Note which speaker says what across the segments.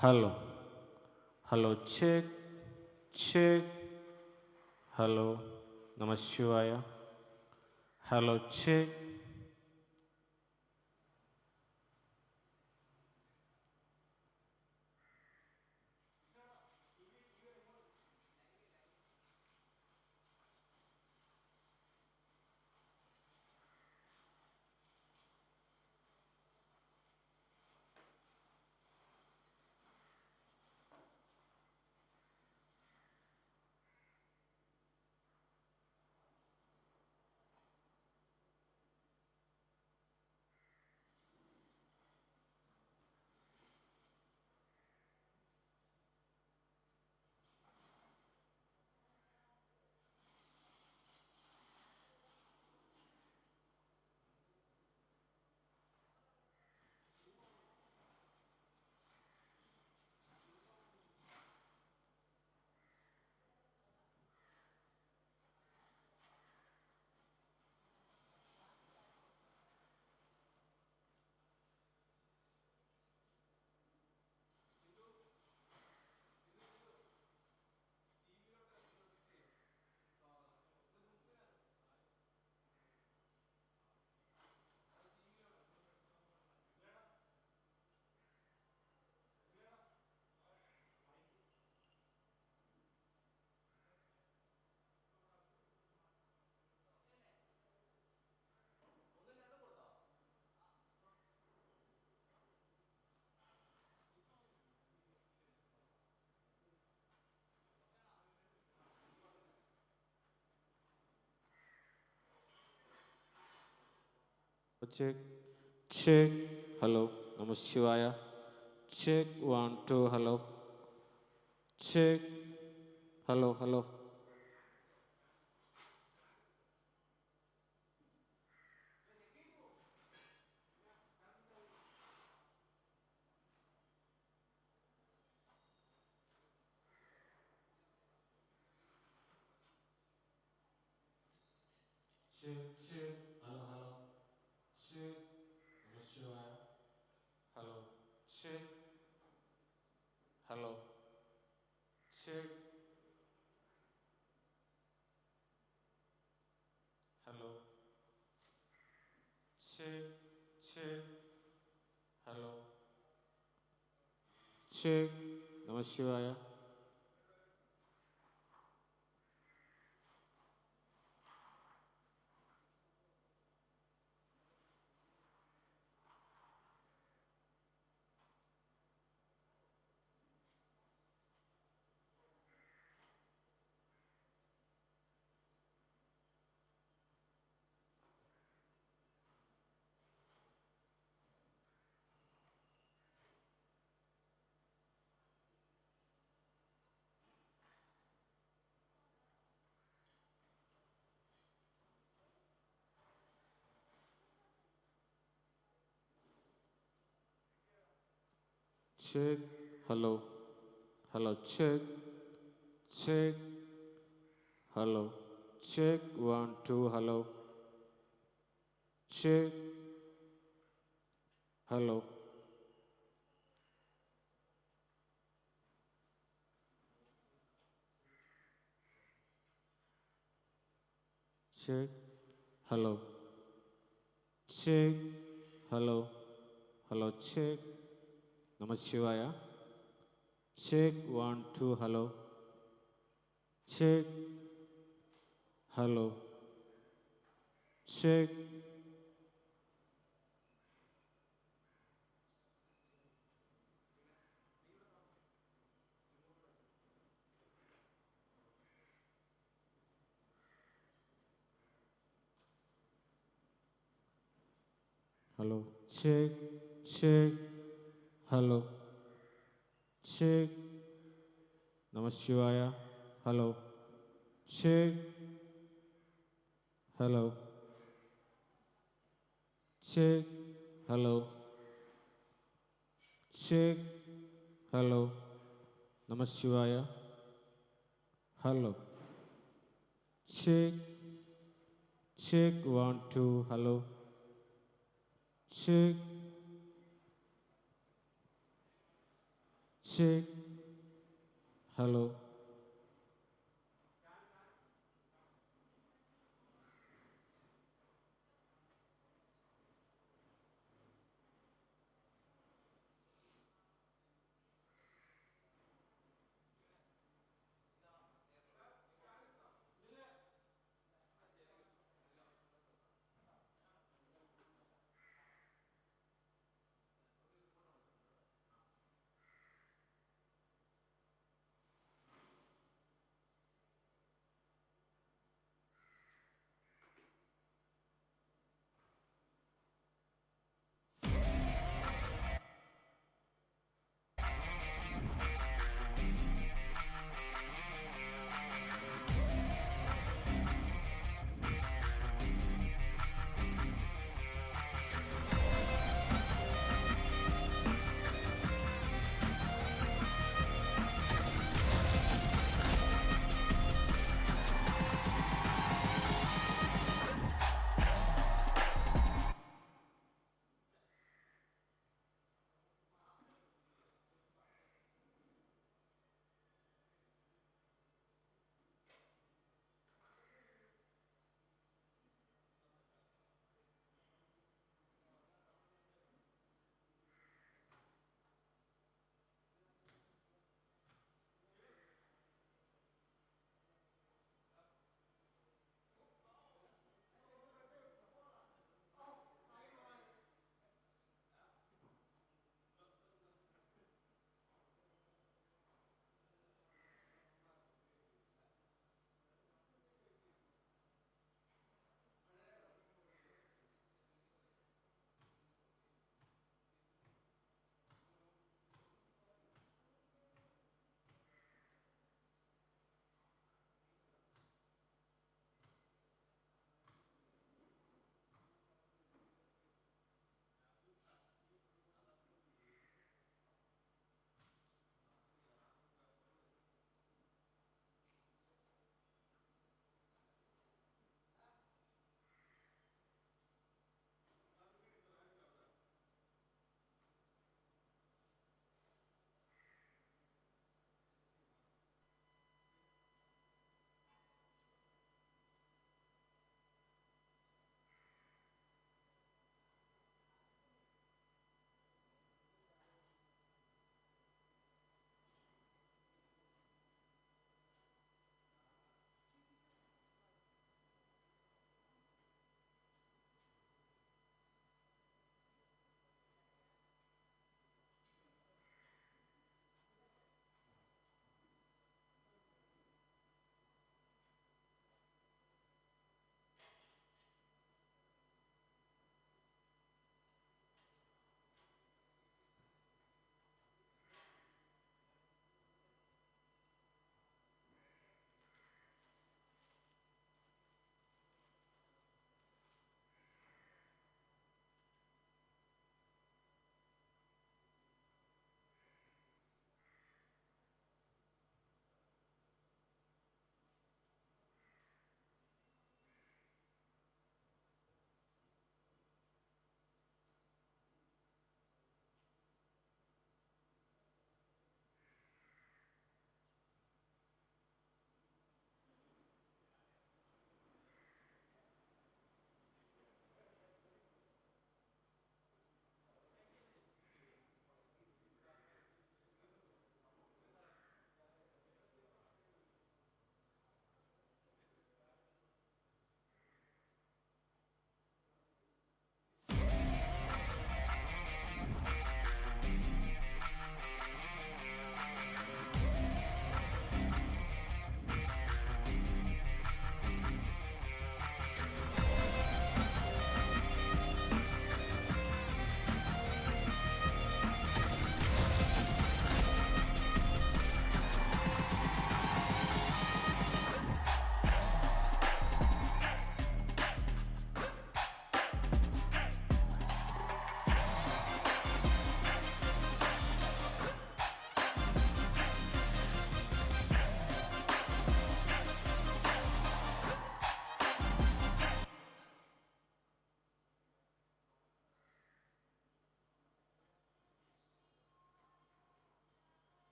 Speaker 1: Hello. Hello, check, check. Hello. Namashivaya. Hello, check. Check, check. Hello. Namashivaya. Check. 1, 2. Hello. Check. Hello, hello. Check, check. Hello, hello. Check. Namashivaya. Hello. Check. Hello. Check. Hello. Check. Check. Hello. Check. Namashivaya. Check. Hello. Hello. Check. Check. Hello. Check. 1, 2. Hello. Check. Hello. Check. Hello. Check. Hello. Hello. Check. Namashivaya. Check. 1, 2. Hello. Check. Hello. Check. Hello. Check. Check. Hello. Check. Namashivaya. Hello. Check. Hello. Check. Hello. Check. Hello. Namashivaya. Hello. Check. Check. 1, 2. Hello. Check. check, hello.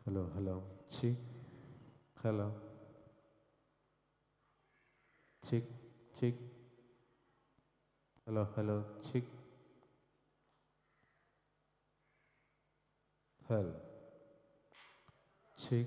Speaker 1: Hello, hello. Check. Hello. Check, check. Hello, hello. Check. Hello. Check.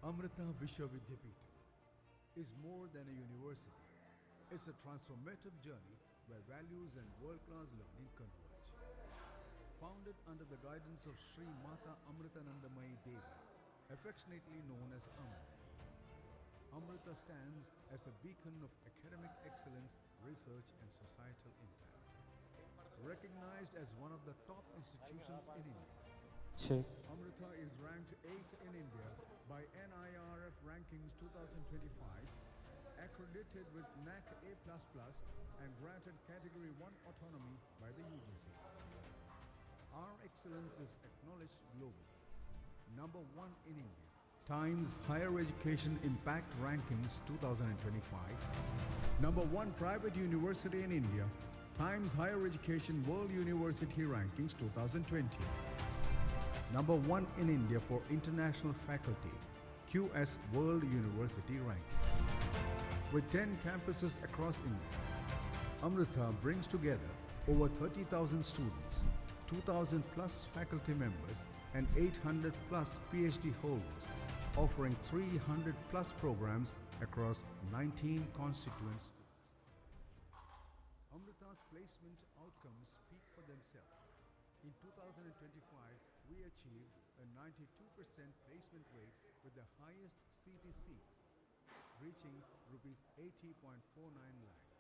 Speaker 2: Amrita Vishwavidyapitham is more than a university. It's a transformative journey where values and world-class learning converge. Founded under the guidance of Sri Mata Amritanandamayi Devi, affectionately known as Amma, Amrita stands as a beacon of academic excellence, research and societal impact. Recognized as one of the top institutions in India,
Speaker 1: check,
Speaker 2: Amrita is ranked 8th in India by NIRF Rankings 2025, accredited with NAC A++ and granted Category 1 autonomy by the UGC. Our excellence is acknowledged globally. Number 1 in India, Times Higher Education Impact Rankings 2025. Number 1 private university in India, Times Higher Education World University Rankings 2020. Number 1 in India for international faculty, QS World University Ranking. With 10 campuses across India, Amrita brings together over 30,000 students, 2,000 plus faculty members and 800 plus PhD holders, offering 300 plus programs across 19 constituent schools. Amrita's placement outcomes speak for themselves. In 2025, we achieved a 92% placement rate with the highest CTC, reaching Rs 80.49 lakhs.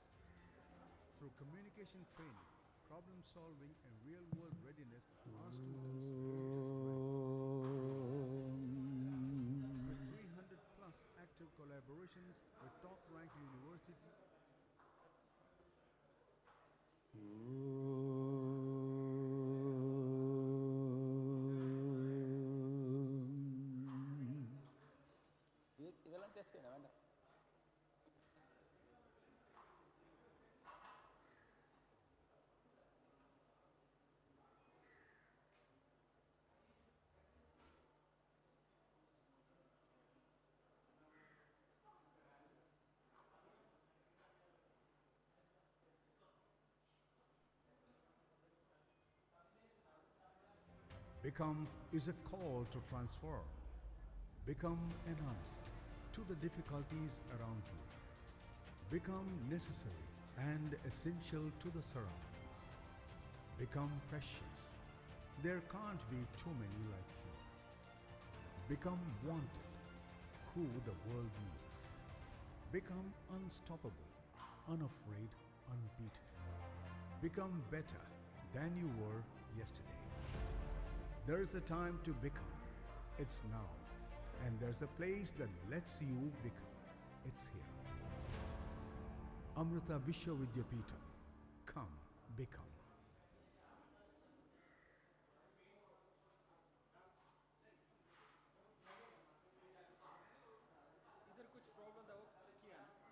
Speaker 2: Through communication training, problem solving and real-world readiness, our students earned us with 300 plus active collaborations with top-ranked universities.
Speaker 3: இதெல்லாம் test வேண்டாம்.
Speaker 2: Become is a call to transform. Become an answer to the difficulties around you. Become necessary and essential to the surroundings. Become precious. There can't be too many like you. Become wanted, who the world needs. Become unstoppable, unafraid, unbeaten. Become better than you were yesterday. There is a time to become. It's now. And there's a place that lets you become. It's here. Amrita Vishwavidyapitham. Come, become.
Speaker 3: इधर कुछ problem था वो किया ना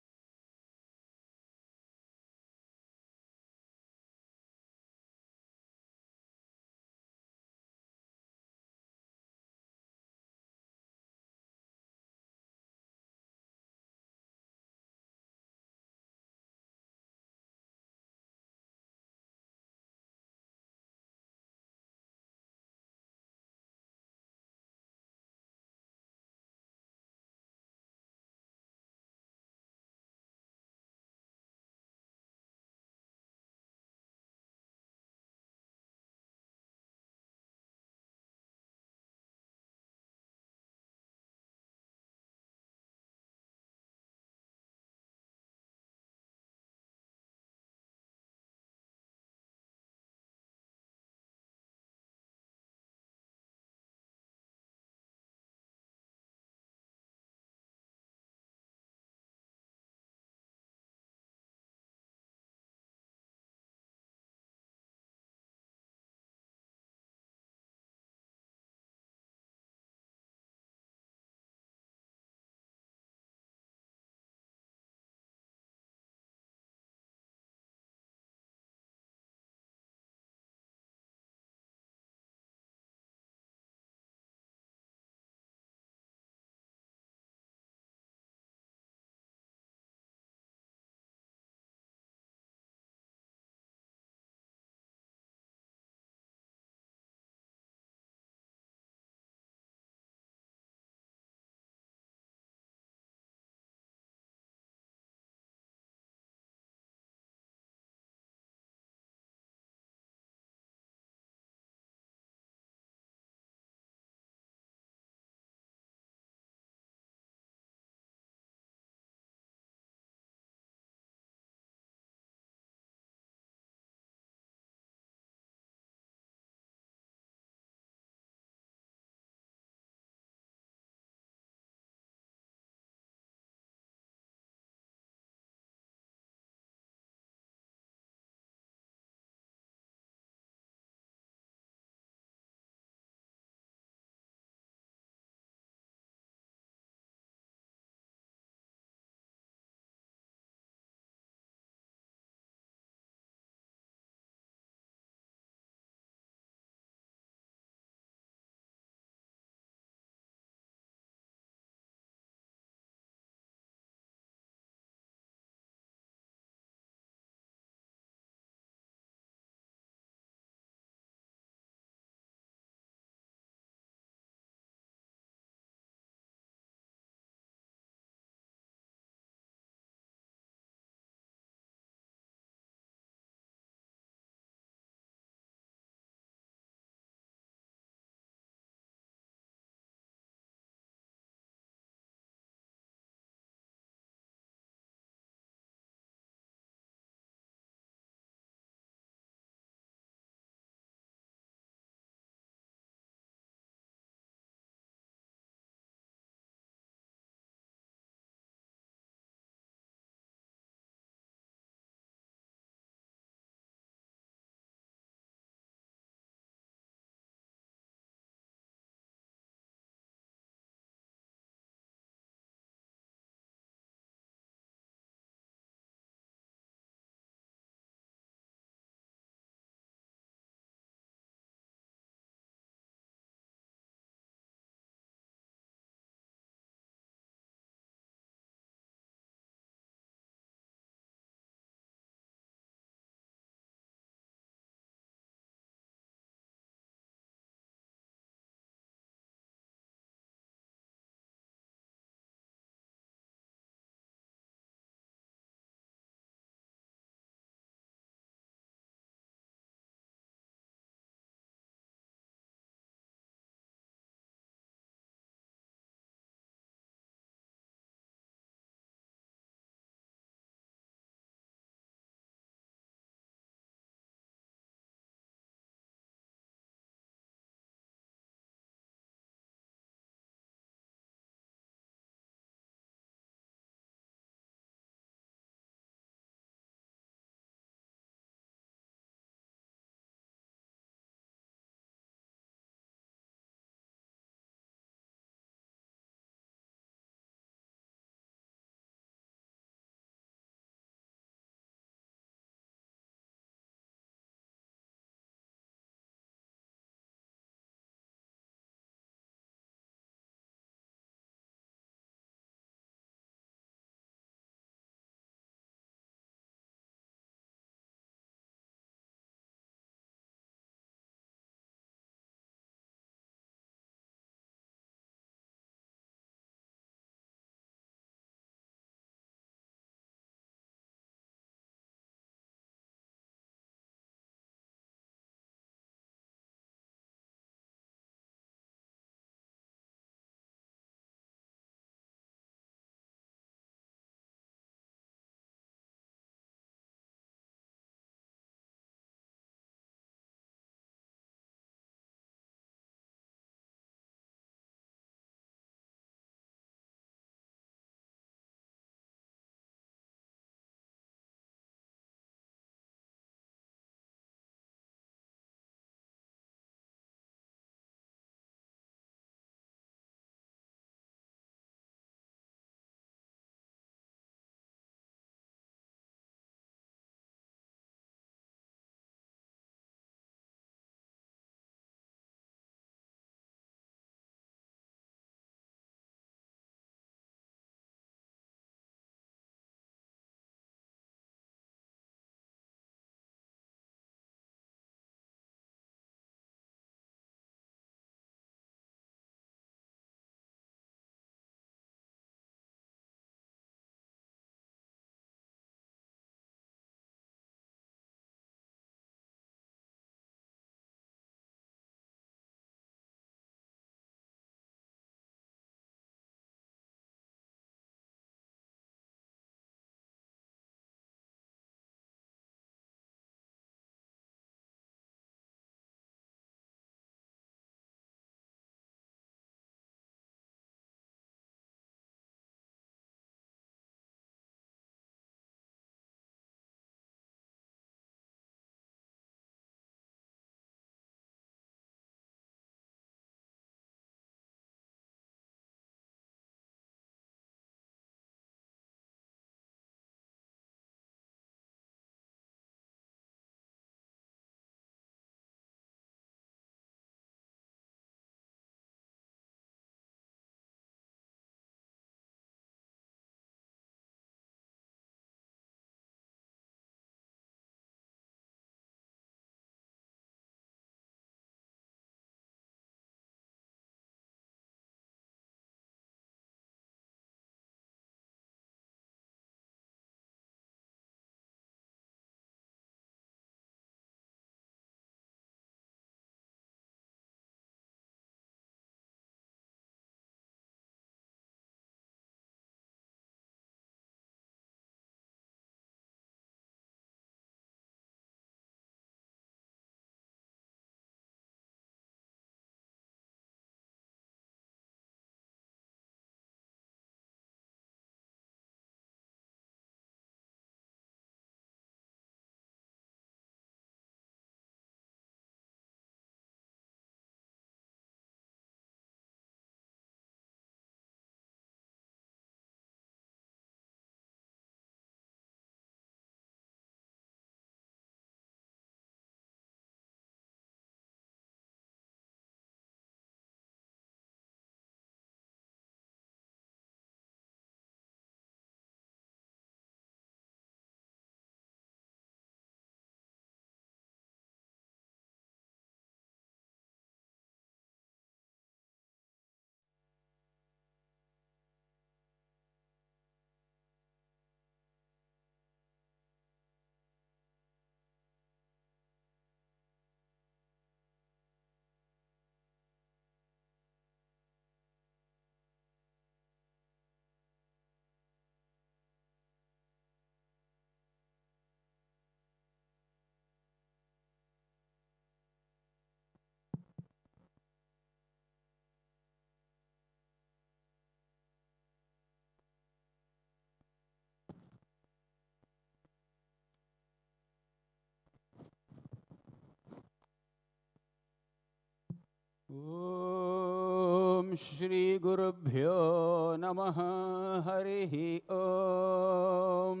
Speaker 4: Shri Gurubhyo Namaha Harihi Om.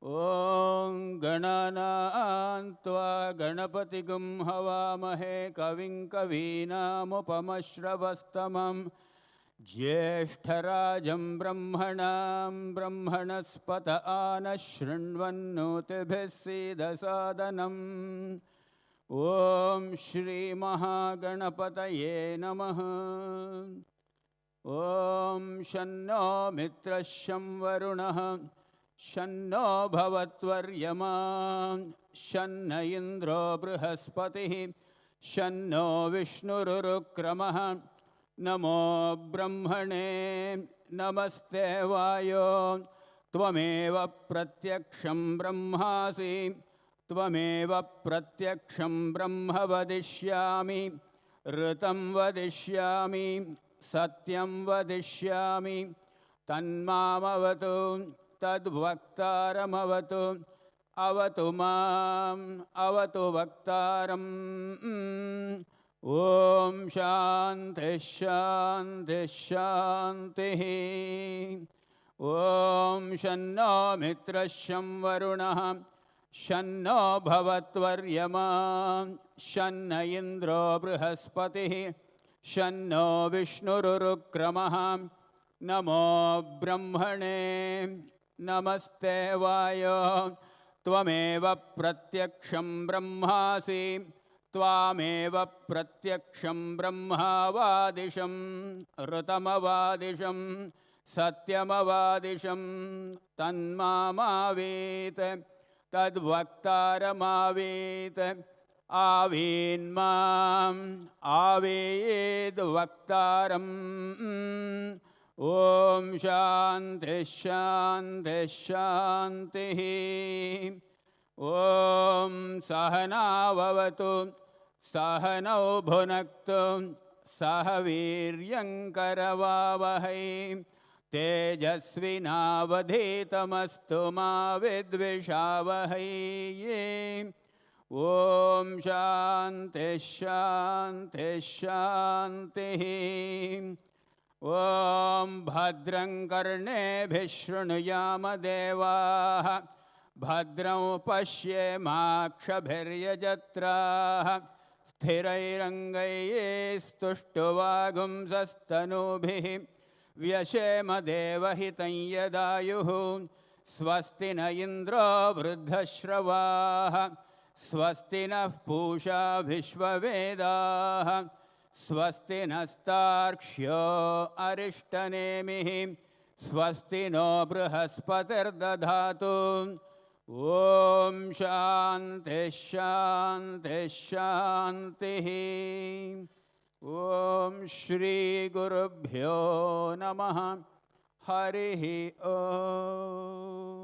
Speaker 4: Om Gananantva Ganapatigum Havamahe Kavim Kavinamupamashravastamam Jyeshtarajam Brahmanam Brahmanaspata Anashrinvannutibhisida Sadanam. Om Shri Mahaganapataye Namaha. Om Shanno Mitrasham Varunaha Shanno Bhavatvaryama Shanna Indro Brihaspatihi Shanno Vishnurukramaha Namo Brahmane Namaste Vayo Tvameva Pratyaksham Brahmasi Tvameva Pratyaksham Brahma Vadishyami Ritam Vadishyami Satyam Vadishyami Tanmamavatu Tadvaktaram Avatu Avatu Mam Avatu Vaktaram. Om Shanti Shanti Shanti. Om Shanno Mitrasham Varunaha Shanno Bhavatvaryama Shanna Indro Brihaspatihi Shanno Vishnurukramaha. Namo Brahmane Namaste Vayo Tvameva Pratyaksham Brahmasi Tvameva Pratyaksham Brahmavadisham Rutamavadisham Satyamavadisham Tanmamavit Tadvaktaramavit Avinmam Avid Vaktaram. Om Shanti Shanti Shanti. Om Sahana Vavatu Sahanau Bhunaktu Sahaviryankaravavahai Tejasvinavadhitamastu ma vidvishavahai. Om Shanti Shanti Shanti. Om Bhadram Karnebhi Shrunuyama Devaha Bhadram Pashyemakshabhiryajatraha Sthirairangaye Stuštuvagumsastanubhi Vyashema Devahitam Yadayuhu Swasti na Indra Vruddhashravaha Swasti na Pusha Vishvavedaha Swasti nastarkshyo arishtanemihi Swasti no Brihaspati'r dadhatu. Om Shanti Shanti Shanti. Om Shri Gurubhyo Namaha Harihi Om.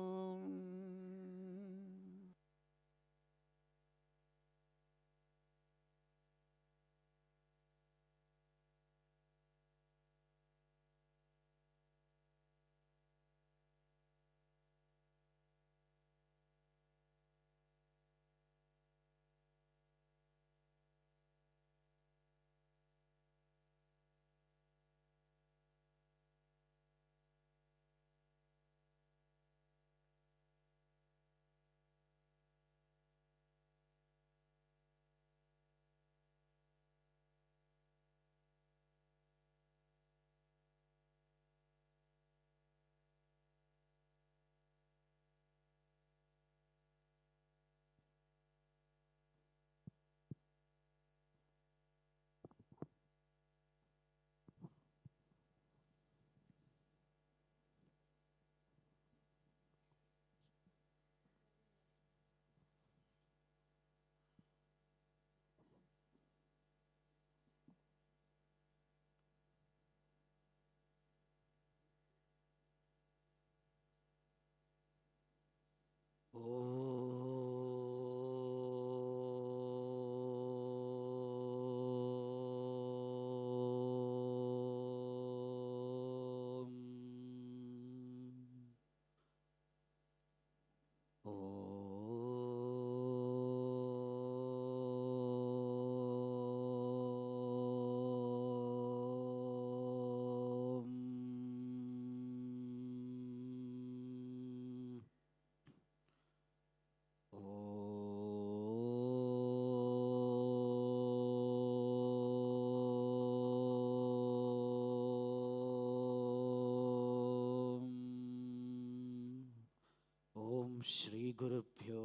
Speaker 5: श्रीगुरुभ्यो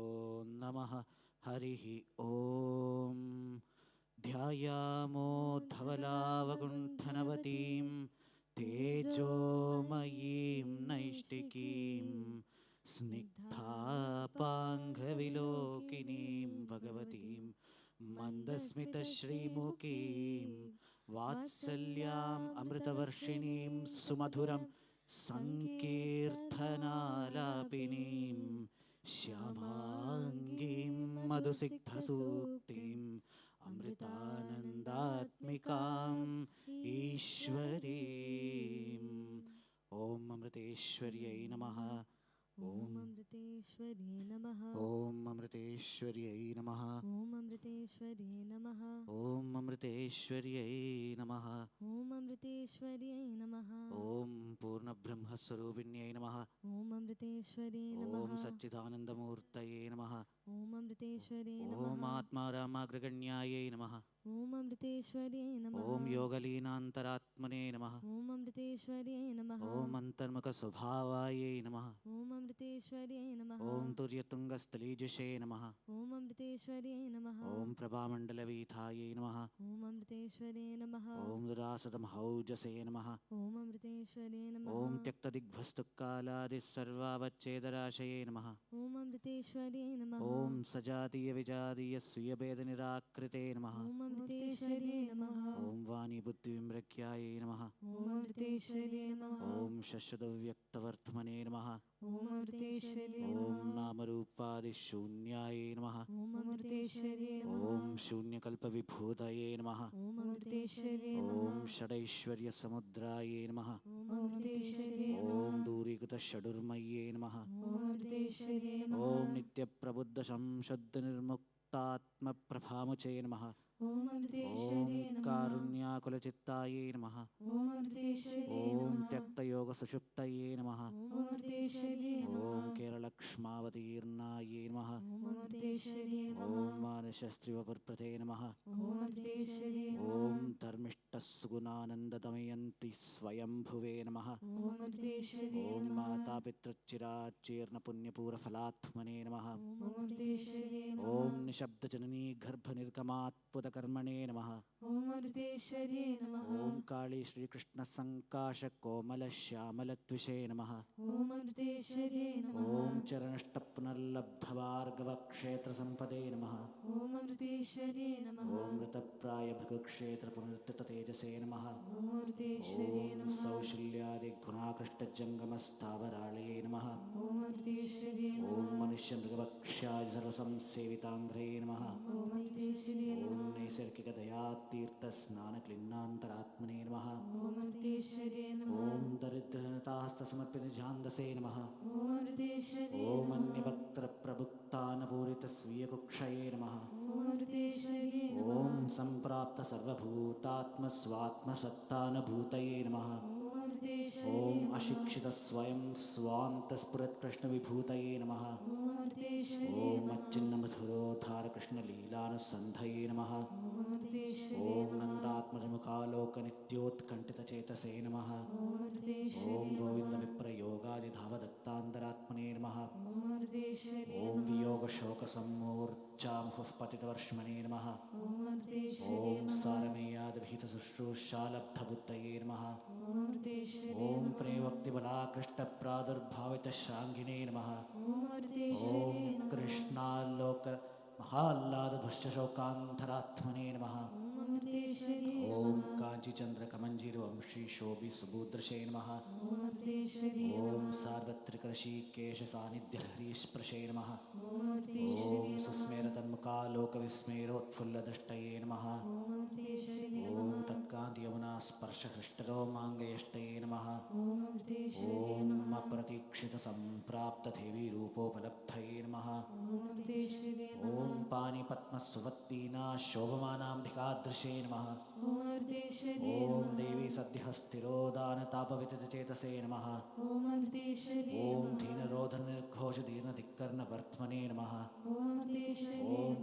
Speaker 5: नमः हरिः ॐ ध्यायामो धवलावगुण्ठनवतीं तेजोमयीं नैष्टिकीं स्निग्धापाङ्घविलोकिनीं भगवतीं मन्दस्मितश्रीमुखीं वात्सल्याम् अमृतवर्षिणीं सुमधुरं सङ्कीर्तनालापिनीं श्यामाङ्गीं मधुसिग्धसूक्तिम् अमृतानन्दात्मिकाम् ईश्वरीम् ॐ अमृतेश्वर्यै नमः
Speaker 6: ॐ अमृतेश्वर्यै नमः
Speaker 5: ॐ अमृतेश्वर्यै नमः
Speaker 6: ॐ अमृतेश्वर्यै नमः
Speaker 5: ॐ अमृतेश्वर्यै नमः
Speaker 6: ॐ अमृतेश्वर्यै नमः
Speaker 5: ॐ पूर्णब्रह्मस्वरूपिण्यै नमः
Speaker 6: ॐ अमृतेश्वर्यै
Speaker 5: ॐ
Speaker 6: नमः
Speaker 5: सच्चिदानन्दमूर्तये नमः
Speaker 6: ॐ अमृतेश्वर्यै
Speaker 5: ॐ
Speaker 6: नमः
Speaker 5: आत्मारामाग्रगण्यायै नमः
Speaker 6: ॐ अमृतेश्वर्यै नमः
Speaker 5: ॐ योगलीनान्तरात्मने नमः
Speaker 6: ॐ अमृतेश्वर्यै नमः
Speaker 5: ॐ अन्तर्मुखस्वभावायै नमः
Speaker 6: ॐ अमृतेश्वर्यै नमः
Speaker 5: ॐ तुर्यतुङ्गस्थलीजुषे नमः
Speaker 6: ॐ अमृतेश्वर्यै नमः
Speaker 5: ॐ प्रभामण्डलवीथायै नमः
Speaker 6: ॐ अमृतेश्वर्यै नमः
Speaker 5: ॐ दुरासदमहौजसे नमः
Speaker 6: ॐ अमृतेश्वर्यै नमः
Speaker 5: ॐ त्यक्तदिग्भस्तुकालादिस्सर्वावच्छेदराशये नमः
Speaker 6: ॐ अमृतेश्वर्यै नमः
Speaker 5: ॐ सजातीयविजातीयस्वीयभेदनिराकृते नमः
Speaker 6: ॐ अमृतेश्वर्यै नमः
Speaker 5: ॐ वाणीबुद्धिविमृग्यायै नमः
Speaker 6: ॐ अमृतेश्वर्यै नमः
Speaker 5: ॐ शश्वतव्यक्तवर्त्मने नमः
Speaker 6: ॐ अमृतेश्वर्यै
Speaker 5: ॐ
Speaker 6: नमः
Speaker 5: नामरूपादिशून्यायै नमः
Speaker 6: ॐ अमृतेश्वर्यै
Speaker 5: ॐ
Speaker 6: नमः
Speaker 5: शून्यकल्पविभूतये नमः
Speaker 6: ॐ अमृतेश्वर्यै
Speaker 5: ॐ
Speaker 6: नमः
Speaker 5: षडैश्वर्यसमुद्रायै नमः
Speaker 6: ॐ अमृतेश्वर्यै
Speaker 5: ॐ
Speaker 6: नमः
Speaker 5: दूरीकृतषडुर्मय्ये नमः
Speaker 6: ॐ अमृतेश्वर्यै नमः
Speaker 5: ॐ नित्यप्रबुद्धसंशुद्धनिर्मुक्तात्मप्रभामुचे नमः
Speaker 6: ॐ अमृतेश्वर्यै
Speaker 5: ॐ
Speaker 6: नमः
Speaker 5: कारुण्याकुलचित्तायै नमः
Speaker 6: ॐ अमृतेश्वर्यै
Speaker 5: ॐ
Speaker 6: नमः
Speaker 5: त्यक्तयोगसुषुप्तये नमः
Speaker 6: ॐ अमृतेश्वर्यै
Speaker 5: ॐ
Speaker 6: नमः
Speaker 5: केरलक्ष्मावतीर्णायै नमः
Speaker 6: ॐ अमृतेश्वर्यै
Speaker 5: ॐ
Speaker 6: नमः
Speaker 5: मानसस्त्रिवपुर्प्रथे नमः
Speaker 6: ॐ अमृतेश्वर्यै
Speaker 5: ॐ
Speaker 6: नमः
Speaker 5: धर्मिष्ठस्सुगुणानन्ददमयन्ति स्वयंभुवे नमः
Speaker 6: ॐ अमृतेश्वर्यै
Speaker 5: ॐ
Speaker 6: नमः
Speaker 5: मातापितृचिराच्चीर्णपुण्यपूरफलात्मने नमः
Speaker 6: ॐ अमृतेश्वर्यै
Speaker 5: ॐ
Speaker 6: नमः
Speaker 5: निशब्दजननी गर्भनिर्गमात्पुतकर्मणे नमः
Speaker 6: ॐ अमृतेश्वर्यै नमः
Speaker 5: ॐ काली श्रीकृष्णसङ्काशकोमलश्यामलद्विषे नमः
Speaker 6: ॐ अमृतेश्वर्यै नमः
Speaker 5: ॐ चरणष्टपुनर्लब्धवार्गवक्षेत्रसम्पदे नमः
Speaker 6: ॐ अमृतेश्वर्यै नमः
Speaker 5: ॐ मृतप्रायभृगुक्षेत्रपुनरुत्थिततेजसे नमः
Speaker 6: ॐ अमृतेश्वर्यै
Speaker 5: ॐ
Speaker 6: नमः
Speaker 5: सौशिल्यादिगुणाकृष्टजङ्गमस्थावरालये नमः
Speaker 6: ॐ अमृतेश्वर्यै
Speaker 5: ॐ
Speaker 6: नमः
Speaker 5: मनुष्यमृगपक्ष्यादिसर्वसंसेविताङ्घ्रे नमः
Speaker 6: ॐ अमृतेश्वर्यै
Speaker 5: ॐ
Speaker 6: नमः
Speaker 5: नैसर्गिकदयातीर्थस्नानक्लिन्नान्तरात्मने नमः
Speaker 6: ॐ अमृतेश्वर्यै नमः
Speaker 5: ॐ दरिद्रहस्तसमर्पितजान्दसे नमः
Speaker 6: ॐ अमृतेश्वर्यै
Speaker 5: ॐ
Speaker 6: नमः
Speaker 5: अन्यवक्त्रप्रभुक्तानपूरितस्वीयकुक्षये नमः
Speaker 6: ॐ अमृतेश्वर्यै नमः
Speaker 5: ॐ सम्प्राप्तसर्वभूतात्मस्वात्मसत्तानुभूतये नमः
Speaker 6: ॐ अमृतेश्वर्यै
Speaker 5: ॐ
Speaker 6: नमः
Speaker 5: अशिक्षितस्वयं स्वान्तस्फुरत्कृष्णविभूतये नमः
Speaker 6: ॐ अमृतेश्वर्यै
Speaker 5: ॐ
Speaker 6: नमः
Speaker 5: मच्चिन्नमधुरोद्धारकृष्णलीलानुसन्धये नमः
Speaker 6: ॐ अमृतेश्वर्यै
Speaker 5: ॐ
Speaker 6: नमः
Speaker 5: नन्दात्मजमुखालोकनित्योत्कण्ठितचेतसे नमः
Speaker 6: ॐ अमृतेश्वर्यै
Speaker 5: ॐ
Speaker 6: नमः
Speaker 5: गोविन्दविप्रयोगादिधावदत्तान्तरात्मने नमः
Speaker 6: ॐ अमृतेश्वर्यै
Speaker 5: ॐ
Speaker 6: नमः
Speaker 5: वियोगशोकसम्मूर्च्छामुहुः पतितवर्ष्मणे नमः
Speaker 6: ॐ अमृतेश्वर्यै
Speaker 5: ॐ
Speaker 6: नमः
Speaker 5: सारमेयादभिहितशुश्रूषालब्धबुद्धये नमः
Speaker 6: ॐ अमृतेश्वर्यै
Speaker 5: ॐ
Speaker 6: नमः
Speaker 5: प्रेमक्तिबलाकृष्टप्रादुर्भावितश्राङ्गिणे नमः
Speaker 6: ॐ अमृतेश्वर्यै
Speaker 5: ॐ
Speaker 6: नमः
Speaker 5: कृष्णाल्लोकमहाल्लादधुश्चशोकान्तरात्मने नमः
Speaker 6: ॐ अमृतेश्वर्यै
Speaker 5: ॐ
Speaker 6: नमः
Speaker 5: काञ्चीचन्द्रकमञ्जीरवंशीशोभिसुबुदृशे नमः
Speaker 6: ॐ अमृतेश्वर्यै
Speaker 5: ॐ
Speaker 6: नमः
Speaker 5: सार्वत्रिकऋषिकेशसान्निध्यहरीस्पृशे नमः
Speaker 6: ॐ अमृतेश्वर्यै
Speaker 5: ॐ
Speaker 6: नमः
Speaker 5: सुस्मेरतन्मुखालोकविस्मेरोत्फुल्लदृष्टये नमः
Speaker 6: ॐ अमृतेश्वर्यै
Speaker 5: ॐ
Speaker 6: नमः
Speaker 5: तत्कान्तियमुनास्पर्शहृष्टरोमाङ्गयष्टये नमः
Speaker 6: ॐ अमृतेश्वर्यै
Speaker 5: ॐ
Speaker 6: नमः
Speaker 5: अप्रतीक्षितसम्प्राप्तदेवीरूपोपलब्धये नमः
Speaker 6: ॐ अमृतेश्वर्यै
Speaker 5: ॐ
Speaker 6: नमः
Speaker 5: पानिपद्मस्वत्तीना शोभमानाम्बिकादृशे नमः
Speaker 6: ॐ अमृतेश्वर्यै
Speaker 5: ॐ
Speaker 6: नमः
Speaker 5: देवी सद्यः स्थिरोदानतापवितचेतसे नमः
Speaker 6: ॐ अमृतेश्वर्यै
Speaker 5: ॐ
Speaker 6: नमः
Speaker 5: दीनरोधनिर्घोषदीर्णधिक्कर्णवर्त्मने नमः
Speaker 6: ॐ अमृतेश्वर्यै
Speaker 5: ॐ
Speaker 6: नमः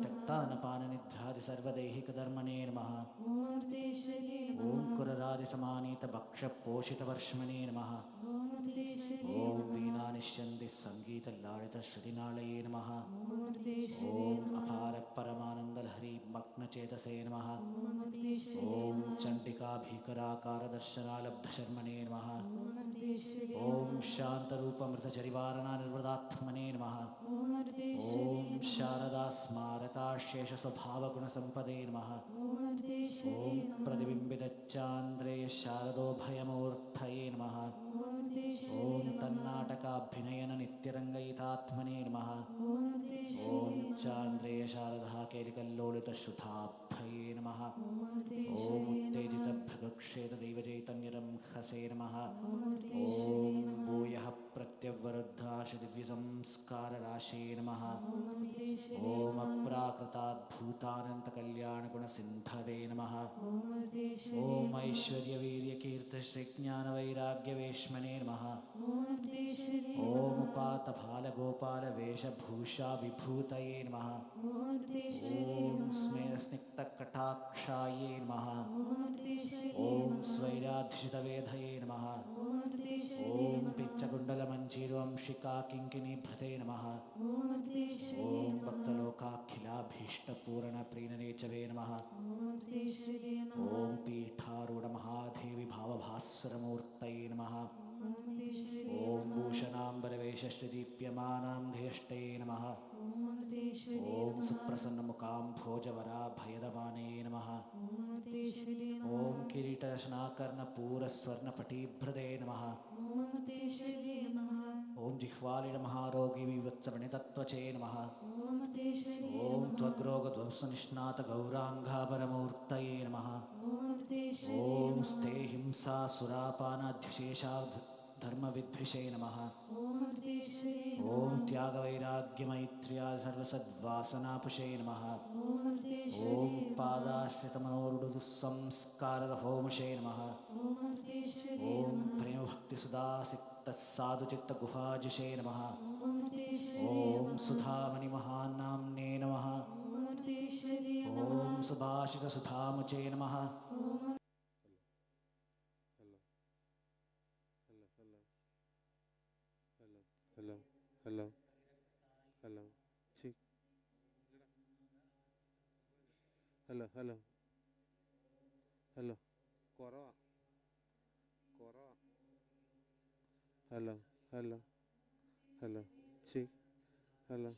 Speaker 5: ದಾನಪಾನನಿಧ್ಯಾದಿ ಸರ್ವದೈಹಿಕಧರ್ಮಣೇ ನಮಃ.
Speaker 6: ಓಂ ಅಮೃತೇಶ್ವರಿಯೇ
Speaker 5: ಓಂ
Speaker 6: ನಮಃ.
Speaker 5: ಕುರರಾದಿಸಮಾನೀತ ಭಕ್ಷಪೋಷಿತವರ್ಷ್ಮಣೇ ನಮಃ.
Speaker 6: ಓಂ ಅಮೃತೇಶ್ವರಿಯೇ
Speaker 5: ಓಂ
Speaker 6: ನಮಃ.
Speaker 5: ವೀಣಾನಿಶ್ಯಂದಿ ಸಂಗೀತಲಾಳಿತಶ್ರುತಿನಾಳಯೇ ನಮಃ.
Speaker 6: ಓಂ ಅಮೃತೇಶ್ವರಿಯೇ
Speaker 5: ಓಂ
Speaker 6: ನಮಃ.
Speaker 5: ಅಪಾರ ಪರಮಾನಂದಲಹರಿ ಮಗ್ನಚೇತಸೇ ನಮಃ.
Speaker 6: ಓಂ ಅಮೃತೇಶ್ವರಿಯೇ
Speaker 5: ಓಂ
Speaker 6: ನಮಃ.
Speaker 5: ಚಂಡಿಕಾ ಭೀಕರಾಕಾರದರ್ಶನಾಲಬ್ಧಶರ್ಮಣೇ ನಮಃ.
Speaker 6: ಓಂ ಅಮೃತೇಶ್ವರಿಯೇ
Speaker 5: ಓಂ
Speaker 6: ನಮಃ.
Speaker 5: ಶಾಂತರೂಪಮೃತಚರಿವಾರಣಾನಿರ್ವೃದಾತ್ಮನೇ ನಮಃ.
Speaker 6: ಓಂ ಅಮೃತೇಶ್ವರಿಯೇ
Speaker 5: ಓಂ
Speaker 6: ನಮಃ.
Speaker 5: ಶಾರದಾ ಸ್ಮಾರಕಾಶೇಷಸ್ವಭಾವಗುಣಸಂಪದೇ ನಮಃ.
Speaker 6: ಓಂ ಅಮೃತೇಶ್ವರಿಯೇ
Speaker 5: ಓಂ
Speaker 6: ನಮಃ.
Speaker 5: ಪ್ರತಿಬಿಂಬಿತಚಾಂದ್ರೇ ಶಾರದೋಭಯಮೂರ್ತಯೇ ನಮಃ.
Speaker 6: ಓಂ ಅಮೃತೇಶ್ವರಿಯೇ
Speaker 5: ಓಂ
Speaker 6: ನಮಃ.
Speaker 5: ತನ್ನಾಟಕಾಭಿನಯನ ನಿತ್ಯರಂಗಯಿತಾತ್ಮನೇ ನಮಃ.
Speaker 6: ಓಂ ಅಮೃತೇಶ್ವರಿಯೇ
Speaker 5: ಓಂ
Speaker 6: ನಮಃ.
Speaker 5: ಚಾಂದ್ರೇ ಶಾರದಾ ಕೇಲಿಕಲ್ಲೋಳಿತಶ್ರುತಾಭ್ಯಯೇ ನಮಃ.
Speaker 6: ಓಂ
Speaker 5: ಓಂ
Speaker 6: ಅಮೃತೇಶ್ವರಿಯೇ
Speaker 5: ಉತ್ತೇಜಿತ
Speaker 6: ನಮಃ.
Speaker 5: ಭೃಗಕ್ಷೇತದೈವಚೈತನ್ಯರಂಹಸೇ ನಮಃ.
Speaker 6: ಓಂ ಅಮೃತೇಶ್ವರಿಯೇ
Speaker 5: ಓಂ
Speaker 6: ನಮಃ.
Speaker 5: ಭೂಯಃ ಪ್ರತ್ಯವರುದ್ಧಾಶು ನಮಃ.
Speaker 6: ಓಂ ಅಮೃತೇಶ್ವರಿಯೇ
Speaker 5: ಓಂ
Speaker 6: ನಮಃ.
Speaker 5: ಅಪ್ರಾಕೃತಾದ್ಭೂತಾನಂತಕಲ್ಯಾಣಗುಣಸಿಂಧವೇ ನಮಃ.
Speaker 6: ಓಂ ಅಮೃತೇಶ್ವರಿಯೇ
Speaker 5: ಓಂ
Speaker 6: ನಮಃ.
Speaker 5: ಐಶ್ವರ್ಯವೀರ್ಯಕೀರ್ತಶ್ರೀಜ್ಞಾನವೈರಾಗ್ಯವೇಶ್ಮನೇ ನಮಃ.
Speaker 6: ಓಂ ಅಮೃತೇಶ್ವರಿಯೇ
Speaker 5: ಓಂ
Speaker 6: ನಮಃ.
Speaker 5: ಪಾತಫಾಲಗೋಪಾಲವೇಷಭೂಷಾವಿಭೂತಯೇ ನಮಃ.
Speaker 6: ಓಂ ಅಮೃತೇಶ್ವರಿಯೇ
Speaker 5: ಓಂ
Speaker 6: ನಮಃ.
Speaker 5: ಸ್ಮೇರಸ್ನಿಗ್ಧಕಟಾಕ್ಷಾಯೇ ನಮಃ.
Speaker 6: ಓಂ ಅಮೃತೇಶ್ವರಿಯೇ
Speaker 5: ಓಂ
Speaker 6: ನಮಃ.
Speaker 5: ಸ್ವೈರಾಧಿಷಿತವೇಧಯೇ ನಮಃ.
Speaker 6: ಓಂ ಅಮೃತೇಶ್ವರಿಯೇ
Speaker 5: ಓಂ
Speaker 6: ನಮಃ.
Speaker 5: ಪಿಚ್ಚಕುಂಡಲಮಂಜೀರುವಂಶಿಕಾ ಕಿಂಕಿಣೀಭೃತೆ ನಮಃ.
Speaker 6: ಓಂ ಅಮೃತೇಶ್ವರಿಯೇ
Speaker 5: ಓಂ
Speaker 6: ನಮಃ.
Speaker 5: ಭಕ್ತಲೋಕಾಖಿಲಾಭೀಷ್ಟಪೂರಣಪ್ರೀಣನೇಚವೇ ನಮಃ.
Speaker 6: ಓಂ ಅಮೃತೇಶ್ವರಿಯೇ ನಮಃ.
Speaker 5: ಓಂ ಪೀಠಾರೂಢಮಹಾದೇವಿ ಭಾವಭಾಸ್ವರಮೂರ್ತಯೇ ನಮಃ.
Speaker 6: ಓಂ ಅಮೃತೇಶ್ವರಿಯೇ
Speaker 5: ಓಂ
Speaker 6: ನಮಃ.
Speaker 5: ಭೂಷಣಾಂಬರವೇಷಶ್ರೀದೀಪ್ಯಮಾನಾಂಘಯಷ್ಟೇ ನಮಃ.
Speaker 6: ಓಂ ಅಮೃತೇಶ್ವರಿಯೇ
Speaker 5: ಓಂ
Speaker 6: ನಮಃ.
Speaker 5: ಸುಪ್ರಸನ್ನಮುಖಾಂಭೋಜವರಾಭಯದವಾನೇ ನಮಃ.
Speaker 6: ಓಂ ಅಮೃತೇಶ್ವರಿಯೇ ನಮಃ.
Speaker 5: ಓಂ ಕಿರೀಟರಶನಾಕರ್ಣಪೂರಸ್ವರ್ಣಪಟೀಭೃತೆ ನಮಃ.
Speaker 6: ಓಂ ಅಮೃತೇಶ್ವರಿಯೇ ನಮಃ.
Speaker 5: ಓಂ ಜಿಹ್ವಾಲಿಡಮಹಾರೋಗಿ ವಿವತ್ಸಮಣಿತತ್ವಚೇ ನಮಃ.
Speaker 6: ಓಂ ಅಮೃತೇಶ್ವರಿಯೇ
Speaker 5: ಓಂ
Speaker 6: ನಮಃ.
Speaker 5: ತ್ವಗ್ರೋಗಧ್ವಂಸನಿಷ್ಣಾತಗೌರಾಂಗಾಭರಮೂರ್ತಯೇ ನಮಃ.
Speaker 6: ಓಂ ಅಮೃತೇಶ್ವರಿಯೇ
Speaker 5: ಓಂ
Speaker 6: ನಮಃ.
Speaker 5: ಸ್ಥೇ ಹಿಂಸಾಸುರಾಪಾನಾಧ್ಯಶೇಷಾಧರ್ಮವಿದ್ವಿಷೇ ನಮಃ.
Speaker 6: ಓಂ ಅಮೃತೇಶ್ವರಿಯೇ
Speaker 5: ಓಂ
Speaker 6: ನಮಃ.
Speaker 5: ತ್ಯಾಗವೈರಾಗ್ಯಮೈತ್ರ್ಯಾದಿ ಸರ್ವಸದ್ವಾಸನಾಪುಷೇ ನಮಃ.
Speaker 6: ಓಂ ಅಮೃತೇಶ್ವರಿಯೇ
Speaker 5: ಓಂ
Speaker 6: ನಮಃ.
Speaker 5: ಪಾದಾಶ್ರಿತಮನೋರುಡುದುಸ್ಸಂಸ್ಕಾರರಹೋಮುಷೇ ನಮಃ.
Speaker 6: ಓಂ ಅಮೃತೇಶ್ವರಿಯೇ
Speaker 5: ಓಂ
Speaker 6: ನಮಃ.
Speaker 5: ಪ್ರೇಮಭಕ್ತಿಸುಧಾಸಿಕ್ತಸ್ಸಾಧುಚಿತ್ತಗುಹಾಜಿಷೇ ನಮಃ.
Speaker 6: ಓಂ ಅಮೃತೇಶ್ವರಿಯೇ
Speaker 5: ಓಂ
Speaker 6: ನಮಃ.
Speaker 5: ಸುಧಾಮಣಿಮಹಾನಾಮ್ನೇ ನಮಃ.
Speaker 6: ಓಂ ಅಮೃತೇಶ್ವರಿಯೇ ನಮಃ.
Speaker 5: ಓಂ ಸುಭಾಷಿತಸುಧಾಮುಚೇ ನಮಃ.
Speaker 6: ಓಂ
Speaker 1: Hello. Hello. Hello. Check. Hello. Hello. Hello. Kora. Kora. Hello. Hello. Hello. Check. Hello.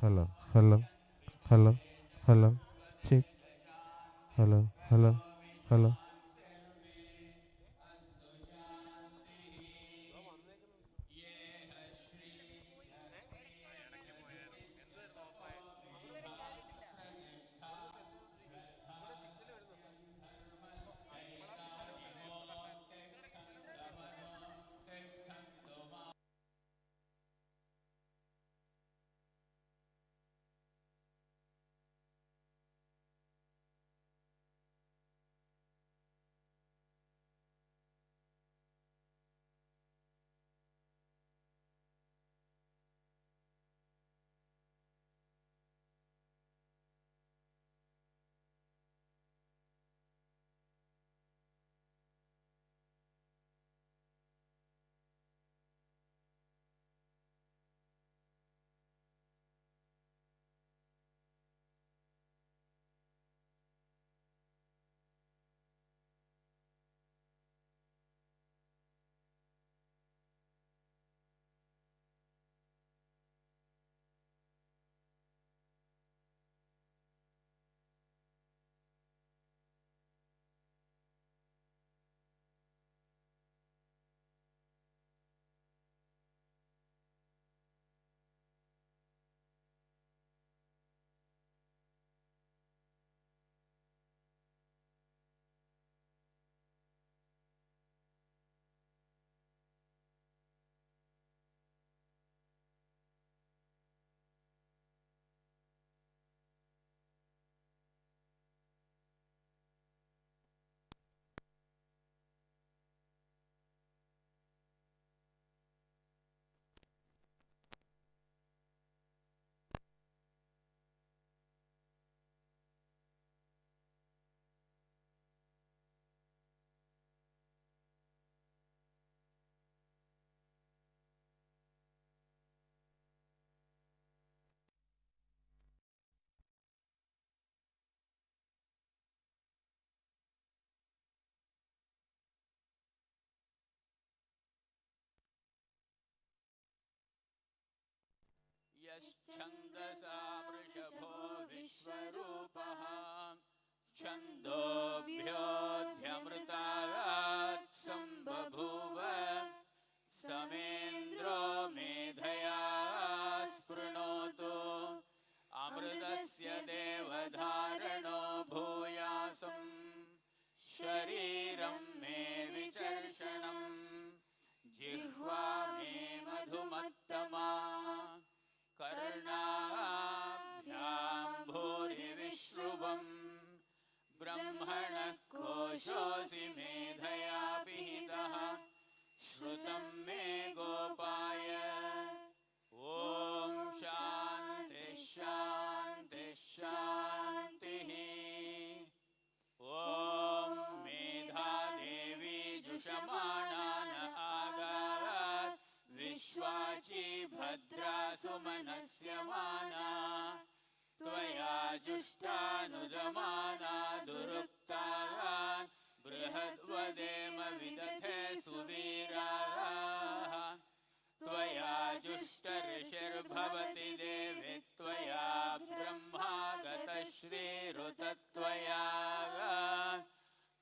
Speaker 1: Hello, hello, hello, hello, check. Hello, hello, hello.
Speaker 4: यश्छन्दसा वृषभो विश्वरूपः छन्दोभ्योऽध्यमृतात् सम्बभूव समेन्द्रो मेधया स्पृणोतु अमृतस्य देवधारणो भूयासं शरीरं मे विचर्षणम् जिह्वा मे मधुमत्तमा कर्णाभ्यां भूरिविश्रुवम् ब्रह्मणः कोशोऽसि मेधया पिहितः श्रुतं मे गोपाय ॐ शान्ति शान्ति शान्तिः ॐ मेधा देवी जुषमाणा न आगात् विश्वाची भद्रा सुमनस्यमाना त्वया जुष्टानुदमाना दुरुक्ताः बृहद्वदेम विदधे सुवीराः त्वया जुष्टऋषिर्भवति देवि त्वया ब्रह्मा गतश्रीरुतत्वया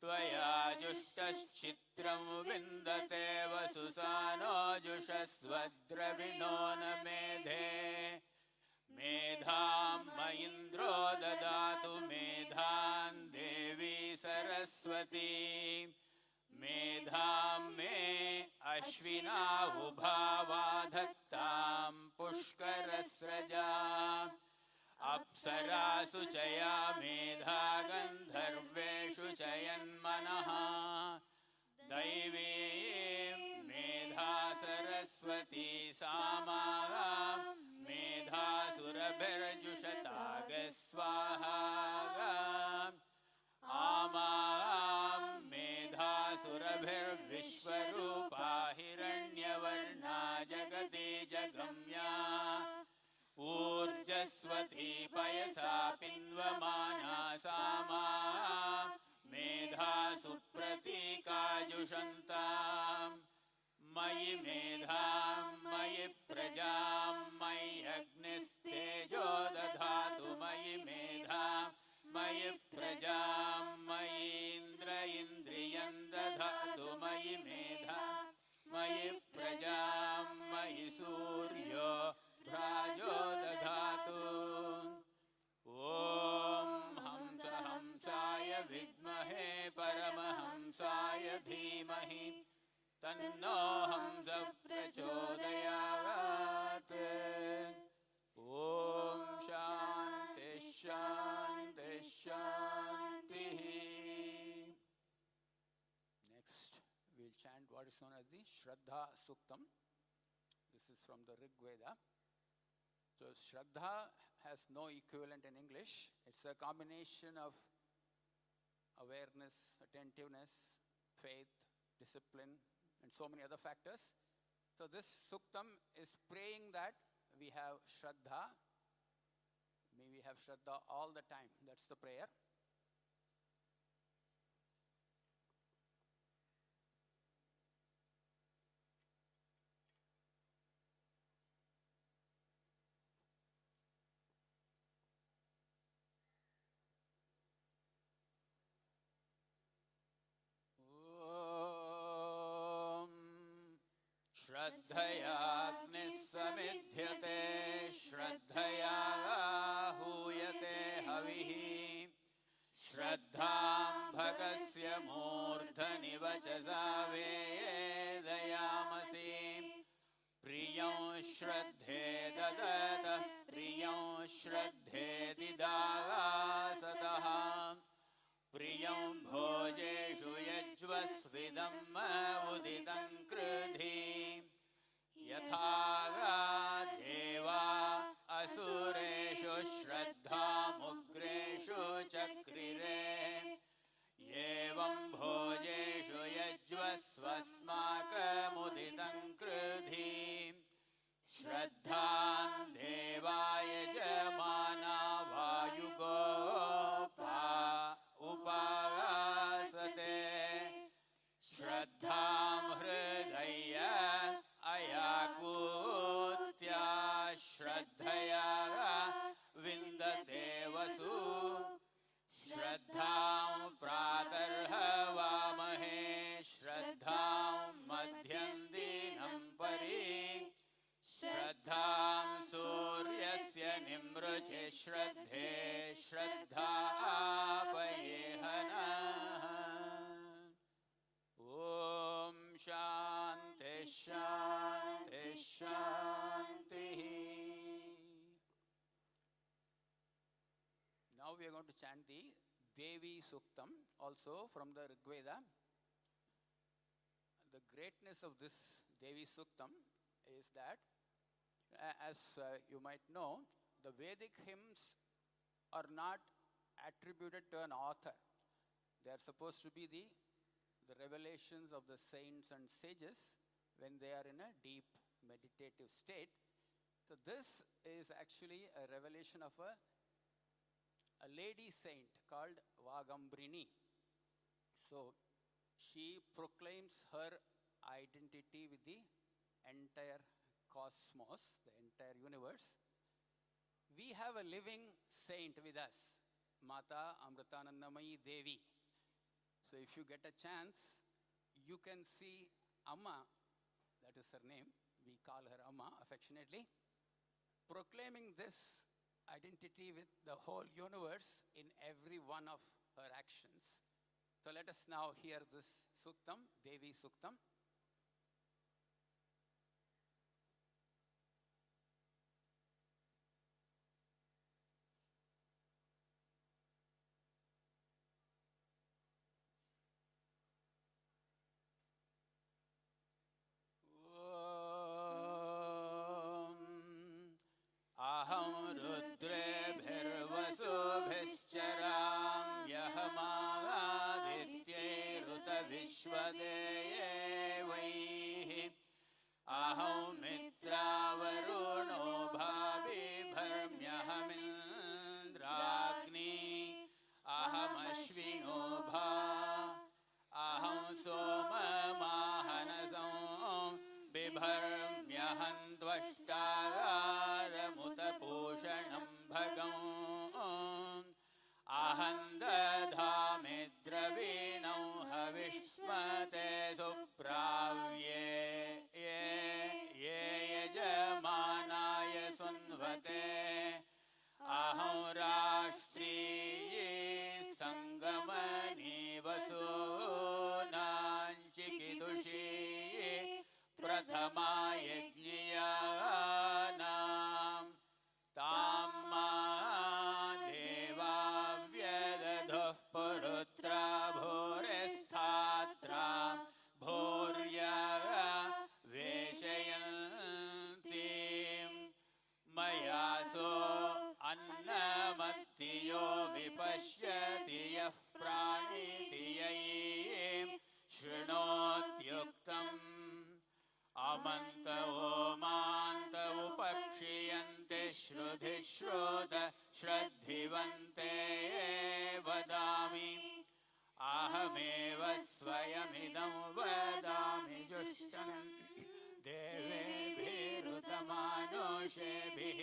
Speaker 4: त्वया जुष्टश्चित्रं विन्दते वसुसानो जुषस्वद्रविणो न मेधे मेधां म इन्द्रो ददातु मेधां देवी सरस्वती मेधां मे अश्विना उभावा धत्तां पुष्करस्रजा अप्सरासु चया मेधा गन्धर्वेषु चयन्मनः दैवी मेधा सरस्वती सामा मेधासुरभिर्जुषताग स्वाहा आमां मेधासुरभिर्विश्वरूपा हिरण्यवर्णा जगति जगम्या ऊर्जस्वती पयसा पिन्वमाना सामा मेधा सुप्रतीकाजुषन्ताम् मयि मेधां मयि प्रजां मयि अग्निस्तेजो दधातु मयि मेधां मयि प्रजां मयि इन्द्र इन्द्रियं दधातु मयि मेधां मयि प्रजां मयि सूर्यो राजो दधातु ॐ हंस हंसाय विद्महे परमहंसाय धीमहि तन्नो हंसः प्रचोदयात् ॐ शान्ति शान्ति शान्तिः. Next we'll chant what is known as the Shraddha Suktam. This is from the Rig Veda. So Shraddha has no equivalent in English. It's a combination of awareness, attentiveness, faith, discipline, and so many other factors. So this Suktam is praying that we have Shraddha. May we have Shraddha all the time. That's the prayer. श्रद्धयाग्निः समिध्यते श्रद्धया हूयते हविः श्रद्धां भगस्य मूर्धनि वचसा वेदयामसि प्रियं श्रद्धे ददतः प्रियं श्रद्धे दिदासतः प्रियं भोजेषु यज्वस्विदम् उदितं कृधि यथा देवा असुरेषु श्रद्धामुग्रेषु चक्रिरे एवं भोजेषु यज्वस्वस्माकमुदितं कृधि श्रद्धां देवाय जमाना वायुगोपा उपासते श्रद्धां हृदय अयाकूत्या श्रद्धया विन्दते वसु श्रद्धां प्रातर्हवामहे श्रद्धां मध्यं दिनं परि श्रद्धां सूर्यस्य निमृचे श्रद्धे श्रद्धापयेहनः ॐ शान्ति शान्ति शान्तिः. Now we are going to chant the Devi Suktam, also from the Rig Veda. The greatness of this Devi Suktam is that, as you might know, the Vedic hymns are not attributed to an author. They are supposed to be the revelations of the saints and sages when they are in a deep meditative state. So this is actually a revelation of a lady saint called Vagambrini. So she proclaims her identity with the entire cosmos, the entire universe. We have a living saint with us, Mata Amritanandamayi Devi. So if you get a chance, you can see Amma, that is her name, we call her Amma affectionately, proclaiming this identity with the whole universe in every one of her actions. So let us now hear this Suktam, Devi Suktam. अहं रुद्रेभिर्वसुभिश्चराम्यहमादित्यैरुत विश्वदेये मत्तियो विपश्यति यः प्राणीति यैः शृणोत्युक्तम् अमन्तवो मान्त उपक्षीयन्ते श्रुधिश्रुत श्रद्धिवन्ते वदामि अहमेव स्वयमिदं वदामि जुष्टं देवेभिरुतमानुषेभिः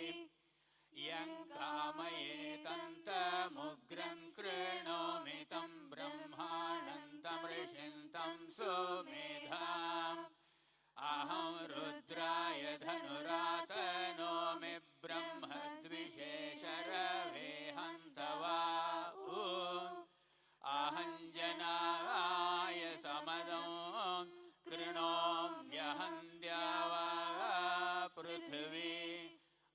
Speaker 4: यं कामयेतन्तमुग्रं कृणोमि तं ब्रह्माणन्तं ऋषिन्तं सुमेधाम् अहं रुद्राय धनुरातनोमि ब्रह्मद्विषेशरवे हन्तवा अहं जनाय समदं कृणोम्यहं द्यावा पृथिवी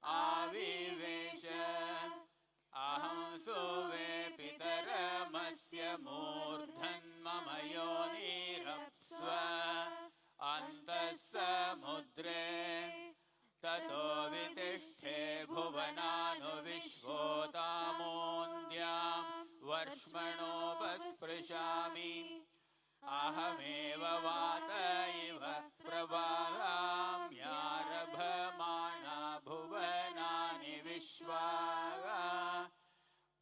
Speaker 4: आविवेश अहं सुवे पितरमस्य मूर्धन्मम योनिरप्स्व अन्तः समुद्रे ततो वितिष्ठे भुवनानुविश्वोतामोन्द्यां वर्ष्मणोपस्पृशामि अहमेव वात इव प्रवाहाम्यारभमाना भुवनानि विश्वा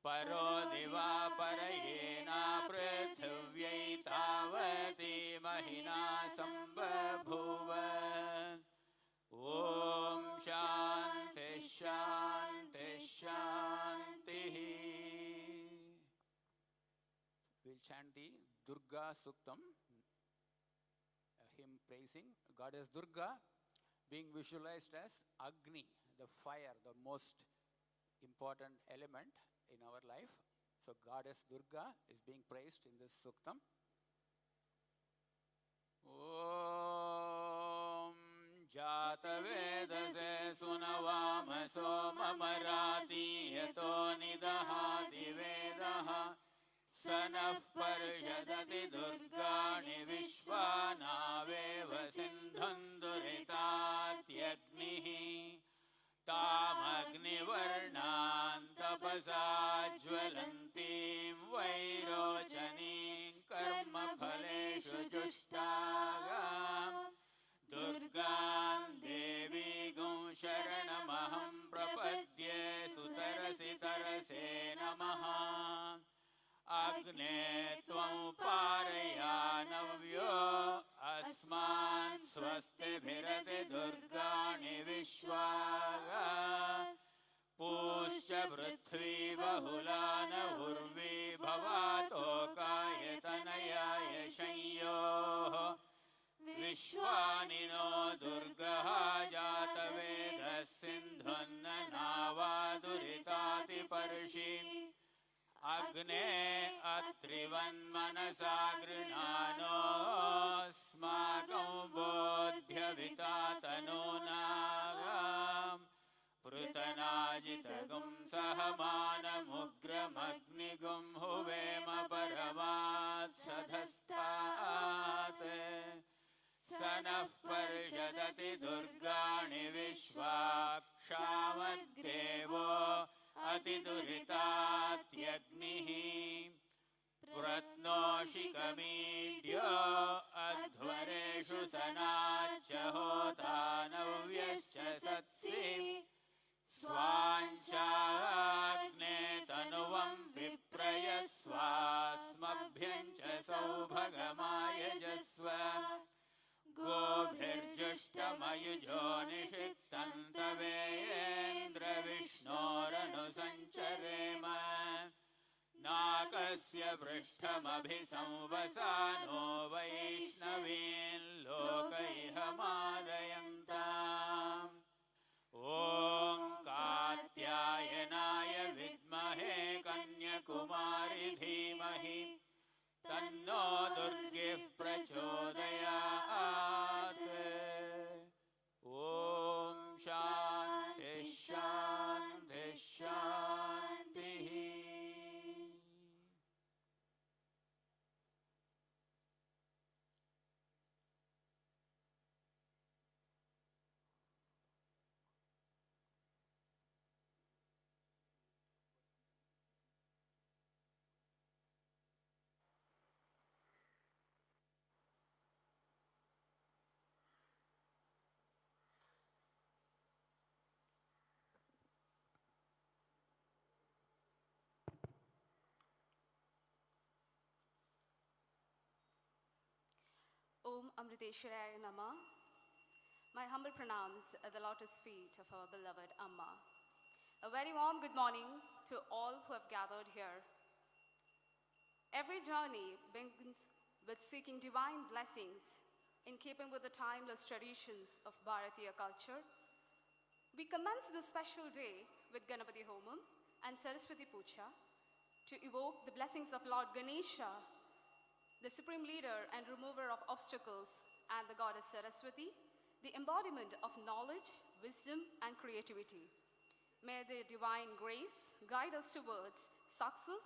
Speaker 4: परो दिवा परयेना पृथिव्यै तावती महिना सम्बभूव ॐ शान्ति शान्ति शान्तिः. We'll chant the Durga Suktam, hymn praising Goddess Durga, being visualized as Agni, the fire, the most important element in our life. So Goddess Durga is being praised in this Suktam. Om Jatavedase Sunavamaso Mamarati Yato Nidahati Vedaha Sanah Parshadati Durgani Vishwanaveva Sindhanduritatyagnihi तामग्निवर्णां तपसा ज्वलन्तीं वैरोचनीं कर्मफलेषु जुष्टागां दुर्गां देवीगुं शरणमहं प्रपद्ये सुतरसि तरसे नमः अग्ने त्वं पारयानव्यो अस्मान् स्वस्तिभिरति दुर्गाणि विश्वा पूश्च पृथ्वी बहुला न उर्वी भवातोकायतनयाय शंयोः विश्वानि नो दुर्गः जातवेदः सिन्धुन्न नावादुरितातिपर्षि अग्ने अत्रिवन्मनसा गृह्णानोऽस्माकं बोध्यविता तनूनाम् पृतनाजितगुं सहमानमुग्रमग्निगुं हुवेम परमात्सधस्तात् स नः पर्षदति दुर्गाणि विश्वाक्षामद्देवो अतिदुरितात्यग्निः प्रत्नोषिकमीड्यो अध्वरेषु सनाच्च होतानव्यश्च सत्सि स्वाञ्चाग्ने तनुवं विप्रयस्वास्मभ्यं च सौभगमायजस्व गोभिर्जुष्टमयुजो निषिक्तन्तवेन्द्रविष्णोरनुसञ्चरेम नाकस्य पृष्ठमभिसंवसानो वैष्णवीन् लोकैहमादयन्ताम् ॐ कात्यायनाय विद्महे कन्याकुमारी धीमहि तन्नो दुर्गिः प्रचोदयात् ॐ शान्ति शान्ति शान्तिः.
Speaker 7: Om Amriteshwaraya Nama. My humble pranams at the lotus feet of our beloved Amma. A very warm good morning to all who have gathered here. Every journey begins with seeking divine blessings in keeping with the timeless traditions of Bharatiya culture. We commence this special day with Ganapati Homam and Saraswati Puja to evoke the blessings of Lord Ganesha, the supreme leader and remover of obstacles, and the goddess Saraswati, the embodiment of knowledge, wisdom, and creativity. May the divine grace guide us towards success,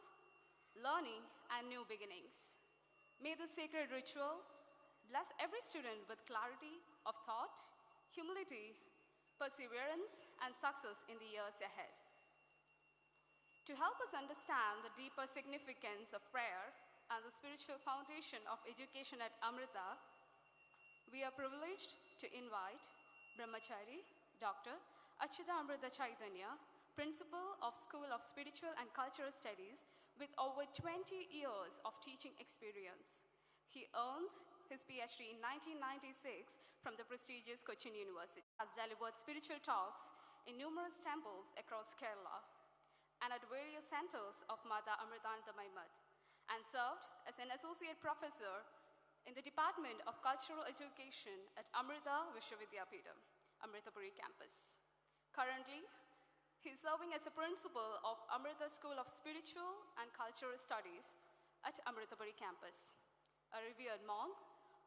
Speaker 7: learning, and new beginnings. May the sacred ritual bless every student with clarity of thought, humility, perseverance, and success in the years ahead. To help us understand the deeper significance of prayer and the spiritual foundation of education at Amrita, we are privileged to invite Brahmachari, Dr. Achyuta Amrita Chaitanya, Principal of School of Spiritual and Cultural Studies with over 20 years of teaching experience. He earned his PhD in 1996 from the prestigious Cochin University, has delivered spiritual talks in numerous temples across Kerala and at various centers of Mata Amritanandamayi Math, and served as an associate professor in the Department of Cultural Education at Amrita Vishwavidyapeetham, Amritapuri campus. Currently, he is serving as the principal of Amrita School of Spiritual and Cultural Studies at Amritapuri campus. A revered monk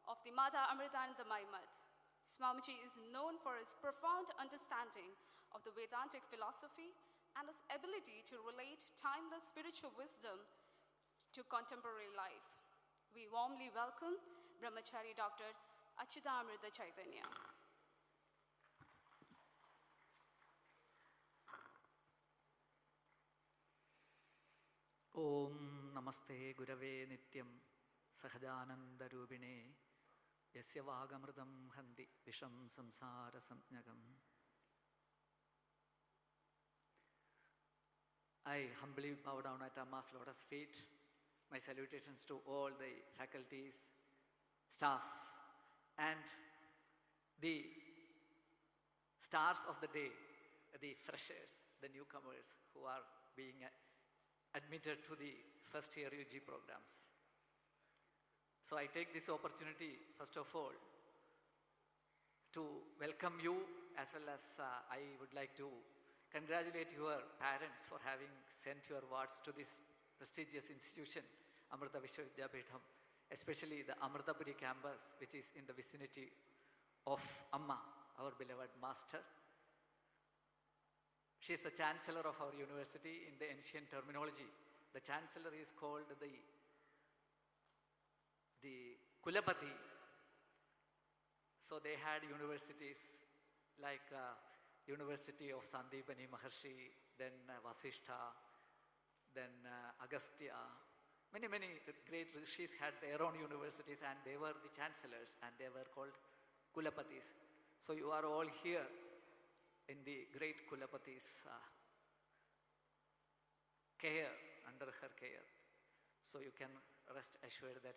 Speaker 7: of the Mata Amritanandamayi Math, Swamiji is known for his profound understanding of the Vedantic philosophy and his ability to relate timeless spiritual wisdom to contemporary life. We warmly welcome Brahmachari Dr. Achyuta Amrita Chaitanya.
Speaker 8: Om Namaste Gurave Nityam Sahajananda Rubine Yasya Vagamridam Handi Visham Samsara Samnyagam. I humbly bow down at Amma's lotus feet. My salutations to all the faculties, staff, and the stars of the day, the freshers, the newcomers who are being admitted to the first year UG programs. So I take this opportunity, first of all, to welcome you, as well as I would like to congratulate your parents for having sent your wards to this prestigious institution, Amrita Vishwavidyapeetham, especially the Amritapuri campus, which is in the vicinity of Amma, our beloved master. She is the chancellor of our university. In the ancient terminology, the chancellor is called the Kulapati. So they had universities like University of Sandipani Maharshi, then Vasishtha, then Agastya. Many great rishis had their own universities, and they were the chancellors, and they were called Kulapatis. So you are all here in the great Kulapati's care, under her care. So you can rest assured that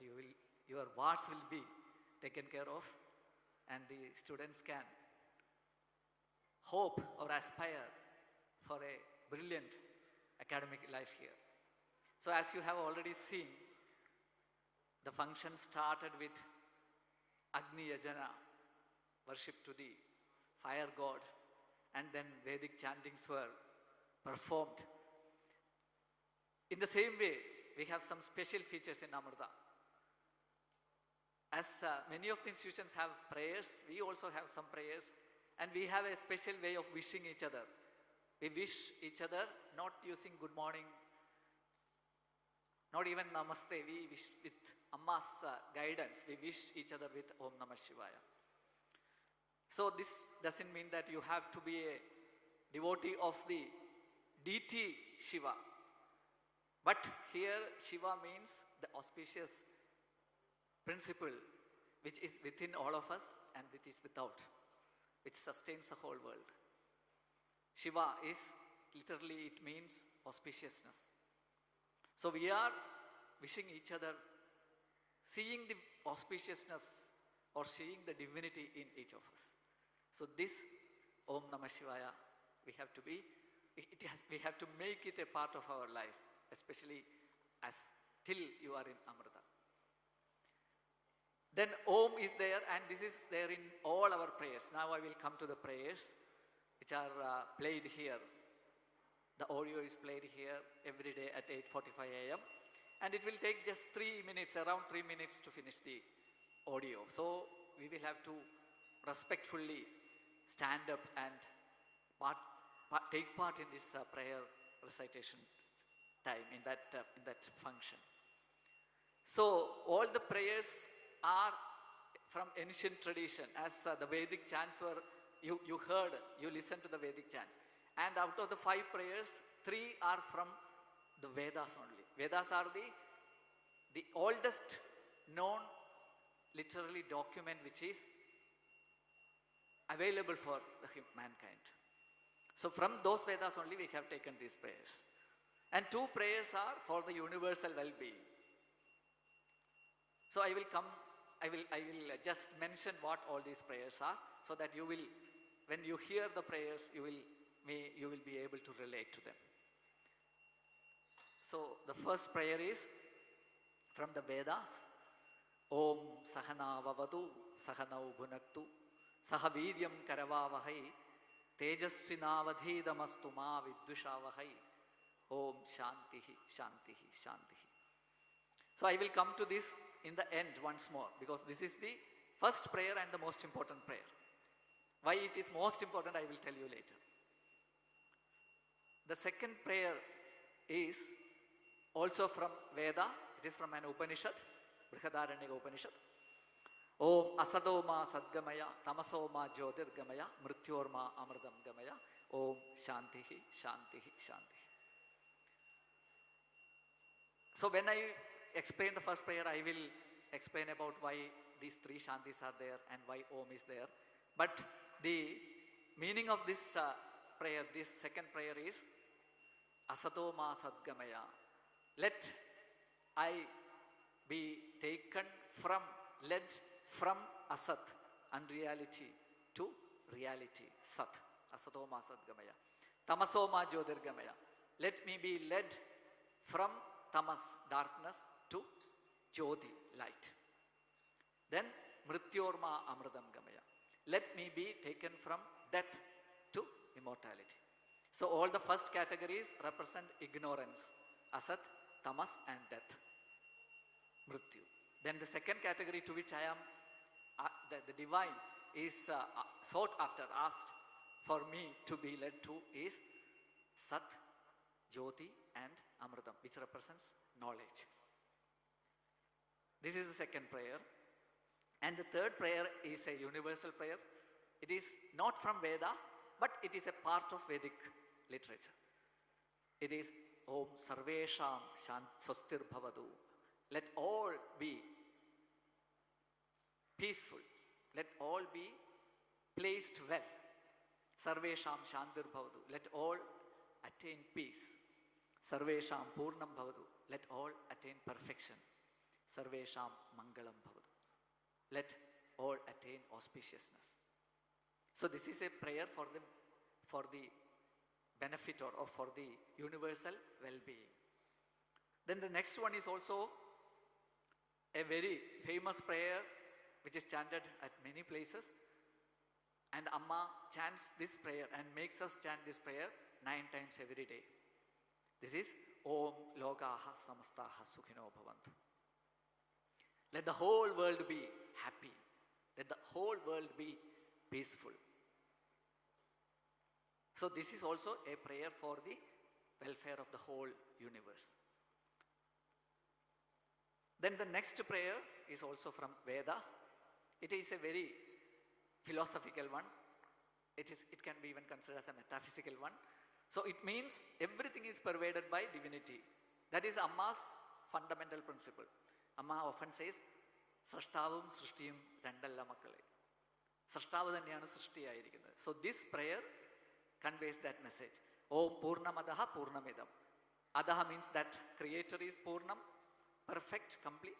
Speaker 8: your wards will be taken care of, and the students can hope or aspire for a brilliant academic life here. So as you have already seen, the function started with Agni Yajana, worship to the fire god, and then Vedic chantings were performed. In the same way, we have some special features in Amrita. As many of the institutions have prayers, we also have some prayers, and we have a special way of wishing each other. We wish each other not using good morning, not even namaste. We wish with Amma's guidance. We wish each other with Om Namah Shivaya. So this doesn't mean that you have to be a devotee of the deity Shiva. But here Shiva means the auspicious principle which is within all of us and which is without, which sustains the whole world. Shiva is literally, it means auspiciousness. So we are wishing each other, seeing the auspiciousness or seeing the divinity in each of us. So this Om Namah Shivaya, we have to we have to make it a part of our life, especially as till you are in Amrita. Then Om is there, and this is there in all our prayers. Now I will come to the prayers which are played here. The audio is played here every day at 8:45 a.m. and it will take just 3 minutes, around 3 minutes to finish the audio. So we will have to respectfully stand up and take part in this prayer recitation time, in that function. So all the prayers are from ancient tradition, as the Vedic chants were, you listened to the Vedic chants. And out of the 5 prayers, 3 are from the Vedas only. Vedas are the oldest known literary document which is available for mankind. So from those Vedas only we have taken these prayers. And 2 prayers are for the universal well-being. So I will just mention what all these prayers are, so that you will, when you hear the prayers, you will be able to relate to them. So the first prayer is from the Vedas. Om Sahana Vavadu Sahanau Bhunaktu Sahaviryam Karavavahai Tejasvinavadhidamastu Ma Vidvishavahai. Om Shantihi Shantihi Shantihi. So I will come to this in the end once more, because this is the first prayer and the most important prayer. Why it is most important, I will tell you later. The second prayer is also from Veda. It is from an Upanishad, Brihadaranyaka Upanishad. Om Asadoma Sadgamaya Tamasoma Jyotirgamaya Mrityorma Amridam Gamaya. Om Shantihi Shantihi Shantihi. So when I explain the first prayer, I will explain about why these 3 Shantis are there and why Om is there. But the meaning of this prayer, this second prayer is Asadoma Sadgamaya. Let I be taken from, led from Asat, unreality, to reality, Sat. Asadoma Sadgamaya. Tamasoma Jyotirgamaya. Let me be led from Tamas, darkness, to Jyoti, light. Then Mrityorma Amridam Gamaya. Let me be taken from death to immortality. So all the first categories represent ignorance, Asat, Tamas and death, Mrityu. Then the second category to which I am, the divine is sought after, asked for me to be led to, is Sat, Jyoti and Amritam, which represents knowledge. This is the second prayer. And the third prayer is a universal prayer. It is not from Vedas, but it is a part of Vedic literature. It is Om Sarvesham Swastir Bhavadu. Let all be peaceful. Let all be placed well. Sarvesham Shantir Bhavadu. Let all attain peace. Sarvesham Purnam Bhavadu. Let all attain perfection. Sarvesham Mangalam Bhavadu. Let all attain auspiciousness. So this is a prayer for the benefit or for the universal well-being. Then the next one is also a very famous prayer which is chanted at many places. And Amma chants this prayer and makes us chant this prayer 9 times every day. This is Om Lokaha Samastaha Sukhino Bhavantu. Let the whole world be happy. Let the whole world be peaceful. So this is also a prayer for the welfare of the whole universe. Then the next prayer is also from Vedas. It is a very philosophical one. It can be even considered as a metaphysical one. So it means everything is pervaded by divinity. That is Amma's fundamental principle. Amma often says, Srashtavam Srishtiyam Rendalla Makkale. Srashtavu thaneyanu Srishtiyaayirikkunathu. So this prayer conveys that message. Om Purnamadaha Purnamidam. Adaha means that creator is Purnam, perfect, complete.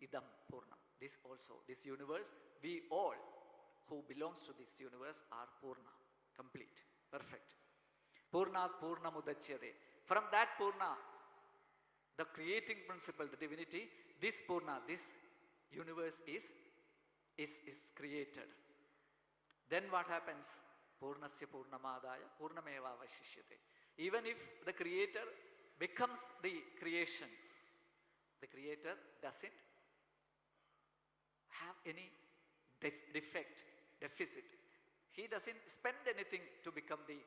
Speaker 8: Idam Purnam. this also, this universe, we all who belongs to this universe are Purna, complete, perfect. Purnat Purna Mudachyate. From that Purna, the creating principle, the divinity, this Purna, this universe is created. Then what happens? Purnasya Purnamadaya Purnameva Vashishyate. Even if the creator becomes the creation, the creator doesn't have any defect, deficit. He doesn't spend anything to become the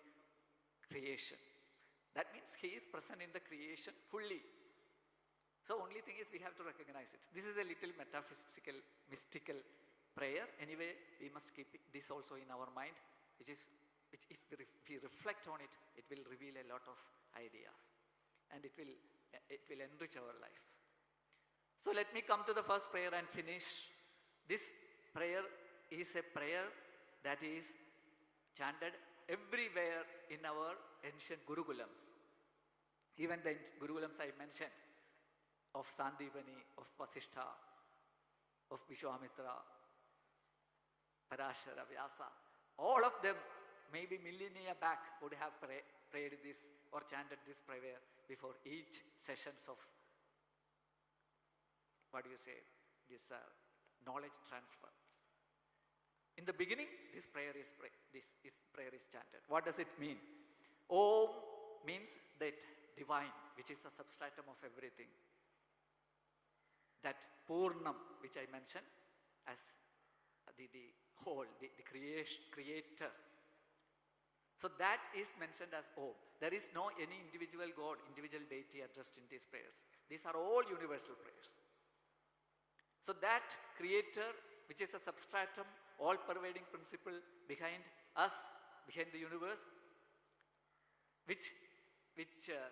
Speaker 8: creation. That means he is present in the creation fully. So only thing is we have to recognize it. This is a little metaphysical, mystical prayer. Anyway, we must keep this also in our mind, which if we reflect on it, it will reveal a lot of ideas, and it will enrich our lives. So let me come to the first prayer and finish. This prayer is a prayer that is chanted everywhere in our ancient Gurukulams. Even the Gurukulams I mentioned, of Sandipani, of Vasishtha, of Vishwamitra, Parashara, Vyasa, all of them maybe millennia back would have prayed this or chanted this prayer before each sessions of, this knowledge transfer. In the beginning, this prayer is chanted. What does it mean? Om means that divine, which is the substratum of everything. That Purnam, which I mentioned as the whole, the creator. So that is mentioned as Om. There is no any individual God, individual deity addressed in these prayers. These are all universal prayers. So that creator, which is a substratum, all-pervading principle behind us, behind the universe, which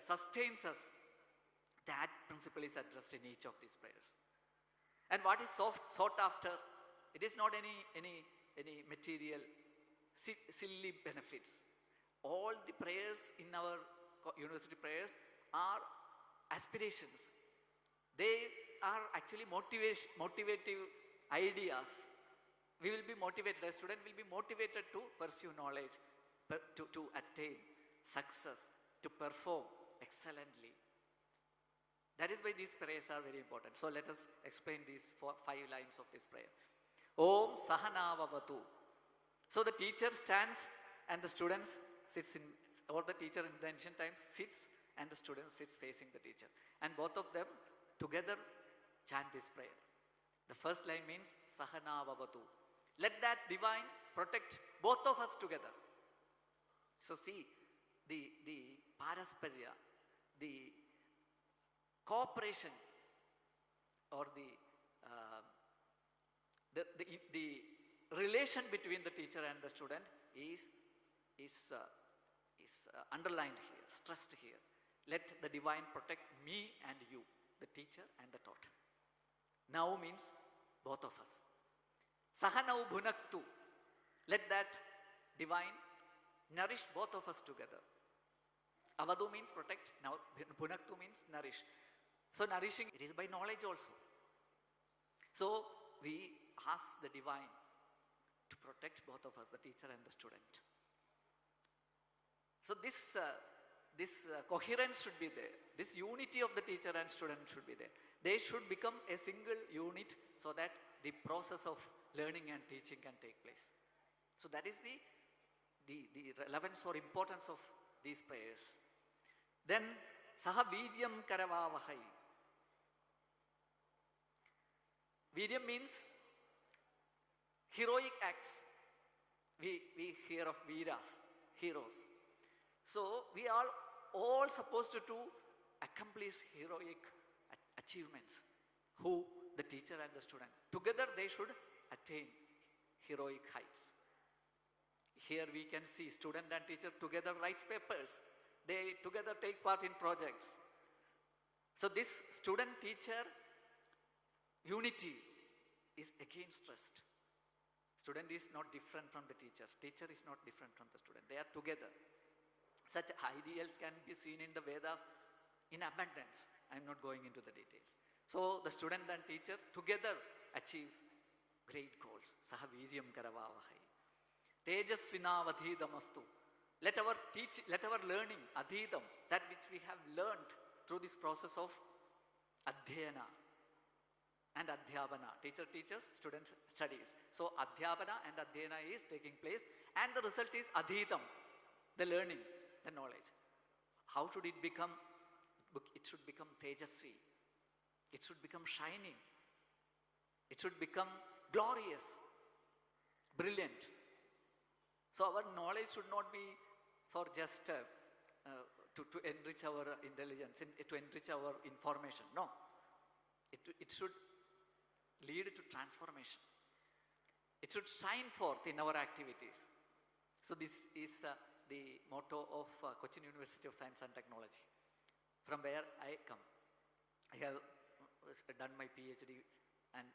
Speaker 8: sustains us, that principle is addressed in each of these prayers. And what is sought after? It is not any material, silly benefits. All the prayers in our university prayers are aspirations. They are actually motivative ideas. We will be motivated, a student will be motivated to pursue knowledge, to attain success, to perform excellently. That is why these prayers are very important. So let us explain these 5 lines of this prayer. Om Sahanavavatu. So the teacher stands and the students sits in, or the teacher in the ancient times sits and the student sits facing the teacher. And both of them together chant this prayer. The first line means Sahanavavatu. Let that divine protect both of us together. So see, the parasparya, the cooperation, or the relation between the teacher and the student is underlined here, stressed here. Let the divine protect me and you, the teacher and the taught. Now means both of us. Sahanau bhunaktu. Let that divine nourish both of us together. Avadu means protect. Now bhunaktu means nourish. So nourishing, it is by knowledge also. So we ask the divine to protect both of us, the teacher and the student. So this coherence should be there. This unity of the teacher and student should be there. They should become a single unit so that the process of learning and teaching can take place. So that is the relevance or importance of these prayers. Then Saha Vidyam Karavavahai. Vidyam means heroic acts. We hear of Veeras, heroes. So we are all supposed to accomplish heroic achievements. Who? The teacher and the student. Together they should attain heroic heights. Here we can see student and teacher together writes papers. They together take part in projects. So this student-teacher unity is again stressed. Student is not different from the teacher. Teacher is not different from the student. They are together. Such ideals can be seen in the Vedas in abundance. I am not going into the details. So the student and teacher together achieves great goals. Saha viryam karavavahai. Tejasvinavadhidamastu. Let our learning, adhidam, that which we have learned through this process of adhyana and adhyapana. Teacher teaches, student studies. So adhyapana and adhyana is taking place, and the result is adhitam, the learning, the knowledge. How should it become? It should become tejasvi. It should become shining. It should become glorious, brilliant. So our knowledge should not be for just to enrich our intelligence, to enrich our information. No. It should lead to transformation. It should shine forth in our activities. So this is the motto of Cochin University of Science and Technology, from where I come. I have done my PhD and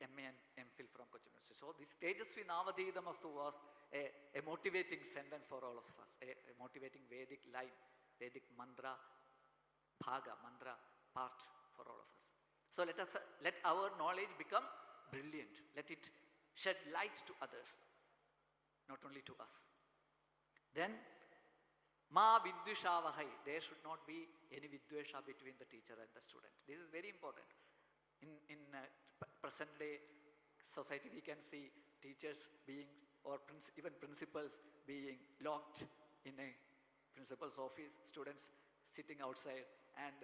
Speaker 8: MA and MPhil from Cochin University. So this Tejasvi Navadhidamastu was a motivating sentence for all of us, a motivating Vedic line, Vedic mantra, bhaga, mantra part for all of us. So let our knowledge become brilliant. Let it shed light to others, not only to us. Then, ma viddushavahai. There should not be any viddwesha between the teacher and the student. This is very important. In present day society, we can see teachers being, or even principals being locked in a principal's office, students sitting outside and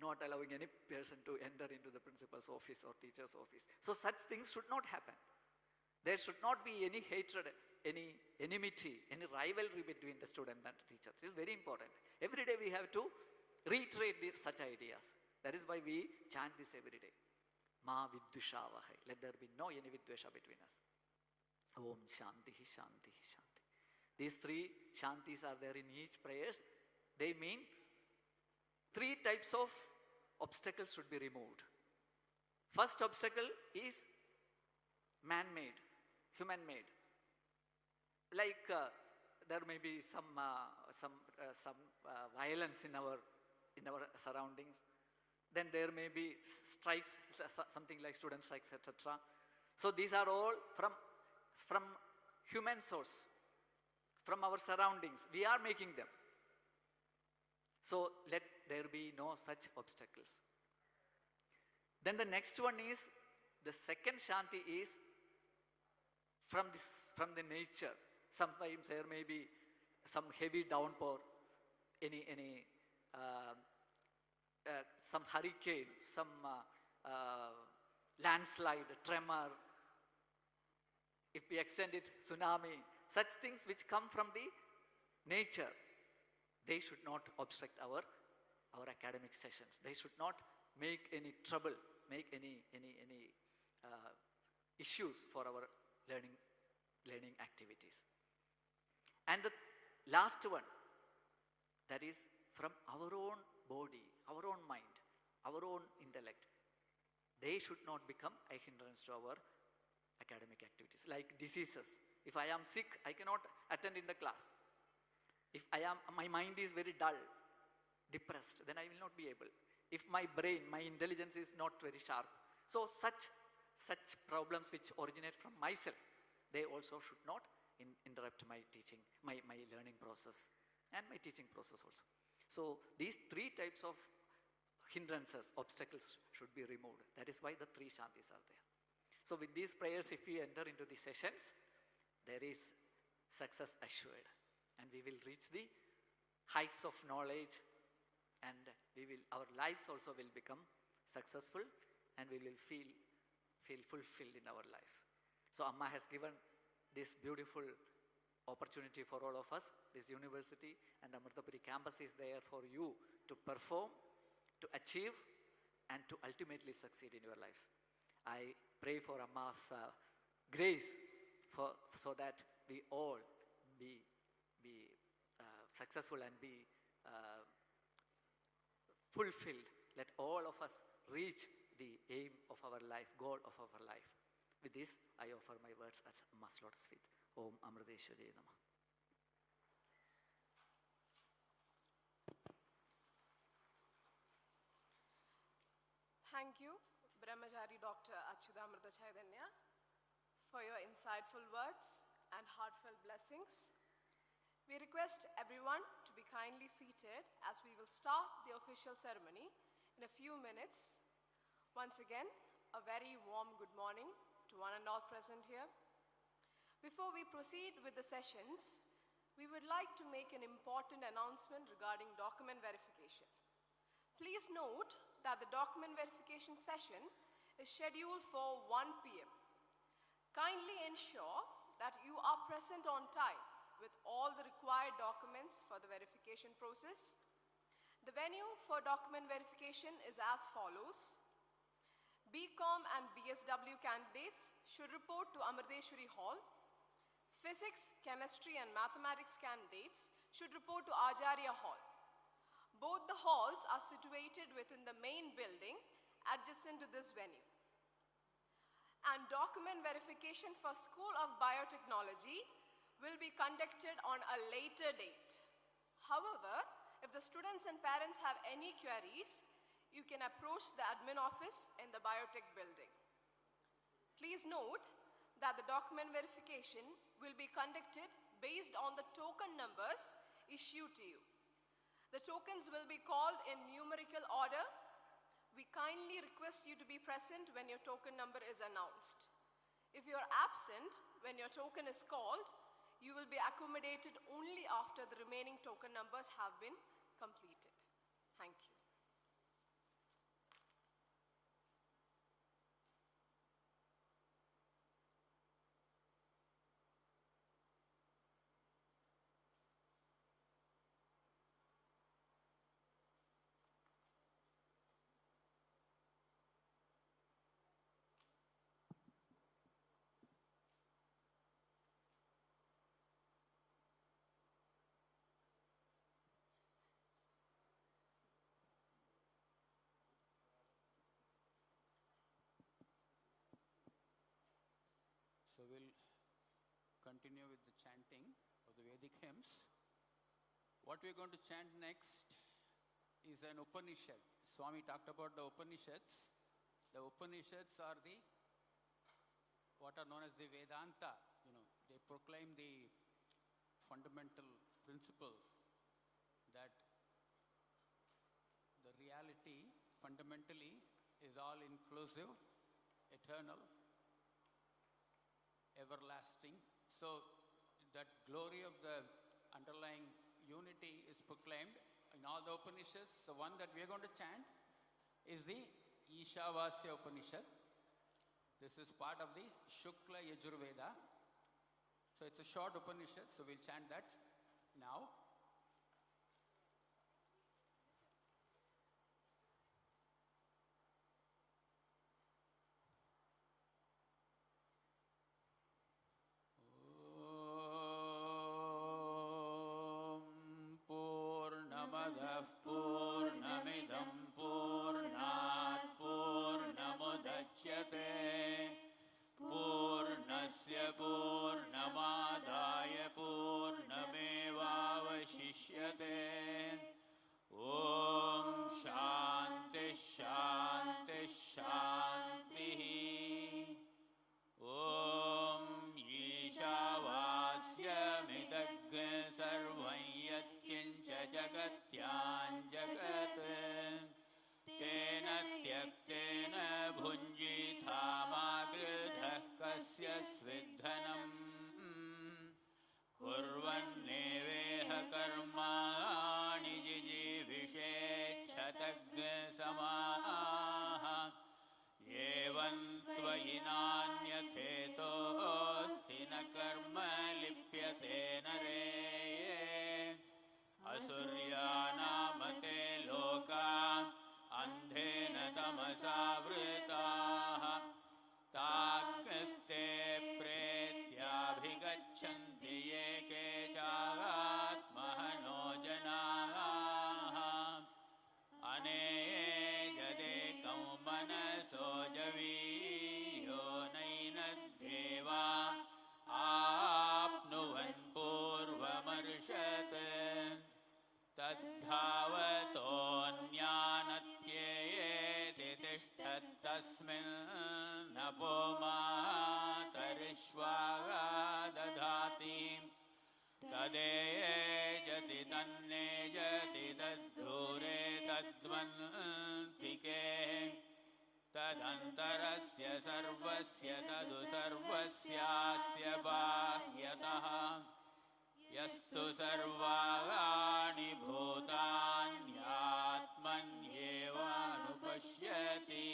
Speaker 8: not allowing any person to enter into the principal's office or teacher's office. So such things should not happen. There should not be any hatred, any enmity, any rivalry between the student and the teacher. This is very important. Every day we have to reiterate such ideas. That is why we chant this every day. Ma viddushavahai. Let there be no any viddwesha between us. Om shantihi shantihi shanti. These three shantis are there in each prayers. They mean three types of obstacles should be removed. First obstacle is man-made, human-made. Like there may be some violence in our surroundings. Then there may be strikes, something like student strikes, etc. So these are all from human source, from our surroundings. We are making them. So let there be no such obstacles. Then the next one is, the second shanti is from the nature. Sometimes there may be some heavy downpour, some hurricane, some landslide, tremor. If we extend it, tsunami, such things which come from the nature, they should not obstruct our academic sessions. They should not make any trouble, make any issues for our learning activities. And the last one, that is from our own body, our own mind, our own intellect. They should not become a hindrance to our academic activities. Like diseases. If I am sick, I cannot attend in the class. If my mind is very dull, depressed, then I will not be able. If my brain, my intelligence is not very sharp. So such problems which originate from myself, they also should not interrupt my teaching, my learning process and my teaching process also. So these three types of hindrances, obstacles should be removed. That is why the three shantis are there. So with these prayers, if we enter into the sessions, there is success assured. And we will reach the heights of knowledge, and our lives also will become successful, and we will feel fulfilled in our lives. So Amma has given this beautiful opportunity for all of us. This university and Amritapuri campus is there for you to perform, to achieve, and to ultimately succeed in your lives. I pray for Amma's grace so that we all be successful and be fulfilled. Let all of us reach the aim of our life, goal of our life. With this, I offer my words at Amma's lotus feet. Om Amriteshwari Namah.
Speaker 9: Thank you, Brahmachari Dr. Amritapuri for your insightful words and heartfelt blessings. We request everyone to be kindly seated as we will start the official ceremony in a few minutes. Once again, a very warm good morning to one and all present here. Before we proceed with the sessions, we would like to make an important announcement regarding document verification. Please note that the document verification session is scheduled for 1 p.m. Kindly ensure that you are present on time with all the required documents for the verification process. The venue for document verification is as follows. BCom and BSW candidates should report to Amritapuri Hall. Physics, Chemistry and Mathematics candidates should report to Acharya Hall. Both the halls are situated within the main building adjacent to this venue. And document verification for School of Biotechnology will be conducted on a later date. However, if the students and parents have any queries, you can approach the admin office in the biotech building. Please note that the document verification will be conducted based on the token numbers issued to you. The tokens will be called in numerical order. We kindly request you to be present when your token number is announced. If you are absent when your token is called, you will be accommodated only after the remaining token numbers have been completed. Thank you.
Speaker 4: So we'll continue with the chanting of the Vedic hymns. What we're going to chant next is an Upanishad. Swami talked about the Upanishads. The Upanishads are what are known as the Vedanta. They proclaim the fundamental principle that the reality fundamentally is all inclusive, eternal, everlasting. So that glory of the underlying unity is proclaimed in all the Upanishads. The one that we are going to chant is the Ishavasya Upanishad. This is part of the Shukla Yajurveda. So it's a short Upanishad, so we'll chant that now.
Speaker 6: Purnamidam Purnat Purnamudachyate Purnasya Purnamadaya Purnamevavashishyate Om Shanti Shanti Shanti Om Ishavasya Midagga Sarvam Yatkincha Jagatyan Jagat Tena Tyaktena Bhunjithamagridhah Kasya Svidhanam Kurvanneveha Karmani Jijivishet Samaha Evam Tvayinanyatheto Sthina Karma Lipyate Nare Asuryanamate Loka Andhena Tamasavritaha Takste Pretyabhigachanti Yeke Chagatmahano Janaha Ane तस्मिन् नपो मातरिष्वागा दधाति तदेजति तन्नेजति तद्धूरे तद्वन्तिके तदन्तरस्य सर्वस्य तदु सर्वस्यास्य बाह्यतः यस्तु सर्वाणि भूतान्यात्मन्येवानुपश्यति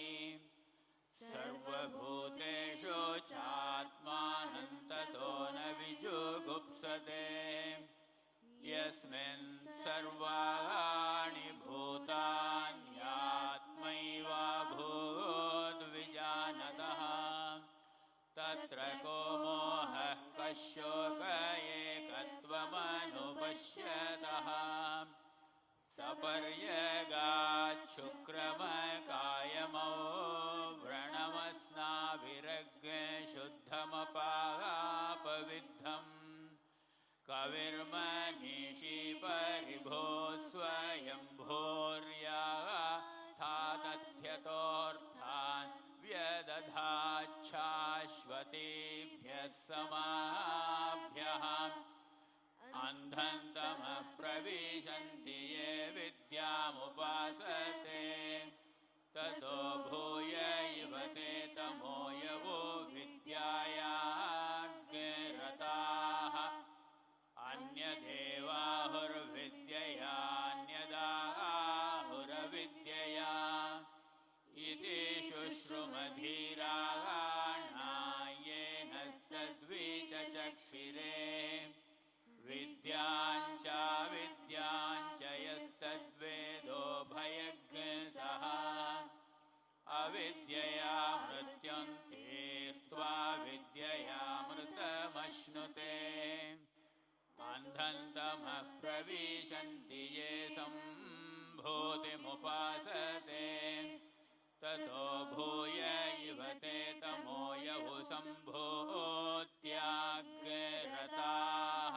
Speaker 6: सर्वभूतेषु चात्मानं ततो न विजुगुप्सते यस्मिन् सर्वाणि भूतान्यात्मैवाभूद्विजानतः तत्र को मोहः कशोक एकत्वमनुपश्यतः सपर्यगाच्छुक्रमकायमौ व्रणमस्नाभिरग्शुद्धमपापविद्धम् कविर्मनीषी परिभो स्वयंभूर्याथा तथ्यतोऽर्थान् व्यदधाच्छाश्वतीभ्यः समाभ्यः अन्धन्तमः प्रविशन्ति ये विद्यामुपासते ततो भूय इव ते तमो यवो विद्यायाग्रताः अन्यदेवाहुर्विद्ययान्यदाहुरविद्यया इति शुश्रुमधीराणायेन सद्विचचक्षिरे विद्याञ्च विद्याञ्च यस्तद्वेदो भयज्ञसः अविद्यया मृत्युं तीर्त्वा विद्ययामृतमश्नुते अन्धन्तमः प्रविशन्ति ये सम्भूतिमुपासते ततो भूय इव ते तमो यवु सम्भूत्याग्रताः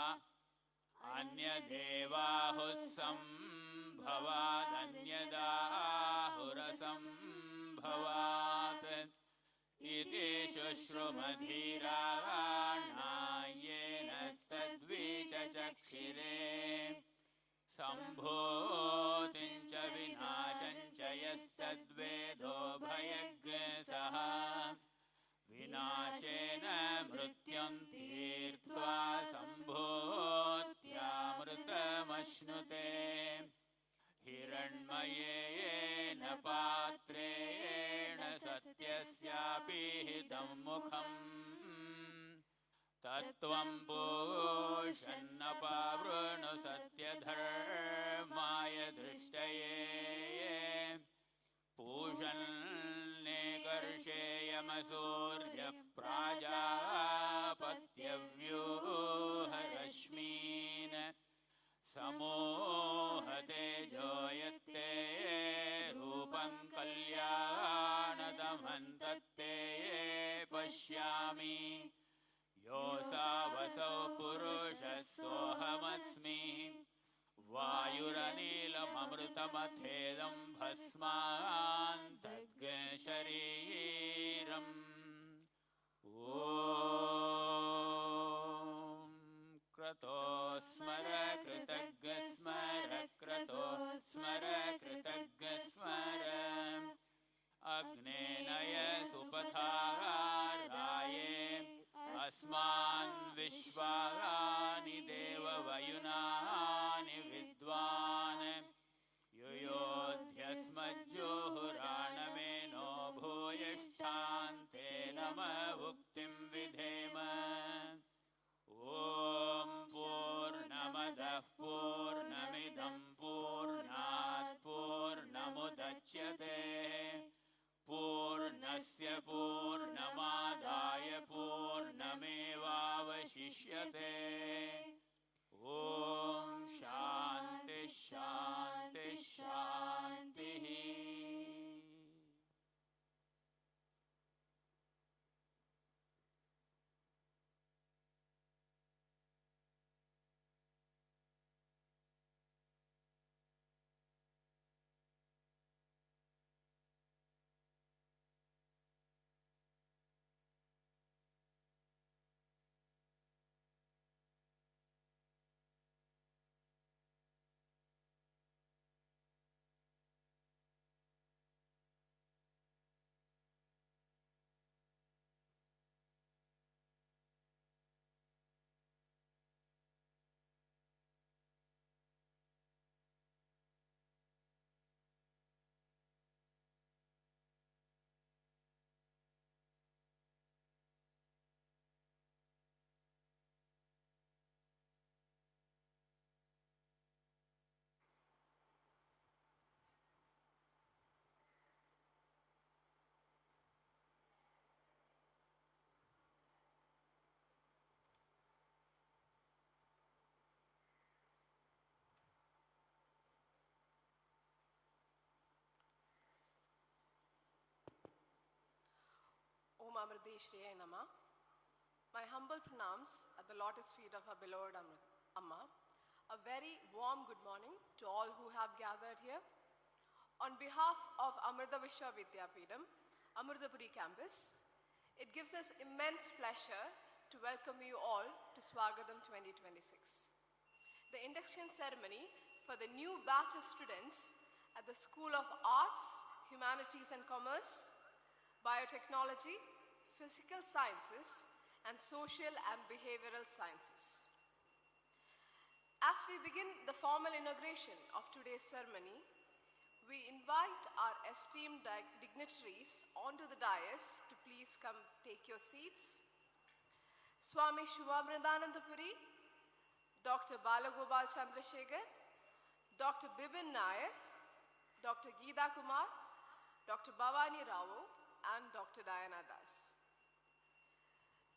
Speaker 6: अन्यदेवाहुः सम्भवादन्यदाहुरसम्भवात् इति शुश्रुमधीराणायेन तद्विचचक्षिरे सम्भूतिं च विनाशं च यस्तद्वेदो भयज्ञसः विनाशेन मृत्युं तीर्त्वा सम्भूत्यामृतमश्नुते हिरण्मयेन पात्रेण सत्यस्यापि हितं मुखम् तत्त्वं पूषन्नपावृणु सत्यधर्माय दृष्टये पूषन्नेकर्षेयमसूर्यप्राजापत्यव्यूहरश्मीन् समोहतेजो यत्ते रूपं कल्याणतमन्तत्ते पश्यामि योऽसावसौ पुरुषः सोऽहमस्मि वायुरनिलममृतमथेदं भस्मान्तर्गशरीरम् ॐ क्रतो स्मर कृतज्ञ स्मर क्रतो स्मर कृतज्ञ स्मर अग्नेनय सुपथाराये अस्मान् विश्वानि देववयुनानि विद्वान् युयोध्यस्मज्जुहुराणमेनो भूयिष्ठान्ते नमः भुक्तिं विधेम ॐ पूर्णमदः पूर्णमिदं पूर्णात् पूर्णमुदच्यते पूर्णस्य पूर्णमादाय पूर्णमेवावशिष्यते ॐ शान्ति शान्ति शान्तिः
Speaker 9: Amriteshriya Nama. My humble pranams at the lotus feet of our beloved Amma. A very warm good morning to all who have gathered here. On behalf of Amrita Vishwa Vidyapeetham, Amritapuri campus, it gives us immense pleasure to welcome you all to Swagatham 2026. The induction ceremony for the new batch of students at the School of Arts, Humanities and Commerce, Biotechnology, Physical Sciences, and Social and Behavioral Sciences. As we begin the formal inauguration of today's ceremony, we invite our esteemed dignitaries onto the dais to please come take your seats. Swami Shivamridanandapuri, Dr. Balagopal Chandrasekhar, Dr. Bibin Nair, Dr. Geeta Kumar, Dr. Bhavani Rao, and Dr. Diana Das.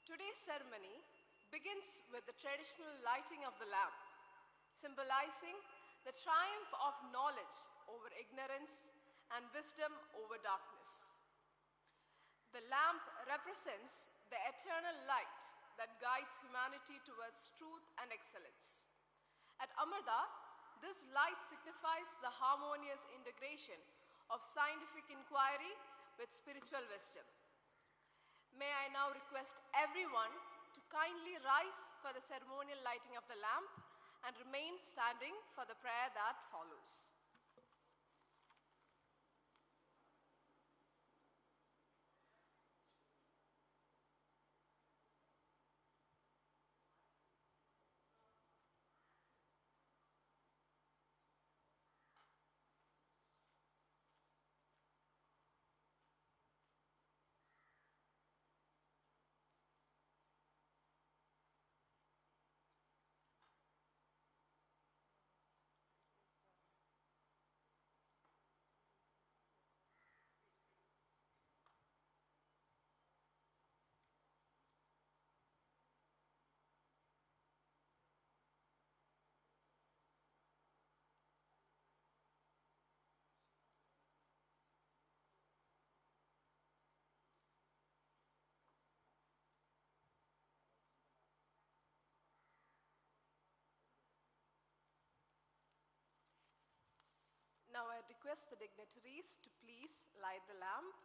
Speaker 9: Today's ceremony begins with the traditional lighting of the lamp, symbolizing the triumph of knowledge over ignorance and wisdom over darkness. The lamp represents the eternal light that guides humanity towards truth and excellence. At Amrita, this light signifies the harmonious integration of scientific inquiry with spiritual wisdom. May I now request everyone to kindly rise for the ceremonial lighting of the lamp and remain standing for the prayer that follows. Now I request the dignitaries to please light the lamp.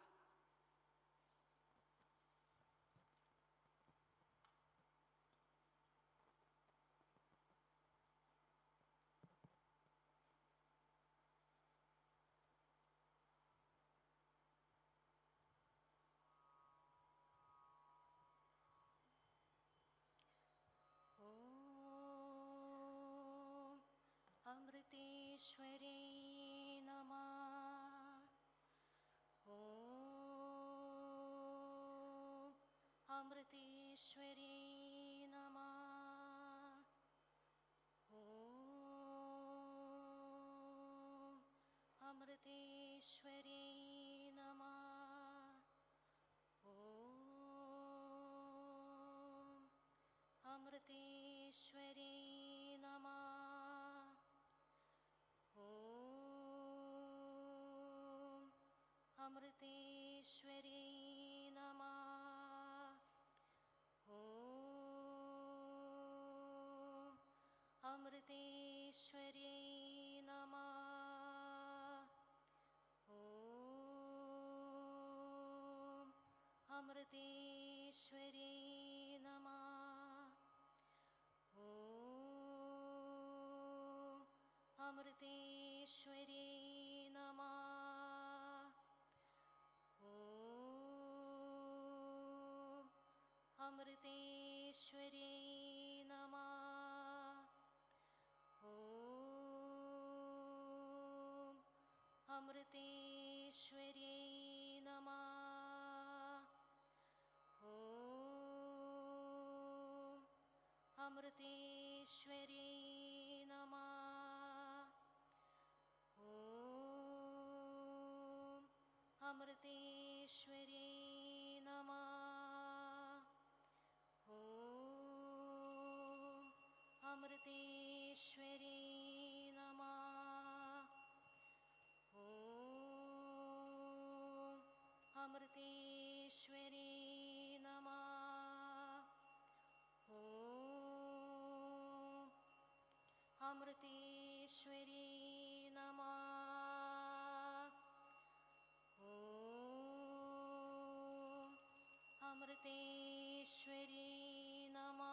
Speaker 10: Amriteshwari Namah. Om Amriteshwari Namah. Om Amriteshwari Namah. Om Amriteshwari Namah. Amriteshwari Namah. Om Amriteshwari Namah. Om Amriteshwari Namah. Om Amriteshwari Namah. Om Amriteshwari Namah. Om Amriteshwari Namah. Om Amriteshwari Namah. Om Amriteshwari Namah. Om Amriteshwari Namah. Om Amriteshwari नमः ॐ अमृतेश्वरी नमः ॐ अमृतेश्वरी नमः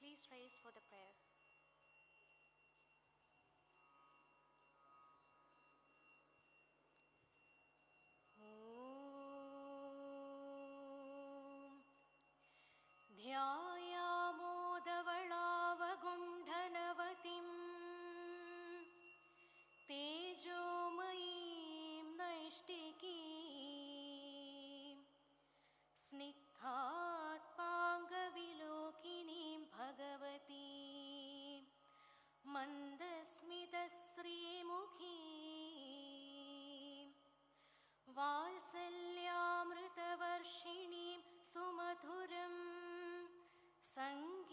Speaker 10: Please raise for the prayer. ॐ ध्यायामोदवळावगुण्ठनवतीं तेजोमयीं नैष्टिकीं स्निग्धात्माङ्गविलोकिनीं भगवतीं मन्दस्मितश्रीमुखीं वात्सल्यामृतवर्षिणीं सुमधुरं सङ्कीर्तनालापनीं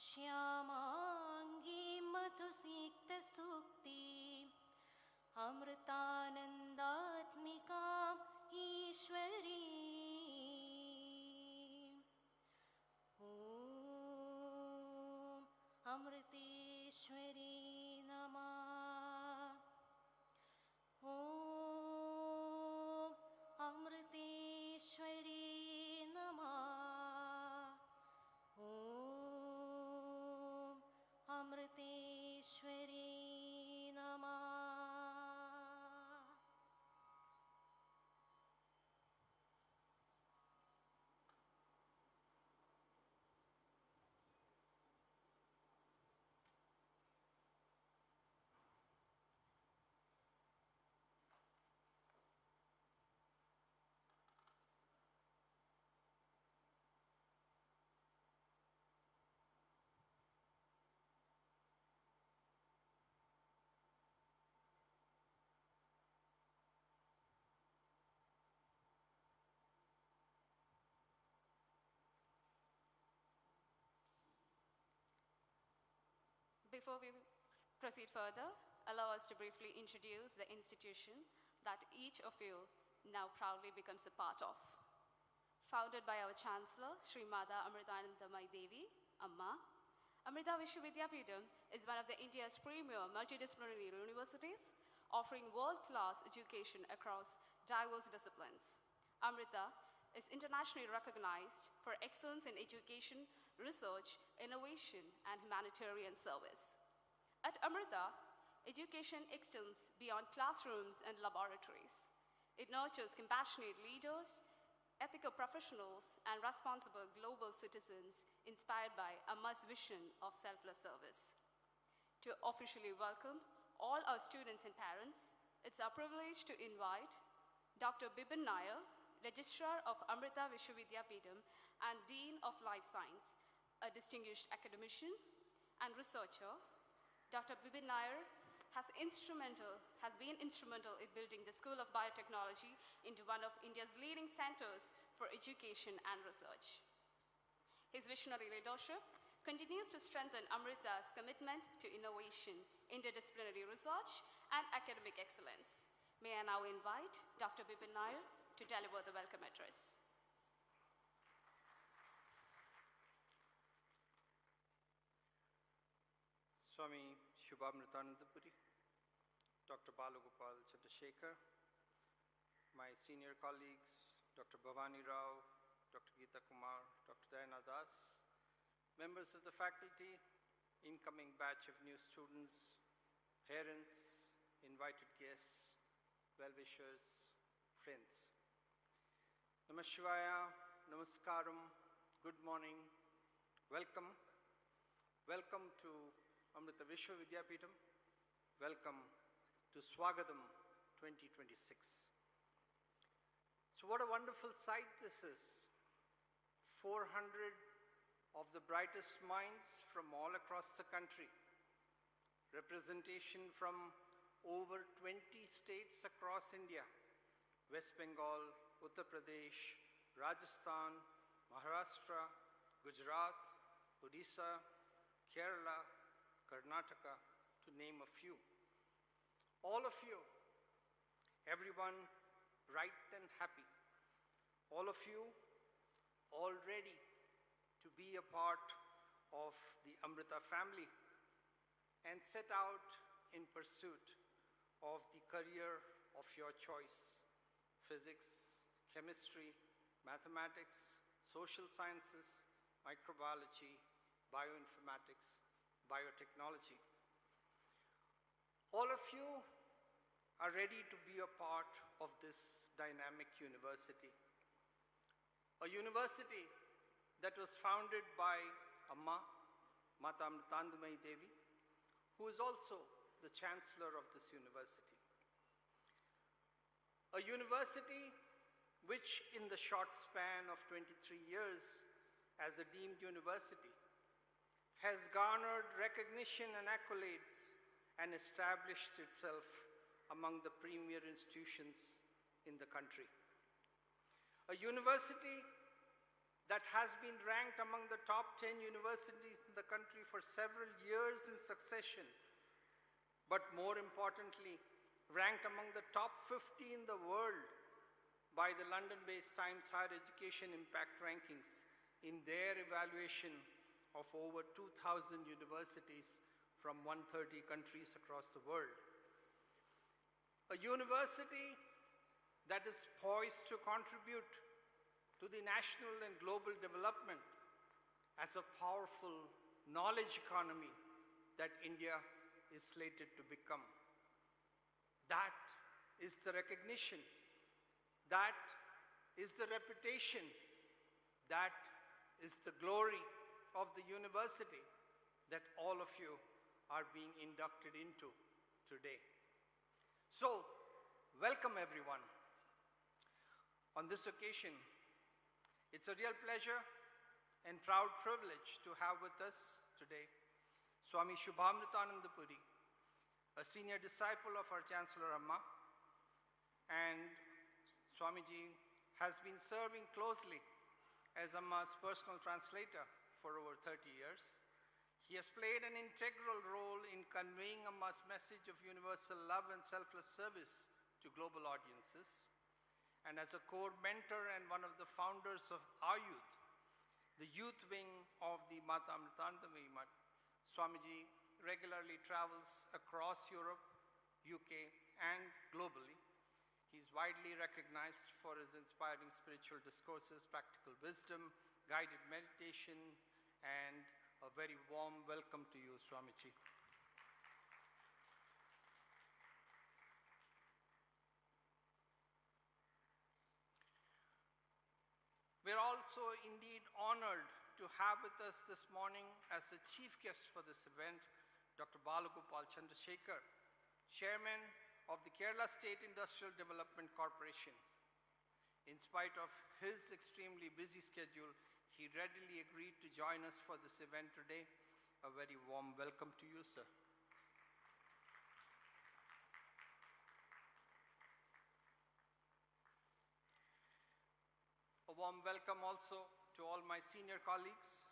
Speaker 10: श्यामाङ्गीं मधुसिक्तसूक्तिम् अमृतानन्दात्मिकाम् ईश्वरीम् ॐ अमृतेश्वरी नमः ॐ अमृतेश्वरी नमः ॐ अमृतेश्वरी नमः
Speaker 7: Before we proceed further, allow us to briefly introduce the institution that each of you now proudly becomes a part of. Founded by our Chancellor, Srimada Amritanandamayi Devi, Amma, Amrita Vishwavidyapitham is one of India's premier multidisciplinary universities, offering world-class education across diverse disciplines. Amrita is internationally recognized for excellence in education, research, innovation, and humanitarian service. At Amrita, education extends beyond classrooms and laboratories. It nurtures compassionate leaders, ethical professionals, and responsible global citizens inspired by Amma's vision of selfless service. To officially welcome all our students and parents, it's our privilege to invite Dr. Bipin Nair, Registrar of Amrita Vishwavidyapitham and Dean of Life Science, a distinguished academician and researcher. Dr. Bipin Nair has been instrumental in building the School of Biotechnology into one of India's leading centers for education and research. His visionary leadership continues to strengthen Amrita's commitment to innovation, interdisciplinary research, and academic excellence. May I now invite Dr. Bipin Nair to deliver the welcome address.
Speaker 11: Swami Shubhamritanandapuri, Dr. Balagopal Chandrasekhar, my senior colleagues, Dr. Bhavani Rao, Dr. Geeta Kumar, Dr. Dayana Das, members of the faculty, incoming batch of new students, parents, invited guests, well-wishers, friends. Namah Shivaya, Namaskaram, good morning, welcome. Welcome to Amrita Vishwavidyapitham. Welcome to Swagatham 2026. So what a wonderful sight this is. 400 of the brightest minds from all across the country. Representation from over 20 states across India. West Bengal, Uttar Pradesh, Rajasthan, Maharashtra, Gujarat, Odisha, Kerala, Karnataka, to name a few. All of you, everyone bright and happy. All of you all ready to be a part of the Amrita family and set out in pursuit of the career of your choice: physics, chemistry, mathematics, social sciences, microbiology, bioinformatics, biotechnology. All of you are ready to be a part of this dynamic university. A university that was founded by Amma, Mata Amritandamayi Devi, who is also the chancellor of this university. A university which, in the short span of 23 years as a deemed university, has garnered recognition and accolades and established itself among the premier institutions in the country. A university that has been ranked among the top 10 universities in the country for several years in succession, but more importantly, ranked among the top 50 in the world by the London-based Times Higher Education Impact Rankings in their evaluation of over 2,000 universities from 130 countries across the world. A university that is poised to contribute to the national and global development as a powerful knowledge economy that India is slated to become. That is the recognition, that is the reputation, that is the glory of the university that all of you are being inducted into today. So, welcome everyone. On this occasion, it's a real pleasure and proud privilege to have with us today Swami Shubhamritanandapuri, a senior disciple of our Chancellor Amma, and Swamiji has been serving closely as Amma's personal translator for over 30 years. He has played an integral role in conveying Amma's message of universal love and selfless service to global audiences. And as a core mentor and one of the founders of our youth, the youth wing of the Mata Amritandamayi Math, Swamiji regularly travels across Europe, UK, and globally. He's widely recognized for his inspiring spiritual discourses, practical wisdom, guided meditation, and a very warm welcome to you, Swamiji. We're also indeed honored to have with us this morning as the chief guest for this event, Dr. Balagopal Chandrasekhar, Chairman of the Kerala State Industrial Development Corporation. In spite of his extremely busy schedule, he readily agreed to join us for this event today. A very warm welcome to you, sir. A warm welcome also to all my senior colleagues,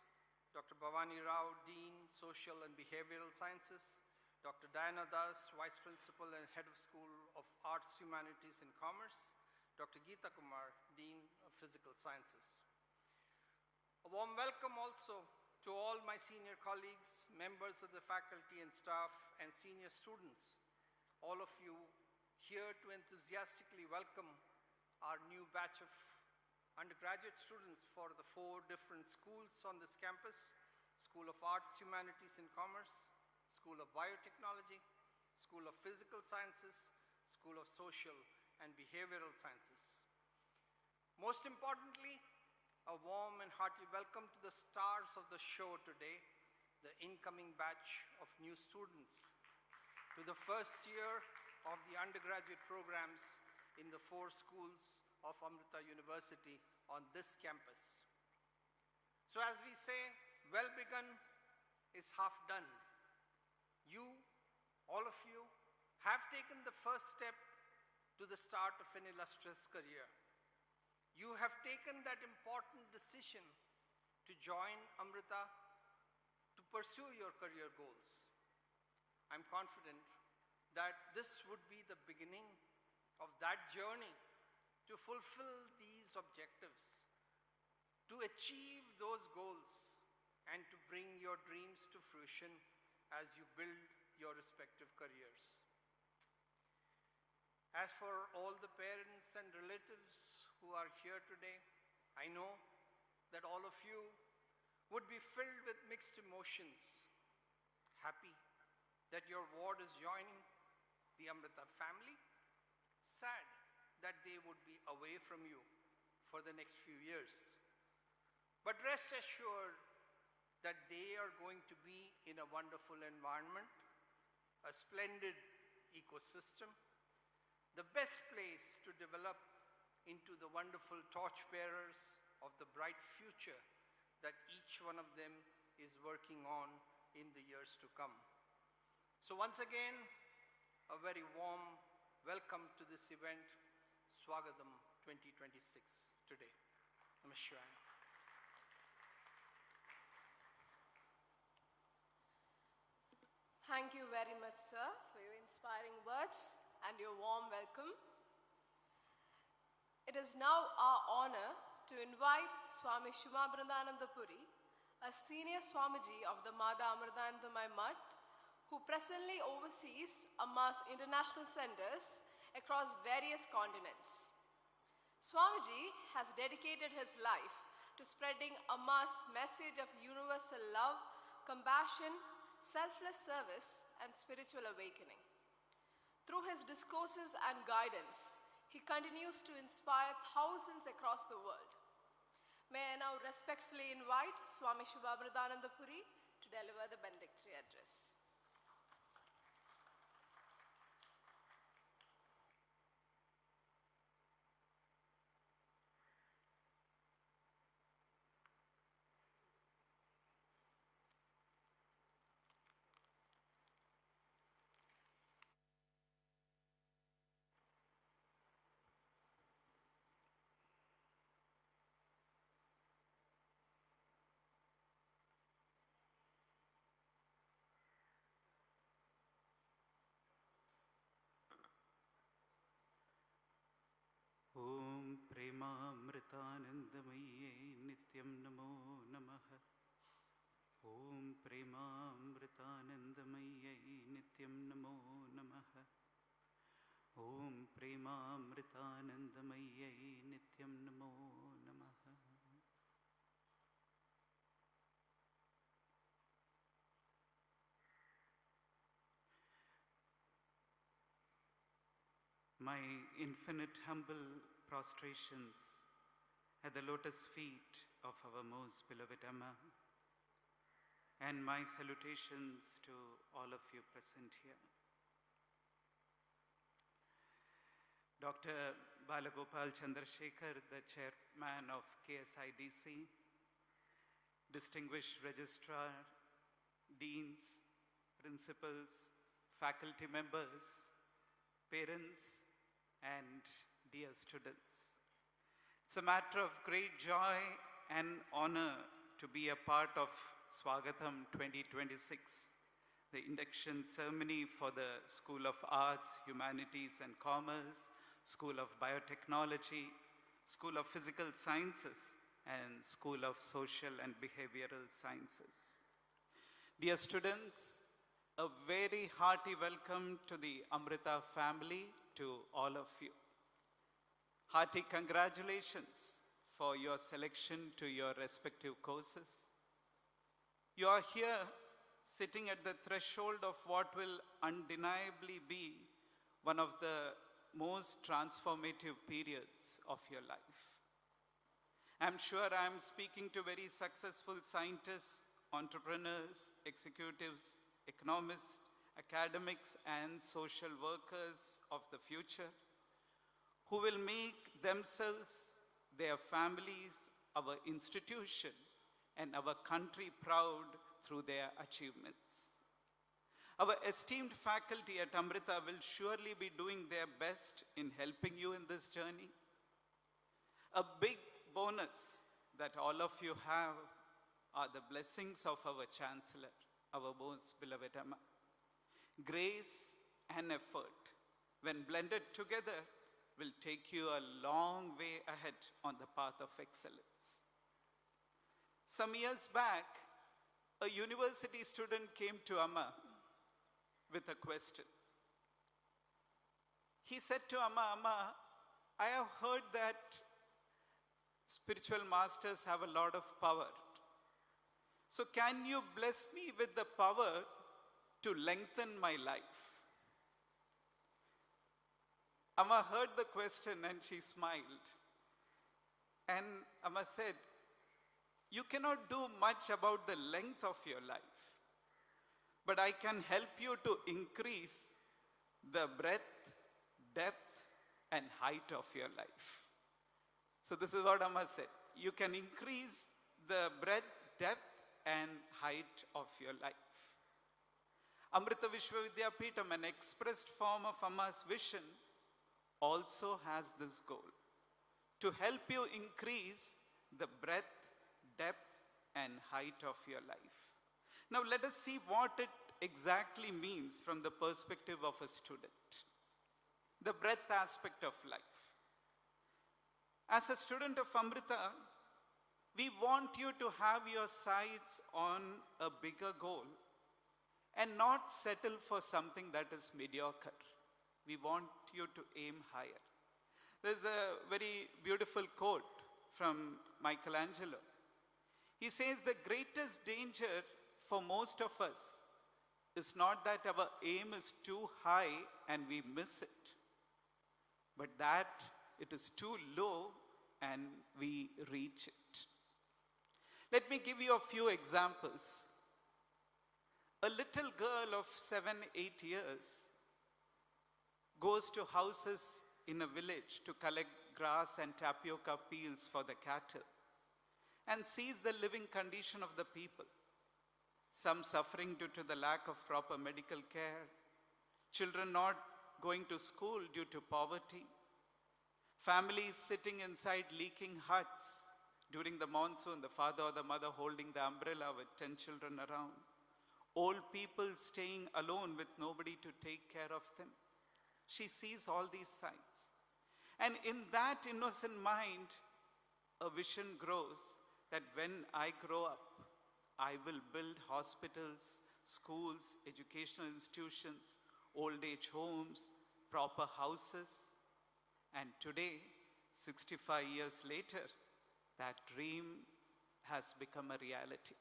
Speaker 11: Dr. Bhavani Rao, Dean, Social and Behavioral Sciences, Dr. Diana Das, Vice Principal and Head of School of Arts, Humanities and Commerce, Dr. Geeta Kumar, Dean of Physical Sciences. A warm welcome also to all my senior colleagues, members of the faculty and staff, and senior students, all of you here to enthusiastically welcome our new batch of undergraduate students for the 4 different schools on this campus: School of Arts, Humanities and Commerce, School of Biotechnology, School of Physical Sciences, School of Social and Behavioral Sciences. Most importantly, a warm and hearty welcome to the stars of the show today, the incoming batch of new students to the first year of the undergraduate programs in the 4 schools of Amrita University on this campus. So as we say, well begun is half done. You, all of you, have taken the first step to the start of an illustrious career. You have taken that important decision to join Amrita to pursue your career goals. I'm confident that this would be the beginning of that journey to fulfill these objectives, to achieve those goals, and to bring your dreams to fruition as you build your respective careers. As for all the parents and relatives who are here today, I know that all of you would be filled with mixed emotions, happy that your ward is joining the Amrita family, sad that they would be away from you for the next few years. But rest assured that they are going to be in a wonderful environment, a splendid ecosystem, the best place to develop into the wonderful torchbearers of the bright future that each one of them is working on in the years to come. So once again, a very warm welcome to this event, Swagatham 2026 today. Namaskar.
Speaker 9: Thank you very much, sir, for your inspiring words and your warm welcome. It is now our honor to invite Swami Annapoorneswari, a senior Swamiji of the Mada Amritanandamai Mutt, who presently oversees Amma's international centers across various continents. Swamiji has dedicated his life to spreading Amma's message of universal love, compassion, selfless service, and spiritual awakening. Through his discourses and guidance, he continues to inspire thousands across the world. May I now respectfully invite Swami Annapoorneswari to deliver the benedictory address.
Speaker 12: ॐ प्रेमामृतानन्दमय्ये नित्यं नमो नमः। ॐ प्रेमामृतानन्दमय्यै नित्यं नमो नमः। ॐ प्रेमामृतानन्दमय्यै नित्यं नमो नमः। My infinite humble prostrations at the lotus feet of our most beloved Amma, and my salutations to all of you present here. Dr. Balagopal Chandrasekhar, the chairman of KSIDC, distinguished registrar, deans, principals, faculty members, parents, and dear students. It's a matter of great joy and honor to be a part of Swagatham 2026, the induction ceremony for the School of Arts, Humanities and Commerce, School of Biotechnology, School of Physical Sciences, and School of Social and Behavioral Sciences. Dear students, a very hearty welcome to the Amrita family, to all of you. Hearty congratulations for your selection to your respective courses. You are here sitting at the threshold of what will undeniably be one of the most transformative periods of your life. I'm sure I'm speaking to very successful scientists, entrepreneurs, executives, economists, academics, and social workers of the future who will make themselves, their families, our institution, and our country proud through their achievements. Our esteemed faculty at Amrita will surely be doing their best in helping you in this journey. A big bonus that all of you have are the blessings of our Chancellor, our most beloved Amma. Grace and effort, when blended together, will take you a long way ahead on the path of excellence. Some years back, a university student came to Amma with a question. He said to Amma, Amma, I have heard that spiritual masters have a lot of power. So can you bless me with the power to lengthen my life? Amma heard the question and she smiled. And Amma said, you cannot do much about the length of your life, but I can help you to increase the breadth, depth, and height of your life. So this is what Amma said. You can increase the breadth, depth, and height of your life. Amrita Vishwa Vidyapeetham, an expressed form of Amma's vision, also has this goal, to help you increase the breadth, depth, and height of your life. Now let us see what it exactly means from the perspective of a student. The breadth aspect of life. As a student of Amrita, we want you to have your sights on a bigger goal and not settle for something that is mediocre. We want you to aim higher. There's a very beautiful quote from Michelangelo. He says the greatest danger for most of us is not that our aim is too high and we miss it, but that it is too low and we reach it. Let me give you a few examples. A little girl of 7, 8 years goes to houses in a village to collect grass and tapioca peels for the cattle and sees the living condition of the people. Some suffering due to the lack of proper medical care, children not going to school due to poverty, families sitting inside leaking huts during the monsoon, the father or the mother holding the umbrella with 10 children around, old people staying alone with nobody to take care of them. She sees all these signs. And in that innocent mind, a vision grows that when I grow up, I will build hospitals, schools, educational institutions, old age homes, proper houses. And today, 65 years later, that dream has become a reality.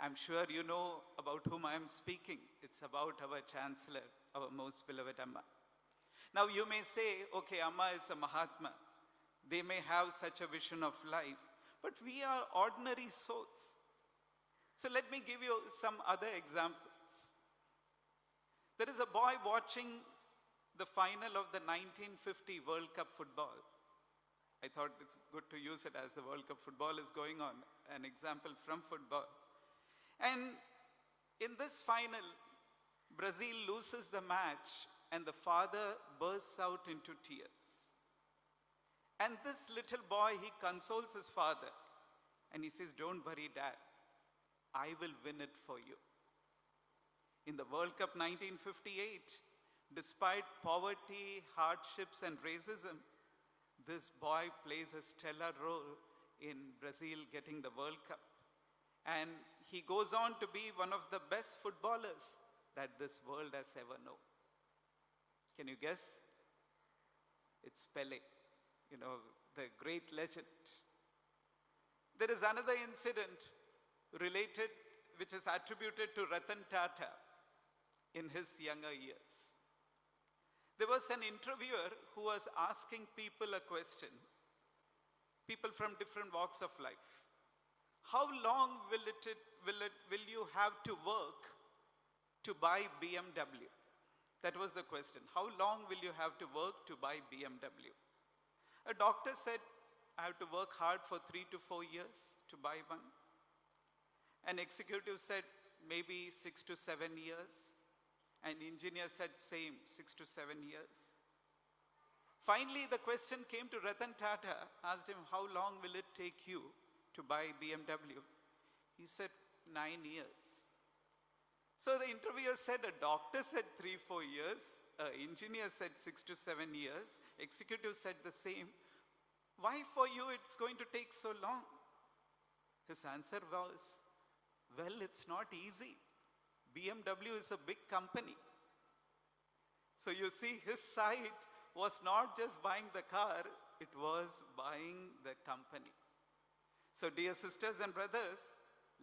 Speaker 12: I'm sure you know about whom I am speaking. It's about our Chancellor, our most beloved Amma. Now you may say, okay, Amma is a Mahatma. They may have such a vision of life, but we are ordinary souls. So let me give you some other examples. There is a boy watching the final of the 1950 World Cup football. I thought it's good to use it as the World Cup football is going on, an example from football. And in this final, Brazil loses the match and the father bursts out into tears. And this little boy, he consoles his father and he says, don't worry, Dad, I will win it for you. In the World Cup 1958, despite poverty, hardships, and racism, this boy plays a stellar role in Brazil getting the World Cup. And he goes on to be one of the best footballers that this world has ever known. Can you guess? It's Pele, you know, the great legend. There is another incident related, which is attributed to Ratan Tata in his younger years. There was an interviewer who was asking people a question, people from different walks of life. How long will you have to work to buy BMW? That was the question. How long will you have to work to buy BMW? A doctor said, I have to work hard for 3 to 4 years to buy one. An executive said, maybe 6 to 7 years. An engineer said, same, 6 to 7 years. Finally, the question came to Ratan Tata, asked him, how long will it take you to buy BMW? He said, 9 years. So the interviewer said, a doctor said 3-4 years, an engineer said 6 to 7 years, executive said the same. Why for you it's going to take so long? His answer was, well, it's not easy. BMW is a big company. So you see, his side was not just buying the car, it was buying the company. So dear sisters and brothers,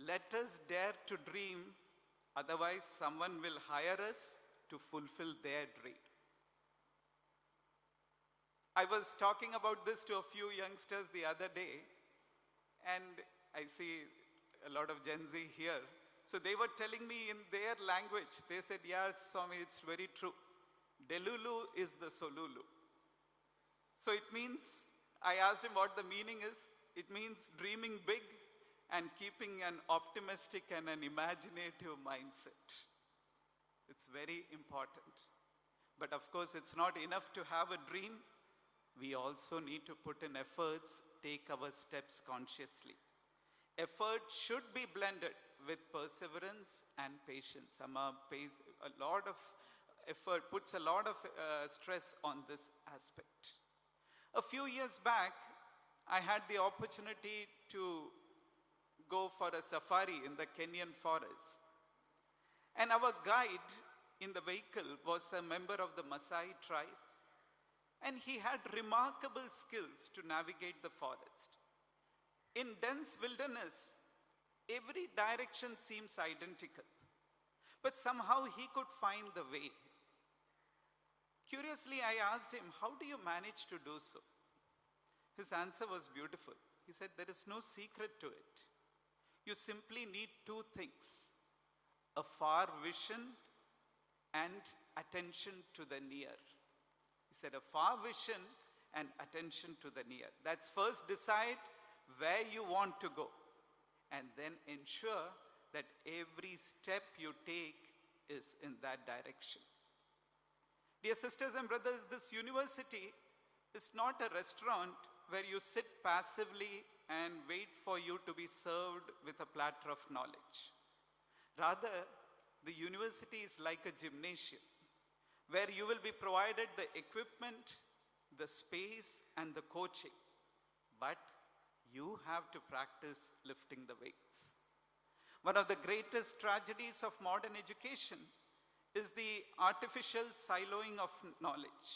Speaker 12: let us dare to dream, otherwise someone will hire us to fulfill their dream. I was talking about this to a few youngsters the other day, and I see a lot of Gen Z here. So they were telling me in their language, they said, yeah, Swami, it's very true. Delulu is the Solulu. So it means, I asked him what the meaning is. It means dreaming big and keeping an optimistic and an imaginative mindset. It's very important. But of course, it's not enough to have a dream. We also need to put in efforts, take our steps consciously. Effort should be blended with perseverance and patience. Amma pays a lot of effort, puts a lot of stress on this aspect. A few years back, I had the opportunity to go for a safari in the Kenyan forest. And our guide in the vehicle was a member of the Maasai tribe. And he had remarkable skills to navigate the forest. In dense wilderness, every direction seems identical, but somehow he could find the way. Curiously, I asked him, how do you manage to do so? His answer was beautiful. He said, there is no secret to it. You simply need 2 things, a far vision and attention to the near. He said, a far vision and attention to the near. That's first decide where you want to go, and then ensure that every step you take is in that direction. Dear sisters and brothers, this university is not a restaurant where you sit passively and wait for you to be served with a platter of knowledge. Rather, the university is like a gymnasium where you will be provided the equipment, the space, and the coaching. But you have to practice lifting the weights. One of the greatest tragedies of modern education is the artificial siloing of knowledge.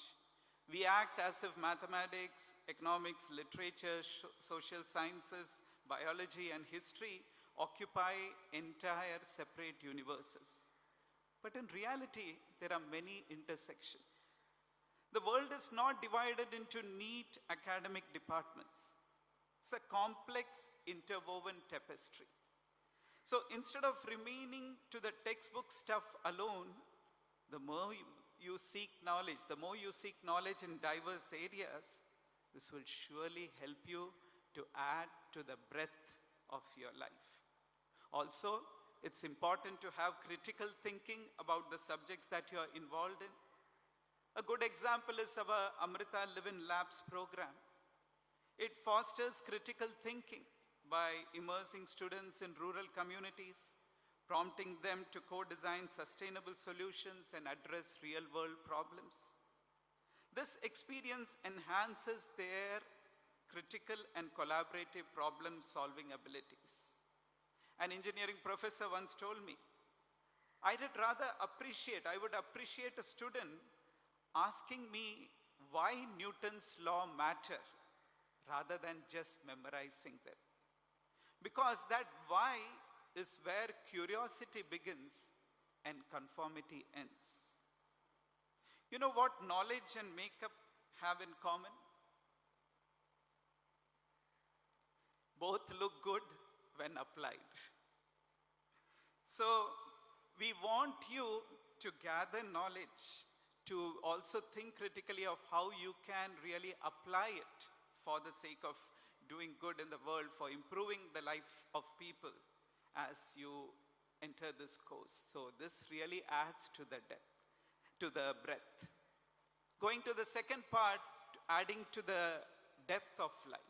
Speaker 12: We act as if mathematics, economics, literature, social sciences, biology, and history occupy entire separate universes. But in reality, there are many intersections. The world is not divided into neat academic departments. It's a complex, interwoven tapestry. So instead of remaining to the textbook stuff alone, the more you seek knowledge, in diverse areas, this will surely help you to add to the breadth of your life. Also, it's important to have critical thinking about the subjects that you are involved in. A good example is our Amrita Live-in Labs program. It fosters critical thinking by immersing students in rural communities, prompting them to co-design sustainable solutions and address real-world problems. This experience enhances their critical and collaborative problem-solving abilities. An engineering professor once told me, I would appreciate a student asking me why Newton's law matter rather than just memorizing them. Because that why is where curiosity begins and conformity ends. You know what knowledge and makeup have in common? Both look good when applied. So we want you to gather knowledge to also think critically of how you can really apply it for the sake of doing good in the world, for improving the life of people as you enter this course. So this really adds to the depth, to the breadth. Going to the second part, adding to the depth of life.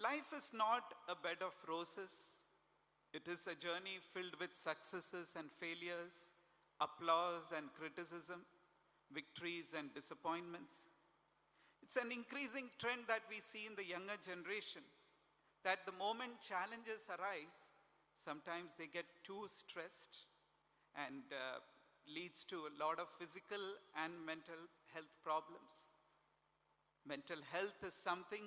Speaker 12: Life is not a bed of roses. It is a journey filled with successes and failures, applause and criticism, victories and disappointments. It's an increasing trend that we see in the younger generation, that the moment challenges arise, sometimes they get too stressed and leads to a lot of physical and mental health problems. Mental health is something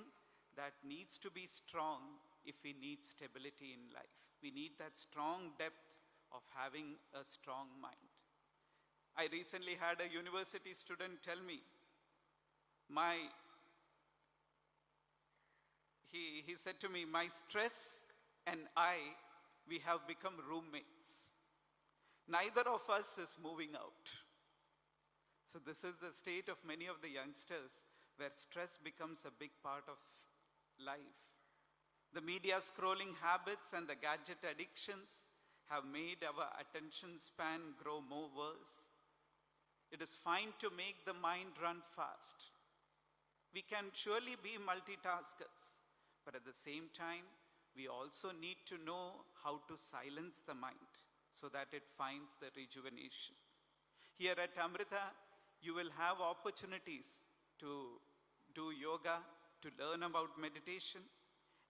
Speaker 12: that needs to be strong if we need stability in life. We need that strong depth of having a strong mind. I recently had a university student tell me, he said to me, my stress and we have become roommates. Neither of us is moving out. So this is the state of many of the youngsters, where stress becomes a big part of life. The media scrolling habits and the gadget addictions have made our attention span grow more worse. It is fine to make the mind run fast. We can surely be multitaskers, but at the same time, we also need to know how to silence the mind so that it finds the rejuvenation. Here at Amrita, you will have opportunities to do yoga, to learn about meditation,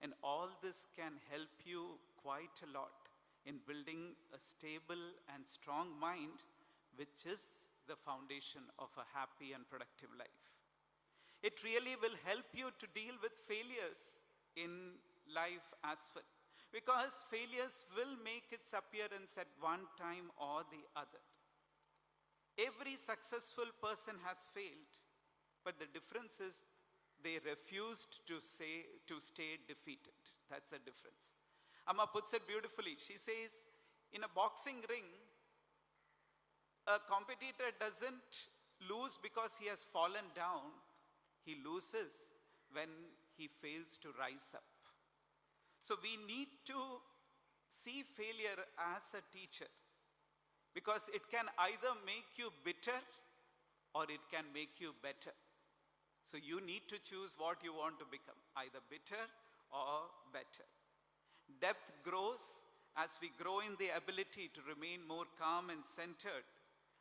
Speaker 12: and all this can help you quite a lot in building a stable and strong mind, which is the foundation of a happy and productive life. It really will help you to deal with failures in life as well, because failures will make its appearance at one time or the other. Every successful person has failed, but the difference is they refused to stay defeated. That's the difference. Amma puts it beautifully. She says, in a boxing ring, a competitor doesn't lose because he has fallen down. He loses when he fails to rise up. So we need to see failure as a teacher, because it can either make you bitter or it can make you better. So you need to choose what you want to become, either bitter or better. Depth grows as we grow in the ability to remain more calm and centered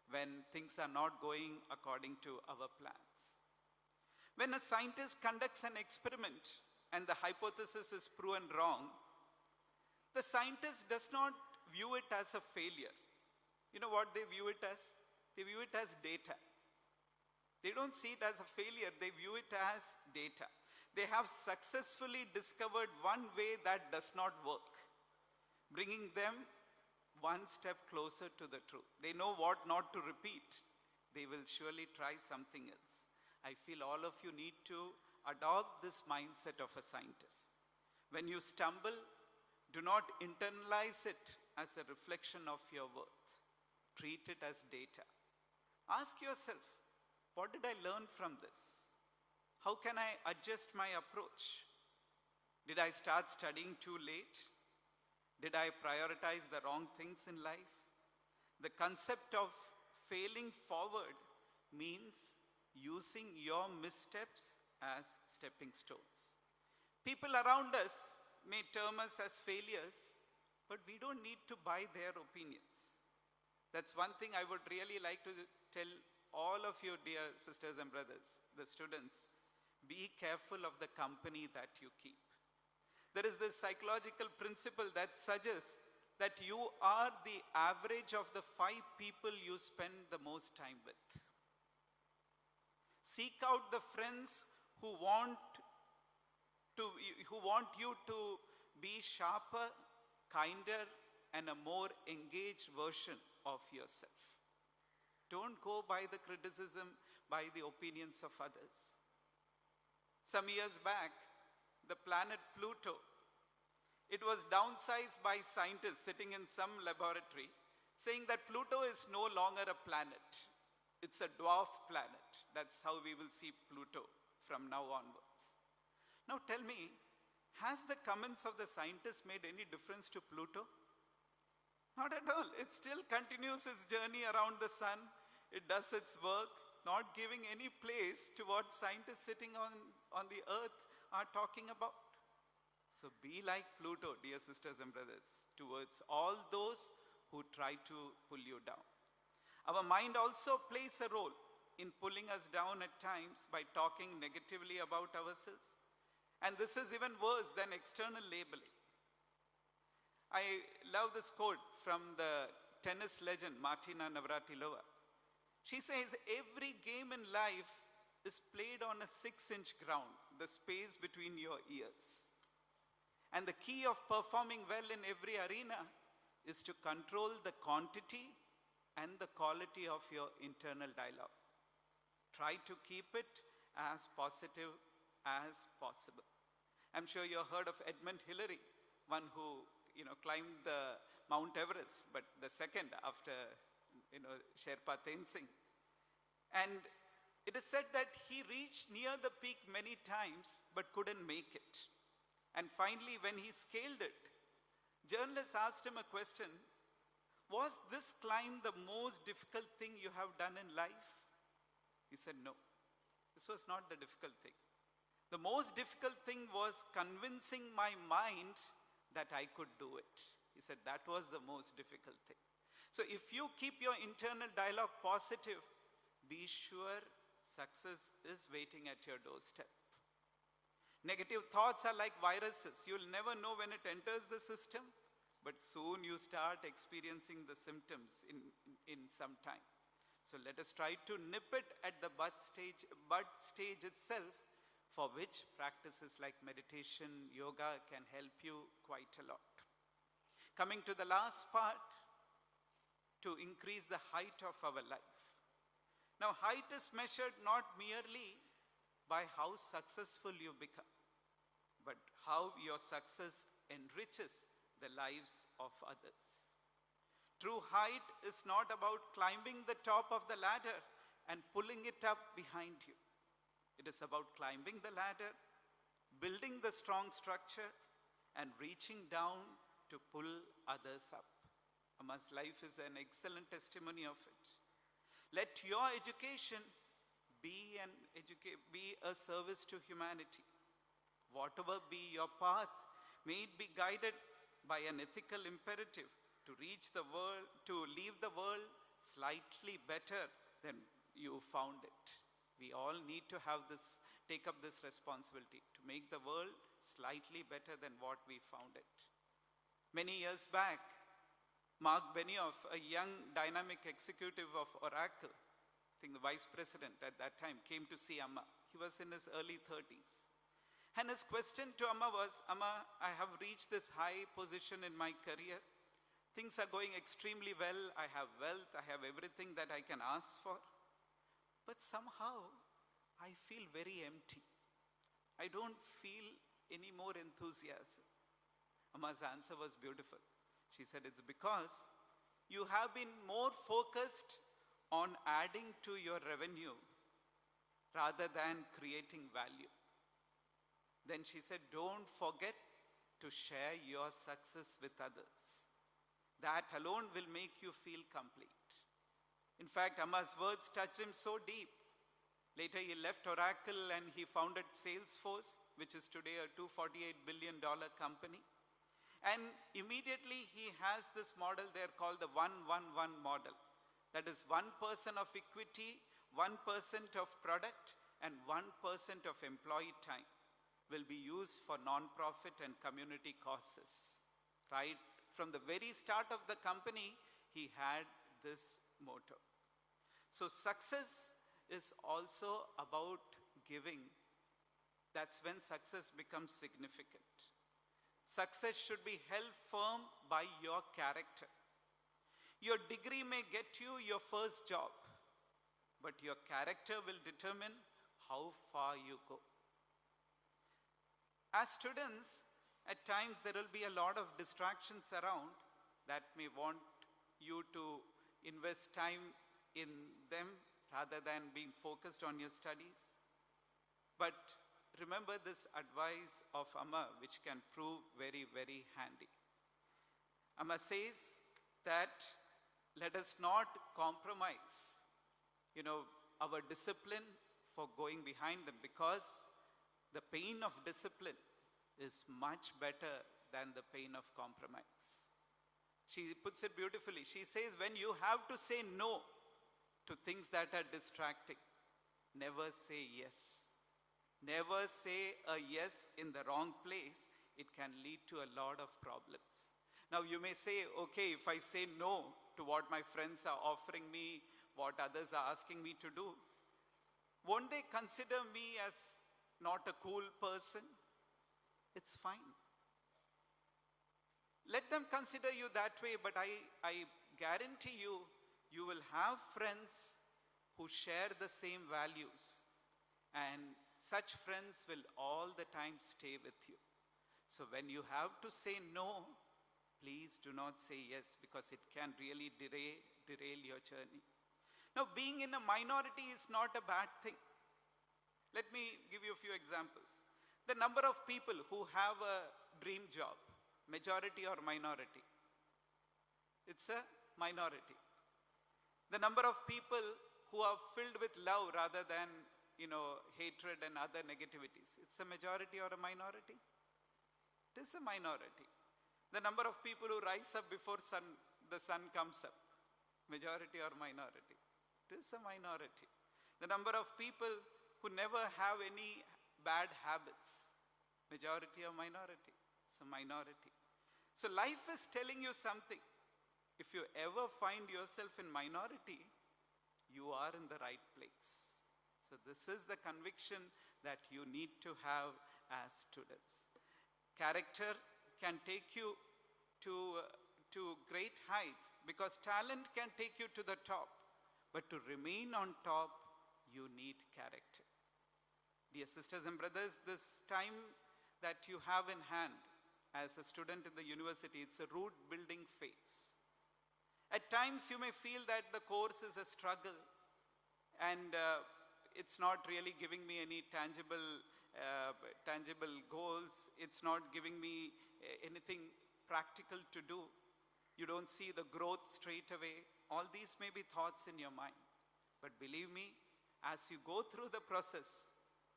Speaker 12: when things are not going according to our plans. When a scientist conducts an experiment and the hypothesis is proven wrong, the scientist does not view it as a failure. You know what they view it as? They view it as data. They don't see it as a failure, they view it as data. They have successfully discovered one way that does not work, bringing them one step closer to the truth. They know what not to repeat. They will surely try something else. I feel all of you need to adopt this mindset of a scientist. When you stumble, do not internalize it as a reflection of your worth. Treat it as data. Ask yourself, what did I learn from this? How can I adjust my approach? Did I start studying too late? Did I prioritize the wrong things in life? The concept of failing forward means using your missteps as stepping stones. People around us may term us as failures, but we don't need to buy their opinions. That's one thing I would really like to tell all of you, dear sisters and brothers, the students. Be careful of the company that you keep. There is this psychological principle that suggests that you are the average of the 5 people you spend the most time with. Seek out the friends who want you to be sharper, kinder, and a more engaged version of yourself. Don't go by the criticism, by the opinions of others. Some years back, the planet Pluto, it was downsized by scientists sitting in some laboratory, saying that Pluto is no longer a planet. It's a dwarf planet. That's how we will see Pluto from now onwards. Now tell me, has the comments of the scientists made any difference to Pluto? Not at all. It still continues its journey around the sun. It does its work, not giving any place to what scientists sitting on the earth are talking about. So be like Pluto, dear sisters and brothers, towards all those who try to pull you down. Our mind also plays a role in pulling us down at times by talking negatively about ourselves. And this is even worse than external labeling. I love this quote from the tennis legend Martina Navratilova. She says, every game in life is played on a 6-inch ground, the space between your ears. And the key of performing well in every arena is to control the quantity and the quality of your internal dialogue. Try to keep it as positive as possible. I'm sure you heard of Edmund Hillary, one who climbed the Mount Everest, but the second after Sherpa Tenzing. And it is said that he reached near the peak many times but couldn't make it. And finally, when he scaled it, journalists asked him a question: was this climb the most difficult thing you have done in life? He said, no, this was not the difficult thing. The most difficult thing was convincing my mind that I could do it. He said that was the most difficult thing. So if you keep your internal dialogue positive, be sure success is waiting at your doorstep. Negative thoughts are like viruses. You'll never know when it enters the system, but soon you start experiencing the symptoms in some time. So let us try to nip it at the bud stage itself, for which practices like meditation, yoga can help you quite a lot. Coming to the last part, to increase the height of our life. Now, height is measured not merely by how successful you become, but how your success enriches the lives of others. True height is not about climbing the top of the ladder and pulling it up behind you. It is about climbing the ladder, building the strong structure, and reaching down to pull others up. Amma's life is an excellent testimony of it. Let your education be a service to humanity. Whatever be your path, may it be guided by an ethical imperative to leave the world slightly better than you found it. We all need to take up this responsibility to make the world slightly better than what we found it. Many years back, Mark Benioff, a young dynamic executive of Oracle, I think the vice president at that time, came to see Amma. He was in his early 30s. And his question to Amma was, Amma, I have reached this high position in my career. Things are going extremely well. I have wealth. I have everything that I can ask for. But somehow, I feel very empty. I don't feel any more enthusiasm. Amma's answer was beautiful. She said, it's because you have been more focused on adding to your revenue rather than creating value. Then she said, don't forget to share your success with others. That alone will make you feel complete. In fact, Amma's words touched him so deep. Later, he left Oracle and he founded Salesforce, which is today a $248 billion company. And immediately he has this model there called the 1-1-1 model. That is 1% of equity, 1% of product, and 1% of employee time will be used for non-profit and community causes. Right from the very start of the company, he had this motto. So success is also about giving. That's when success becomes significant. Success should be held firm by your character. Your degree may get you your first job, but your character will determine how far you go. As students, at times there will be a lot of distractions around that may want you to invest time in them rather than being focused on your studies. But remember this advice of Amma, which can prove very, very handy. Amma says that let us not compromise, our discipline for going behind them, because the pain of discipline is much better than the pain of compromise. She puts it beautifully. She says, when you have to say no to things that are distracting, never say yes. Never say a yes in the wrong place. It can lead to a lot of problems. Now you may say, okay, if I say no to what my friends are offering me, what others are asking me to do, won't they consider me as not a cool person? It's fine. Let them consider you that way, but I guarantee you, you will have friends who share the same values, and such friends will all the time stay with you. So when you have to say no, please do not say yes, because it can really derail your journey. Now, being in a minority is not a bad thing. Let me give you a few examples. The number of people who have a dream job, majority or minority? It's a minority. The number of people who are filled with love rather than, hatred and other negativities, it's a majority or a minority? It is a minority. The number of people who rise up before the sun comes up, majority or minority? It is a minority. The number of people who never have any bad habits, majority or minority? It's a minority. So life is telling you something. If you ever find yourself in minority, you are in the right place. So this is the conviction that you need to have as students. Character can take you to great heights, because talent can take you to the top. But to remain on top, you need character. Dear sisters and brothers, this time that you have in hand as a student in the university, it's a root building phase. At times you may feel that the course is a struggle and it's not really giving me any tangible goals. It's not giving me anything practical to do. You don't see the growth straight away. All these may be thoughts in your mind. But believe me, as you go through the process,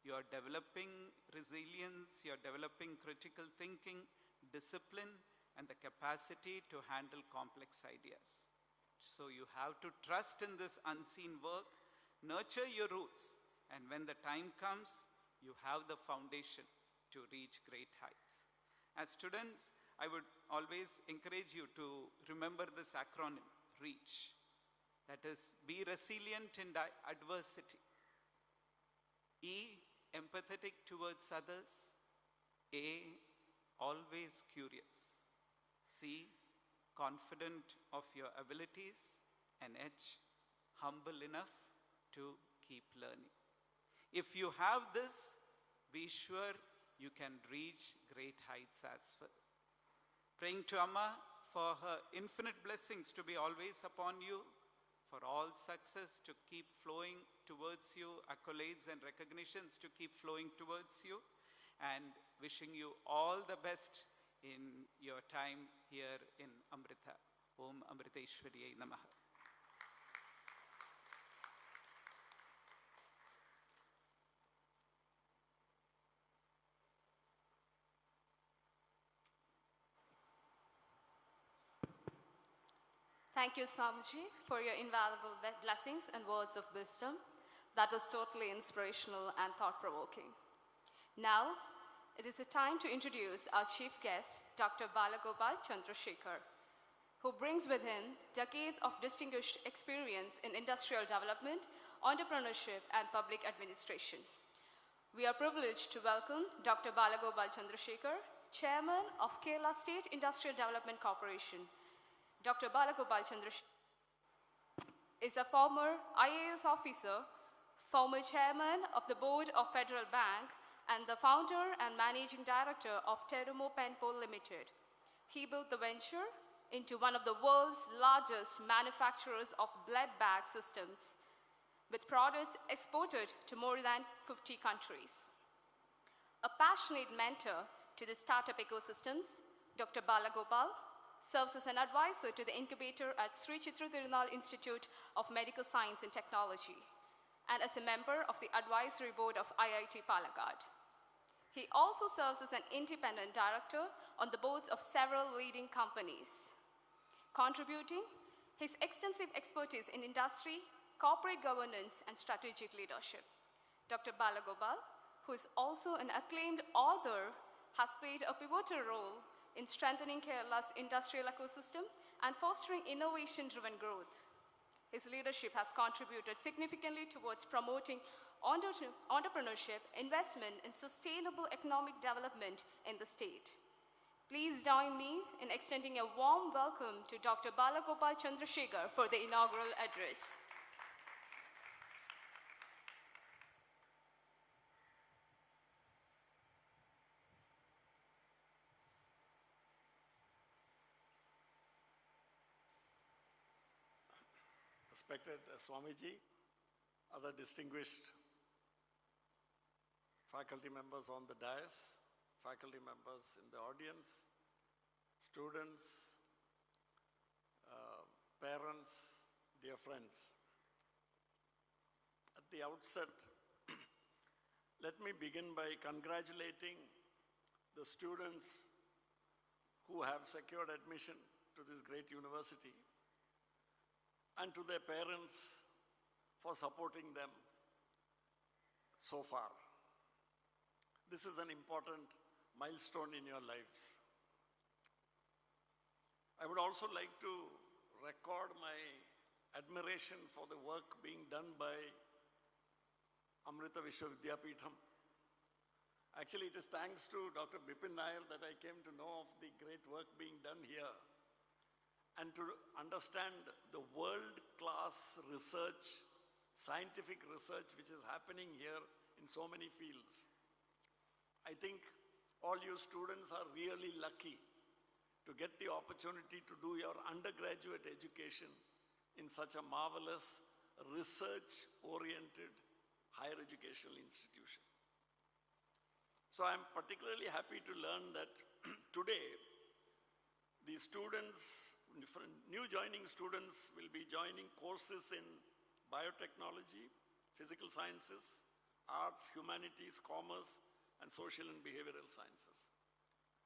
Speaker 12: you are developing resilience, you are developing critical thinking, discipline, and the capacity to handle complex ideas. So you have to trust in this unseen work, nurture your roots, and when the time comes, you have the foundation to reach great heights. As students, I would always encourage you to remember this acronym, REACH. That is, be resilient in adversity. E, empathetic towards others. A, always curious. C, confident of your abilities. And H, humble enough to keep learning. If you have this, be sure you can reach great heights as well. Praying to Amma for her infinite blessings to be always upon you, for all success to keep flowing towards you, accolades and recognitions to keep flowing towards you, and wishing you all the best in your time here in Amrita. Om Amriteshwariyai Namaha.
Speaker 7: Thank you, Swamiji, for your invaluable blessings and words of wisdom. That was totally inspirational and thought-provoking. Now, it is a time to introduce our chief guest, Dr. Balagopal Chandrasekhar, who brings with him decades of distinguished experience in industrial development, entrepreneurship, and public administration. We are privileged to welcome Dr. Balagopal Chandrasekhar, Chairman of Kerala State Industrial Development Corporation. Dr. Balagopal Chandrasekhar is a former IAS officer, former chairman of the board of Federal Bank, and the founder and managing director of Terumo Penpol Limited. He built the venture into one of the world's largest manufacturers of blood bag systems, with products exported to more than 50 countries. A passionate mentor to the startup ecosystems, Dr. Balagopal serves as an advisor to the incubator at Sri Chitra Tirunal Institute of Medical Science and Technology, and as a member of the advisory board of IIT Palakkad. He also serves as an independent director on the boards of several leading companies, contributing his extensive expertise in industry, corporate governance, and strategic leadership. Dr. Balagopal, who is also an acclaimed author, has played a pivotal role in strengthening Kerala's industrial ecosystem and fostering innovation-driven growth. His leadership has contributed significantly towards promoting entrepreneurship, investment, and sustainable economic development in the state. Please join me in extending a warm welcome to Dr. Balagopal Chandrasekhar for the inaugural address.
Speaker 13: Respected Swamiji, other distinguished faculty members on the dais, faculty members in the audience, students, parents, dear friends. At the outset, let me begin by congratulating the students who have secured admission to this great university, and to their parents for supporting them so far. This is an important milestone in your lives. I would also like to record my admiration for the work being done by Amrita Vishwa Vidyapeetham. Actually, it is thanks to Dr. Bipin Nair that I came to know of the great work being done here, and to understand the world-class research, scientific research which is happening here in so many fields. I think all you students are really lucky to get the opportunity to do your undergraduate education in such a marvelous research-oriented higher educational institution. So I'm particularly happy to learn that today the students, new joining students, will be joining courses in biotechnology, physical sciences, arts, humanities, commerce, and social and behavioral sciences.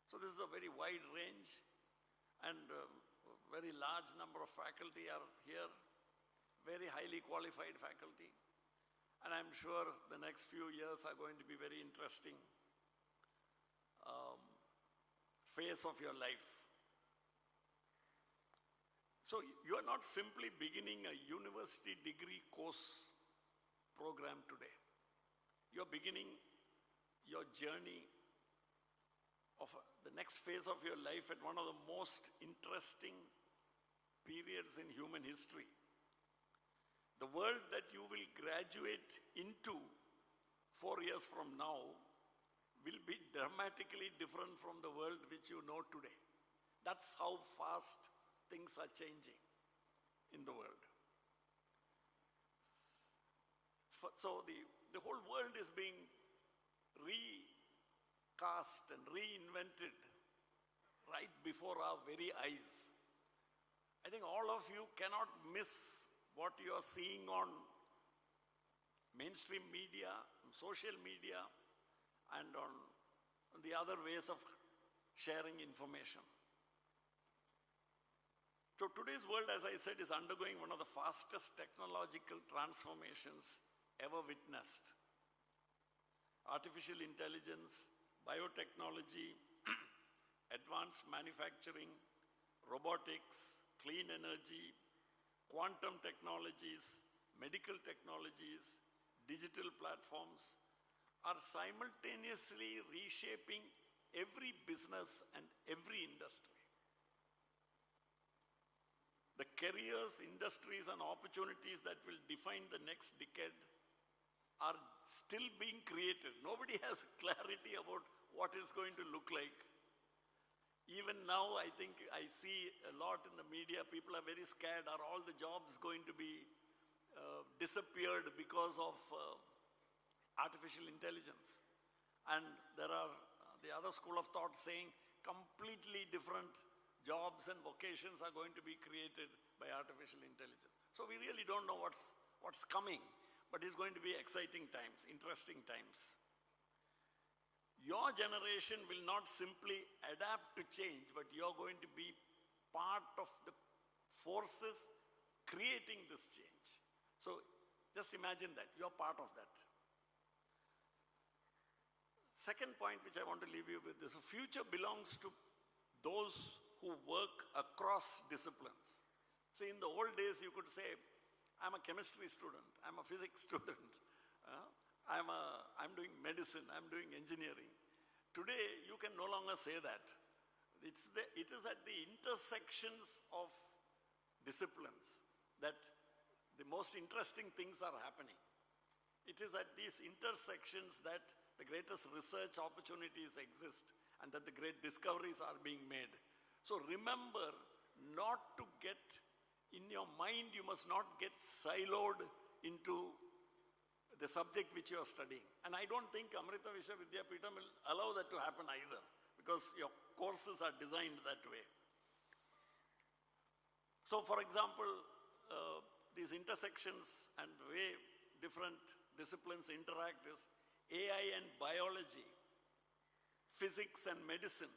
Speaker 13: So this is a very wide range, and a very large number of faculty are here, very highly qualified faculty, and I'm sure the next few years are going to be very interesting phase of your life. So you are not simply beginning a university degree course program today. You are beginning your journey of the next phase of your life at one of the most interesting periods in human history. The world that you will graduate into 4 years from now will be dramatically different from the world which you know today. That's how fast things are changing in the world. So the whole world is being recast and reinvented right before our very eyes. I think all of you cannot miss what you are seeing on mainstream media, on social media, and on the other ways of sharing information. So today's world, as I said, is undergoing one of the fastest technological transformations ever witnessed. Artificial intelligence, biotechnology, advanced manufacturing, robotics, clean energy, quantum technologies, medical technologies, digital platforms are simultaneously reshaping every business and every industry. The careers, industries, and opportunities that will define the next decade are still being created. Nobody has clarity about what it's going to look like. Even now, I think I see a lot in the media, people are very scared. Are all the jobs going to be disappeared because of artificial intelligence. And there are the other school of thought saying completely different jobs and vocations are going to be created by artificial intelligence. So we really don't know what's coming, but it's going to be exciting times, interesting times. Your generation will not simply adapt to change, but you're going to be part of the forces creating this change. So just imagine that, you're part of that. Second point which I want to leave you with is the future belongs to those who work across disciplines. So in the old days you could say, I'm a chemistry student, I'm a physics student, I'm doing medicine, I'm doing engineering. Today you can no longer say that. It is at the intersections of disciplines that the most interesting things are happening. It is at these intersections that the greatest research opportunities exist and that the great discoveries are being made. So remember not to get, in your mind, you must not get siloed into the subject which you are studying. And I don't think Amrita Vishwavidyapeetham will allow that to happen either, because your courses are designed that way. So for example, these intersections and the way different disciplines interact is AI and biology, physics and medicine,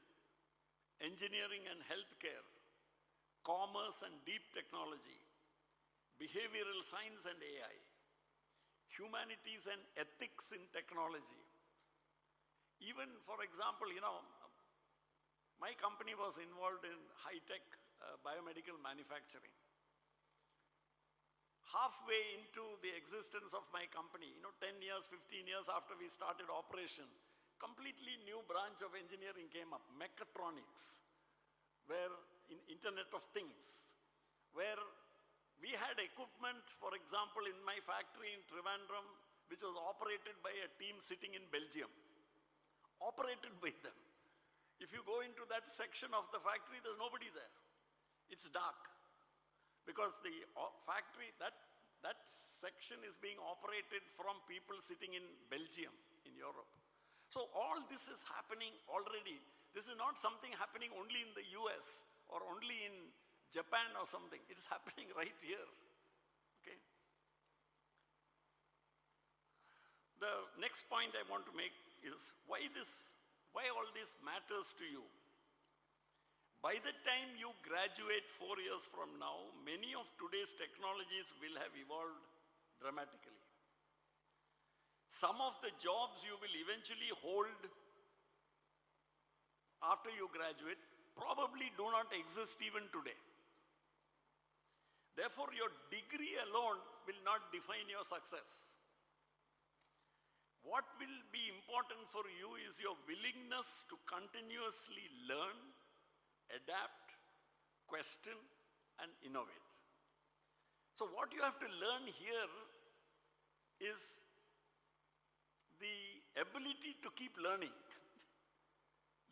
Speaker 13: engineering and healthcare, commerce and deep technology, behavioral science and AI, humanities and ethics in technology. Even, for example, my company was involved in high-tech biomedical manufacturing. Halfway into the existence of my company, 10 years, 15 years after we started operation, completely new branch of engineering came up, mechatronics, where in Internet of Things, where we had equipment, for example, in my factory in Trivandrum, which was operated by a team sitting in Belgium. Operated by them. If you go into that section of the factory, there's nobody there. It's dark. Because the factory, that section is being operated from people sitting in Belgium, in Europe. So all this is happening already. This is not something happening only in the US or only in Japan or something. It is happening right here. Okay. The next point I want to make is why all this matters to you. By the time you graduate 4 years from now, many of today's technologies will have evolved dramatically. Some of the jobs you will eventually hold after you graduate probably do not exist even today. Therefore, your degree alone will not define your success. What will be important for you is your willingness to continuously learn, adapt, question, and innovate. So what you have to learn here is the ability to keep learning.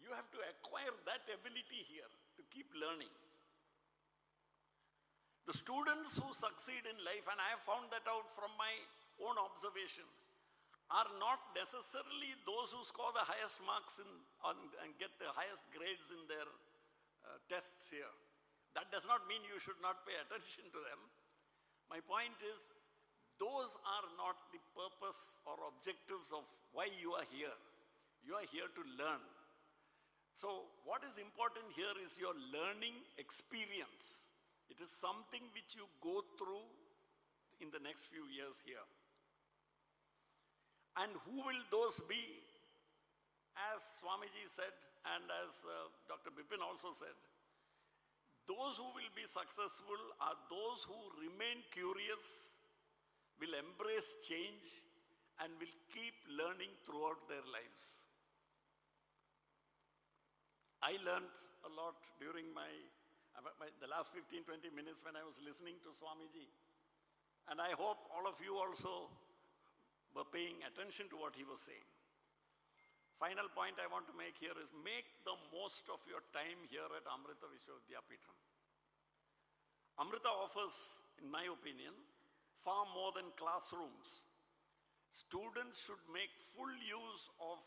Speaker 13: You have to acquire that ability here to keep learning. The students who succeed in life, and I have found that out from my own observation, are not necessarily those who score the highest marks and get the highest grades in their tests here. That does not mean you should not pay attention to them. My point is, those are not the purpose or objectives of why you are here. You are here to learn. So what is important here is your learning experience. It is something which you go through in the next few years here. And who will those be? As Swamiji said, and as Dr. Bipin also said, those who will be successful are those who remain curious, will embrace change, and will keep learning throughout their lives. I learned a lot during the last 15-20 minutes when I was listening to Swamiji. And I hope all of you also were paying attention to what he was saying. Final point I want to make here is make the most of your time here at Amrita Vishwavidyapeetham. Amrita offers, in my opinion, far more than classrooms. Students should make full use of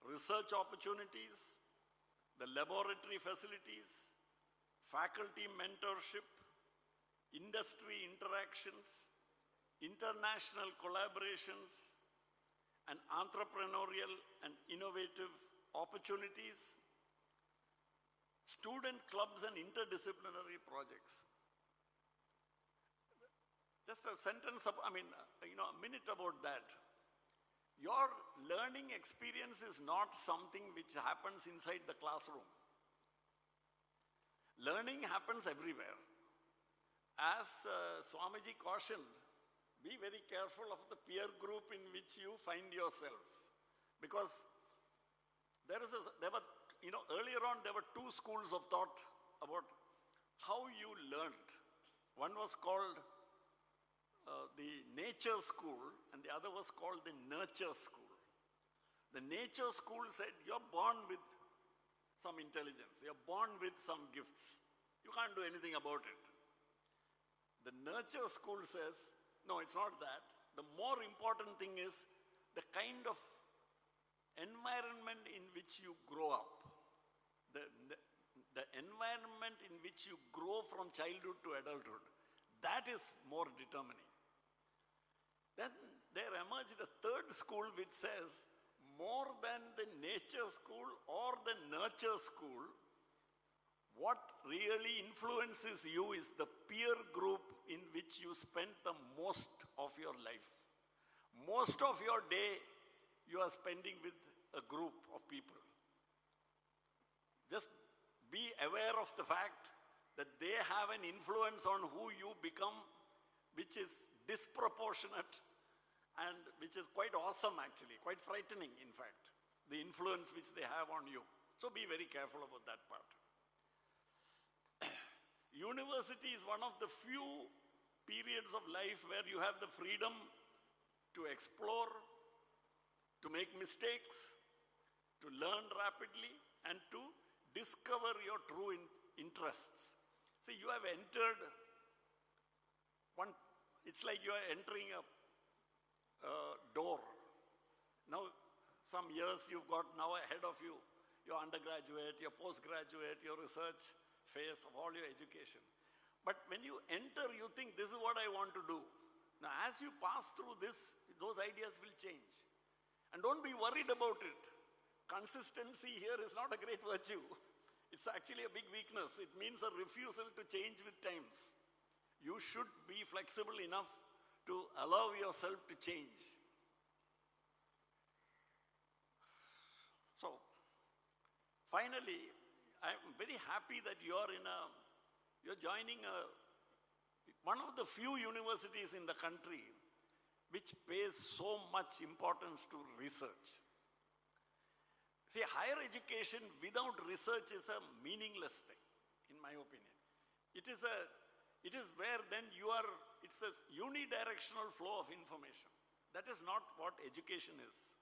Speaker 13: research opportunities, the laboratory facilities, faculty mentorship, industry interactions, international collaborations, and entrepreneurial and innovative opportunities, student clubs and interdisciplinary projects. Just a sentence, a minute about that. Your learning experience is not something which happens inside the classroom. Learning happens everywhere. As Swamiji cautioned, be very careful of the peer group in which you find yourself. Because earlier on there were two schools of thought about how you learned. One was called the nature school and the other was called the nurture school. The nature school said you're born with some intelligence, you're born with some gifts. You can't do anything about it. The nurture school says, no, it's not that. The more important thing is the kind of environment in which you grow up. The environment in which you grow from childhood to adulthood. That is more determining. Then there emerged a third school which says, more than the nature school or the nurture school, what really influences you is the peer group in which you spend the most of your life. Most of your day you are spending with a group of people. Just be aware of the fact that they have an influence on who you become, which is disproportionate and which is quite awesome actually, quite frightening in fact, the influence which they have on you. So be very careful about that part. University is one of the few periods of life where you have the freedom to explore, to make mistakes, to learn rapidly, and to discover your true interests. See, you have entered it's like you are entering a door. Now, some years you've got now ahead of you, your undergraduate, your postgraduate, your research phase of all your education. But when you enter, you think, this is what I want to do. Now, as you pass through this, those ideas will change. And don't be worried about it. Consistency here is not a great virtue. It's actually a big weakness. It means a refusal to change with times. You should be flexible enough to allow yourself to change. So, finally, I'm very happy that you're joining one of the few universities in the country which pays so much importance to research. See, higher education without research is a meaningless thing, in my opinion. It is where then it's a unidirectional flow of information. That is not what education is.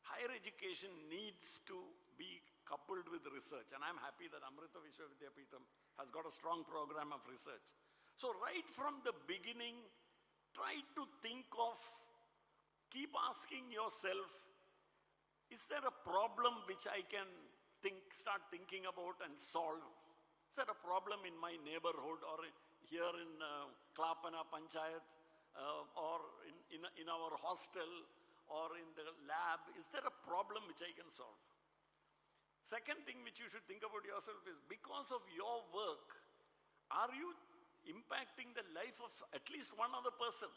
Speaker 13: Higher education needs to be coupled with research, and I'm happy that Amritapuri has got a strong program of research. So right from the beginning, try to keep asking yourself, is there a problem which I can start thinking about and solve? Is there a problem in my neighborhood or here in Klapana Panchayat or in our hostel or in the lab? Is there a problem which I can solve? Second thing which you should think about yourself is, because of your work, are you impacting the life of at least one other person?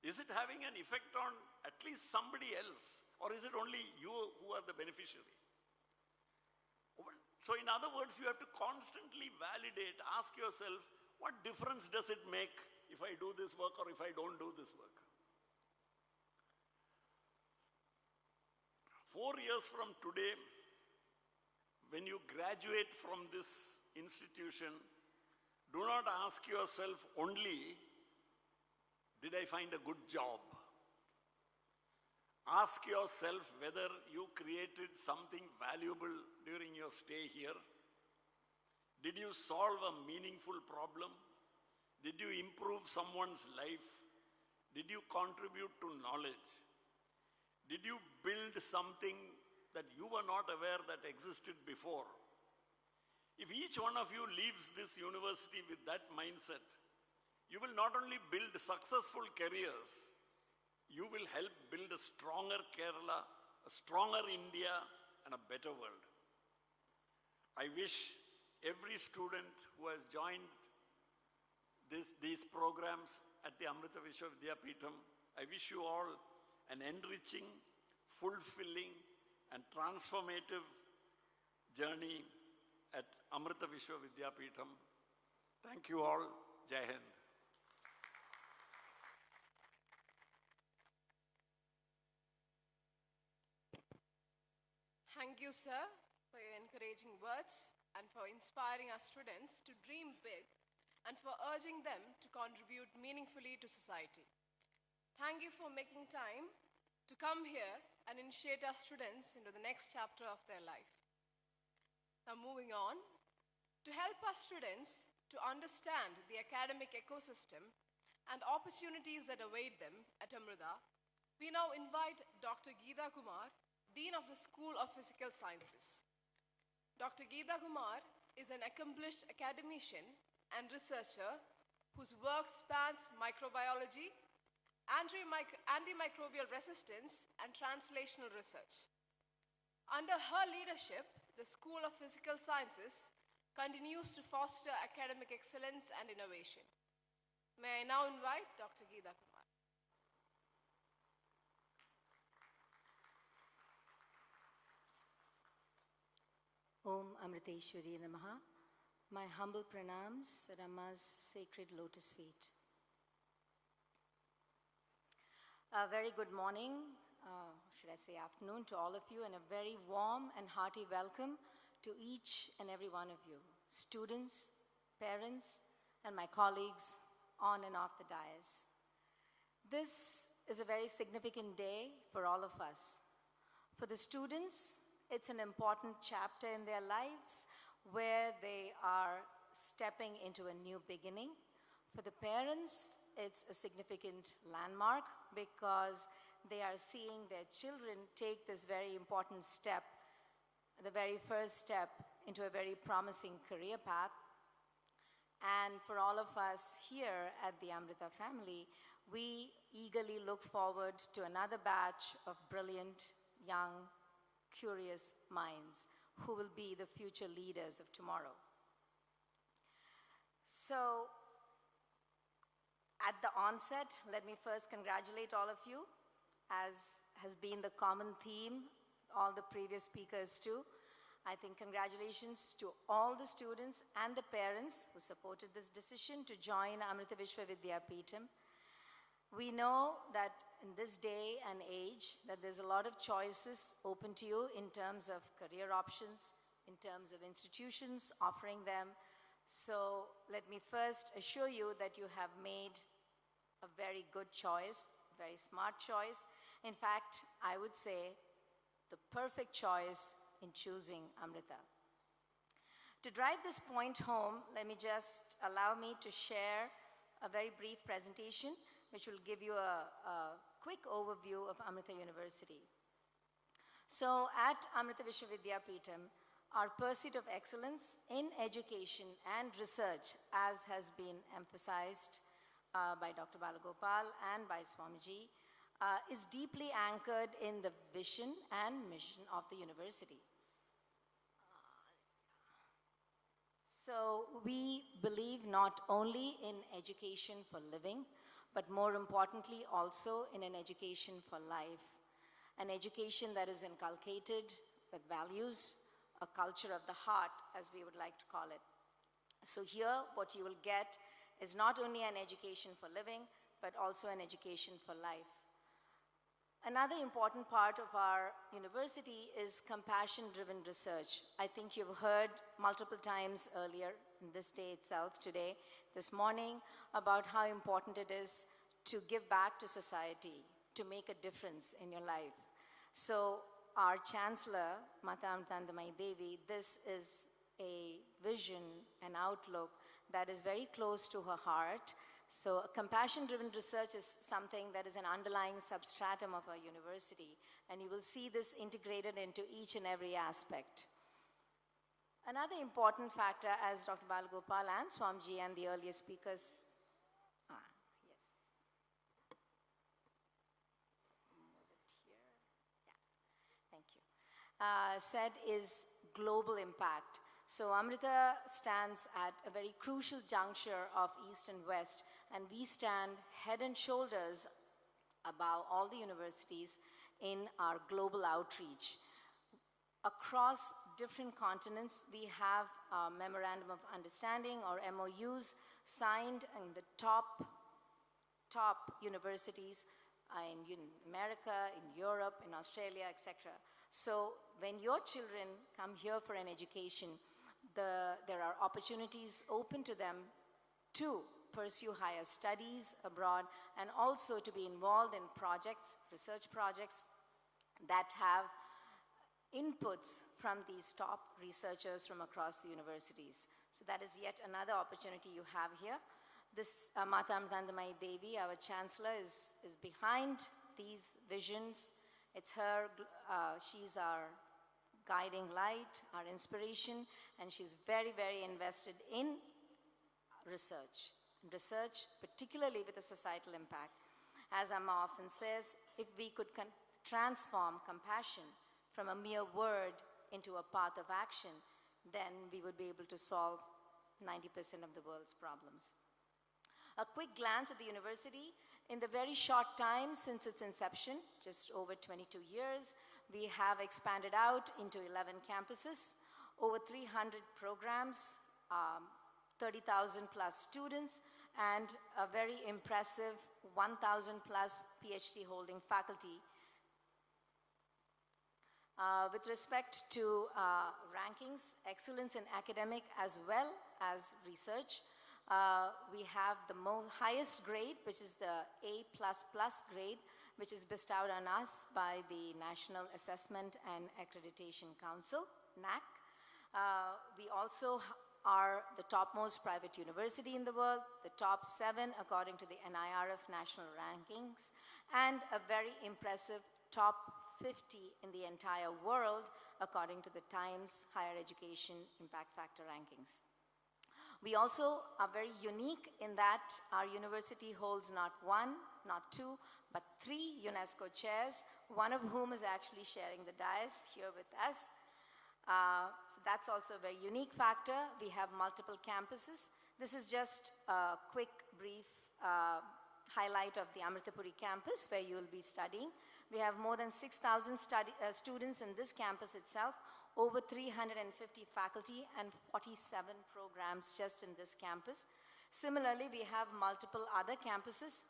Speaker 13: Is it having an effect on at least somebody else? Or is it only you who are the beneficiary? So in other words, you have to constantly validate, ask yourself, what difference does it make if I do this work or if I don't do this work? 4 years from today, when you graduate from this institution, do not ask yourself only, did I find a good job? Ask yourself whether you created something valuable during your stay here. Did you solve a meaningful problem? Did you improve someone's life? Did you contribute to knowledge? Did you build something that you were not aware that existed before? If each one of you leaves this university with that mindset, you will not only build successful careers, you will help build a stronger Kerala, a stronger India, and a better world. I wish every student who has joined these programs at the Amrita Vishwa Vidyapeetham, I wish you all an enriching, fulfilling, and transformative journey at Amrita Vishwa Vidyapeetham. Thank you all. Jai Hind.
Speaker 9: Thank you, sir, for your encouraging words and for inspiring our students to dream big and for urging them to contribute meaningfully to society. Thank you for making time to come here and initiate our students into the next chapter of their life. Now moving on, to help our students to understand the academic ecosystem and opportunities that await them at Amrita, we now invite Dr. Geeta Kumar, Dean of the School of Physical Sciences. Dr. Geeta Kumar is an accomplished academician and researcher whose work spans microbiology, antimicrobial resistance, and translational research. Under her leadership, the School of Physical Sciences continues to foster academic excellence and innovation. May I now invite Dr. Geeta Kumar.
Speaker 14: Om Amriteshwari Namaha. My humble pranams at Amma's sacred lotus feet. A very good morning, should I say afternoon, to all of you, and a very warm and hearty welcome to each and every one of you, students, parents, and my colleagues on and off the dais. This is a very significant day for all of us. For the students, it's an important chapter in their lives where they are stepping into a new beginning. For the parents, it's a significant landmark because they are seeing their children take this very important step, the very first step into a very promising career path. And for all of us here at the Amrita family, we eagerly look forward to another batch of brilliant, young, curious minds who will be the future leaders of tomorrow. So, at the onset, let me first congratulate all of you, as has been the common theme, all the previous speakers too. I think congratulations to all the students and the parents who supported this decision to join Amrita Vishwa Vidyapeetham. We know that in this day and age that there's a lot of choices open to you in terms of career options, in terms of institutions offering them. So let me first assure you that you have made a very good choice, a very smart choice. In fact, I would say the perfect choice in choosing Amrita. To drive this point home, let me just allow me to share a very brief presentation which will give you a quick overview of Amrita University. So at Amrita Vishwa Vidyapeetham, our pursuit of excellence in education and research, as has been emphasized by Dr. Balagopal and by Swamiji, is deeply anchored in the vision and mission of the university. So we believe not only in education for living, but more importantly also in an education for life. An education that is inculcated with values, a culture of the heart, as we would like to call it. So here, what you will get is not only an education for living, but also an education for life. Another important part of our university is compassion-driven research. I think you've heard multiple times earlier in this day itself today, this morning, about how important it is to give back to society, to make a difference in your life. So our Chancellor, Mata Amritandamayi Devi, this is a vision, an outlook that is very close to her heart. So compassion-driven research is something that is an underlying substratum of our university, and you will see this integrated into each and every aspect. Another important factor, as Dr. Balagopal and Swamiji and the earlier speakers, said, is global impact. So Amrita stands at a very crucial juncture of East and West, and we stand head and shoulders above all the universities in our global outreach. Across different continents, we have a Memorandum of Understanding, or MOUs, signed in the top universities in America, in Europe, in Australia, etc. So when your children come here for an education, there are opportunities open to them to pursue higher studies abroad, and also to be involved in projects, research projects that have inputs from these top researchers from across the universities. So that is yet another opportunity you have here. This Mata Amritandamayi Devi, our Chancellor, is behind these visions. It's her, she's our guiding light, our inspiration, and she's very, very invested in research, particularly with a societal impact. As Amma often says, if we could transform compassion from a mere word into a path of action, then we would be able to solve 90% of the world's problems. A quick glance at the university. In the very short time since its inception, just over 22 years, we have expanded out into 11 campuses, over 300 programs, 30,000 plus students, and a very impressive 1,000 plus PhD holding faculty. With respect to rankings, excellence in academic as well as research, we have the highest grade, which is the A++ grade, which is bestowed on us by the National Assessment and Accreditation Council, NAC. We also are the topmost private university in the world, the top 7 according to the NIRF national rankings, and a very impressive top 50 in the entire world according to the Times Higher Education Impact Factor rankings. We also are very unique in that our university holds not 1, not 2, but 3 UNESCO chairs, one of whom is actually sharing the dais here with us. So that's also a very unique factor. We have multiple campuses. This is just a quick, brief highlight of the Amritapuri campus where you will be studying. We have more than 6,000 students in this campus itself, over 350 faculty, and 47 programs just in this campus. Similarly, we have multiple other campuses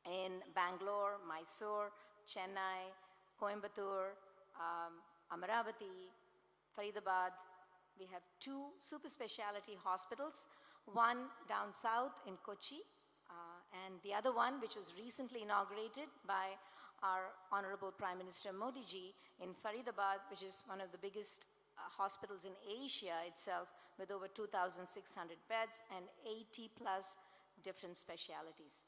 Speaker 14: in Bangalore, Mysore, Chennai, Coimbatore, Amaravati, Faridabad. We have 2 super specialty hospitals, one down south in Kochi, and the other one, which was recently inaugurated by our Honorable Prime Minister Modi ji in Faridabad, which is one of the biggest hospitals in Asia itself, with over 2,600 beds and 80 plus different specialities.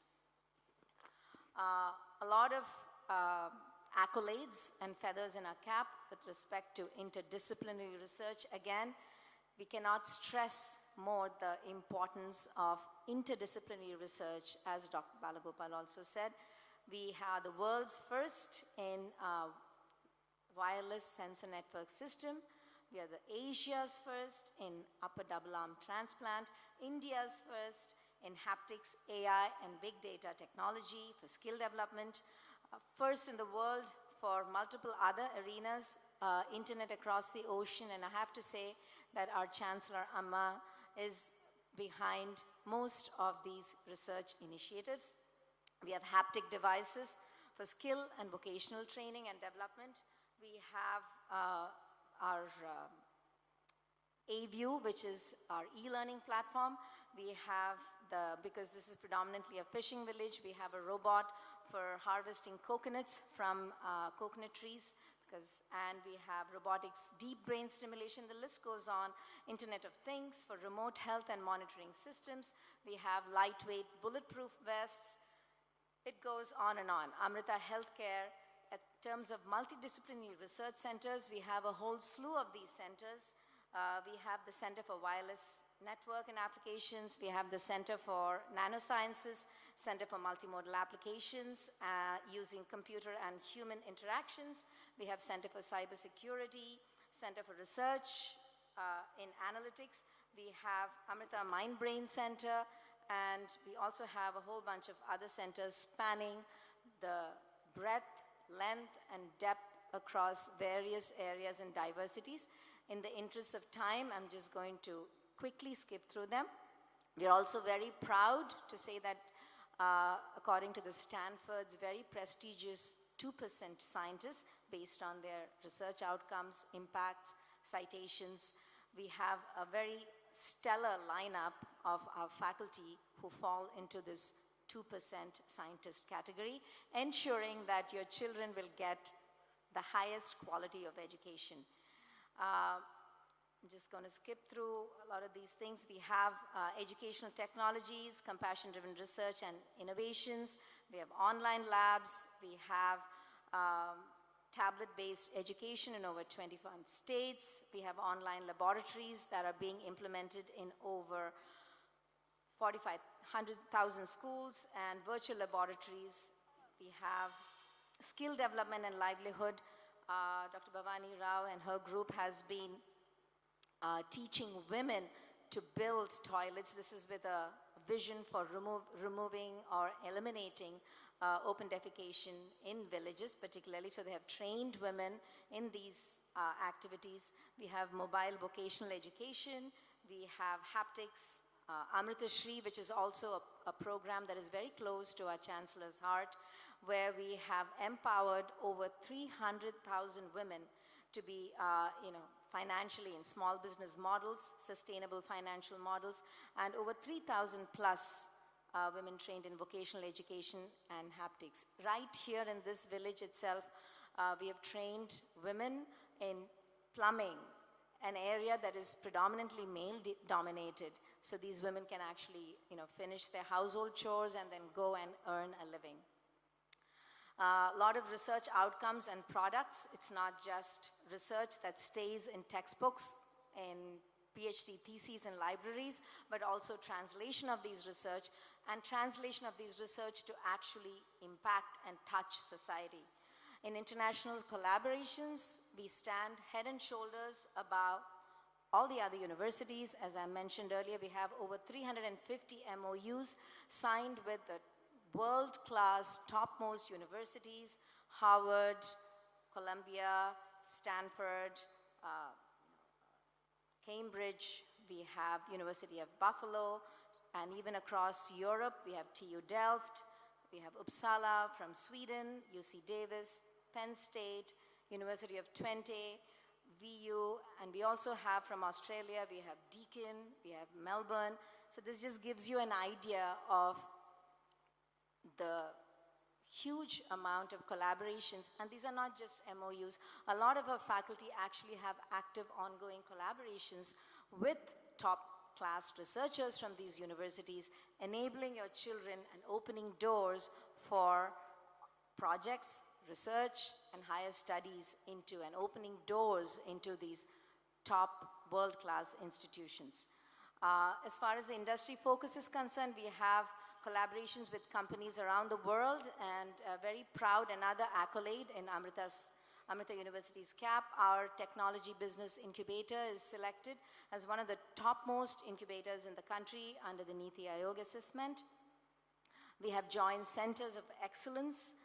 Speaker 14: A lot of accolades and feathers in our cap with respect to interdisciplinary research. Again, we cannot stress more the importance of interdisciplinary research, as Dr. Balagopal also said. We are the world's first in wireless sensor network system. We are the Asia's first in upper double arm transplant, India's first in haptics, AI, and big data technology for skill development, first in the world for multiple other arenas, internet across the ocean, and I have to say that our Chancellor Amma is behind most of these research initiatives. We have haptic devices for skill and vocational training and development. We have our A-View, which is our e-learning platform. We have because this is predominantly a fishing village, we have a robot for harvesting coconuts from coconut trees, and we have robotics, deep brain stimulation, the list goes on, Internet of Things for remote health and monitoring systems. We have lightweight bulletproof vests. It goes on and on. Amrita Healthcare, in terms of multidisciplinary research centers, we have a whole slew of these centers. We have the Center for Wireless Network and Applications. We have the Center for Nanosciences, Center for Multimodal Applications using computer and human interactions. We have Center for Cybersecurity, Center for Research in Analytics. We have Amrita Mind Brain Center, and we also have a whole bunch of other centers spanning the breadth, length, and depth across various areas and diversities. In the interest of time, I'm just going to quickly skip through them. We're also very proud to say that according to the Stanford's very prestigious 2% scientists, based on their research outcomes, impacts, citations, we have a very stellar lineup of our faculty who fall into this 2% scientist category, ensuring that your children will get the highest quality of education. I'm just going to skip through a lot of these things. We have educational technologies, compassion-driven research and innovations. We have online labs. We have tablet-based education in over 21 states. We have online laboratories that are being implemented in over 4,500,000 schools and virtual laboratories. We have skill development and livelihood. Dr. Bhavani Rao and her group has been teaching women to build toilets. This is with a vision for removing or eliminating open defecation in villages particularly. So they have trained women in these activities. We have mobile vocational education. We have haptics, Amrita Shri, which is also a program that is very close to our Chancellor's heart, where we have empowered over 300,000 women to be, financially in small business models, sustainable financial models, and over 3,000 plus women trained in vocational education and haptics. Right here in this village itself, we have trained women in plumbing, an area that is predominantly male-dominated. So these women can actually, finish their household chores and then go and earn a living. A lot of research outcomes and products. It's not just research that stays in textbooks, in PhD theses and libraries, but also translation of these research and translation of these research to actually impact and touch society. In international collaborations, we stand head and shoulders above all the other universities. As I mentioned earlier, we have over 350 MOUs signed with the world-class, topmost universities, Harvard, Columbia, Stanford, Cambridge, we have University of Buffalo, and even across Europe, we have TU Delft, we have Uppsala from Sweden, UC Davis, Penn State, University of Twente, VU, and we also have from Australia, we have Deakin, we have Melbourne. So this just gives you an idea of the huge amount of collaborations, and these are not just MOUs. A lot of our faculty actually have active ongoing collaborations with top-class researchers from these universities, enabling your children and opening doors for projects, research, and higher studies into, and opening doors into these top world-class institutions. As far as the industry focus is concerned, we have collaborations with companies around the world, and very proud, another accolade in Amrita University's CAP, our technology business incubator is selected as one of the topmost incubators in the country under the Niti Aayog assessment. We have joined centers of excellence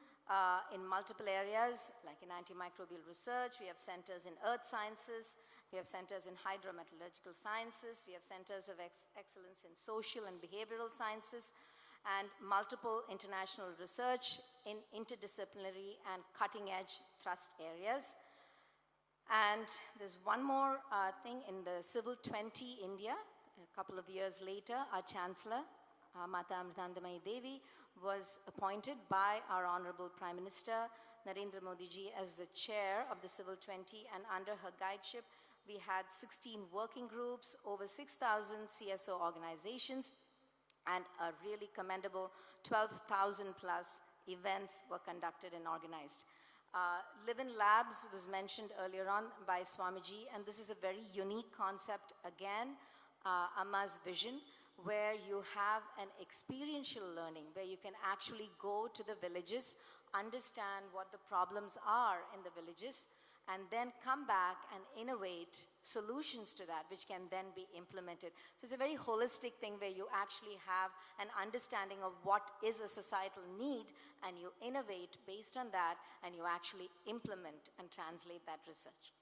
Speaker 14: in multiple areas, like in antimicrobial research. We have centers in earth sciences. We have centers in hydrometallurgical sciences. We have centers of excellence in social and behavioral sciences, and multiple international research in interdisciplinary and cutting-edge thrust areas. And there's one more thing in the Civil 20 India. A couple of years later, our Chancellor, Mata Amritandamayi Devi, was appointed by our Honorable Prime Minister Narendra Modi ji as the chair of the Civil 20, and under her guideship, we had 16 working groups, over 6,000 CSO organizations, and a really commendable 12,000 plus events were conducted and organized. Live-in labs was mentioned earlier on by Swamiji, and this is a very unique concept again, Amma's vision, where you have an experiential learning, where you can actually go to the villages, understand what the problems are in the villages, and then come back and innovate solutions to that, which can then be implemented. So it's a very holistic thing where you actually have an understanding of what is a societal need, and you innovate based on that, and you actually implement and translate that research.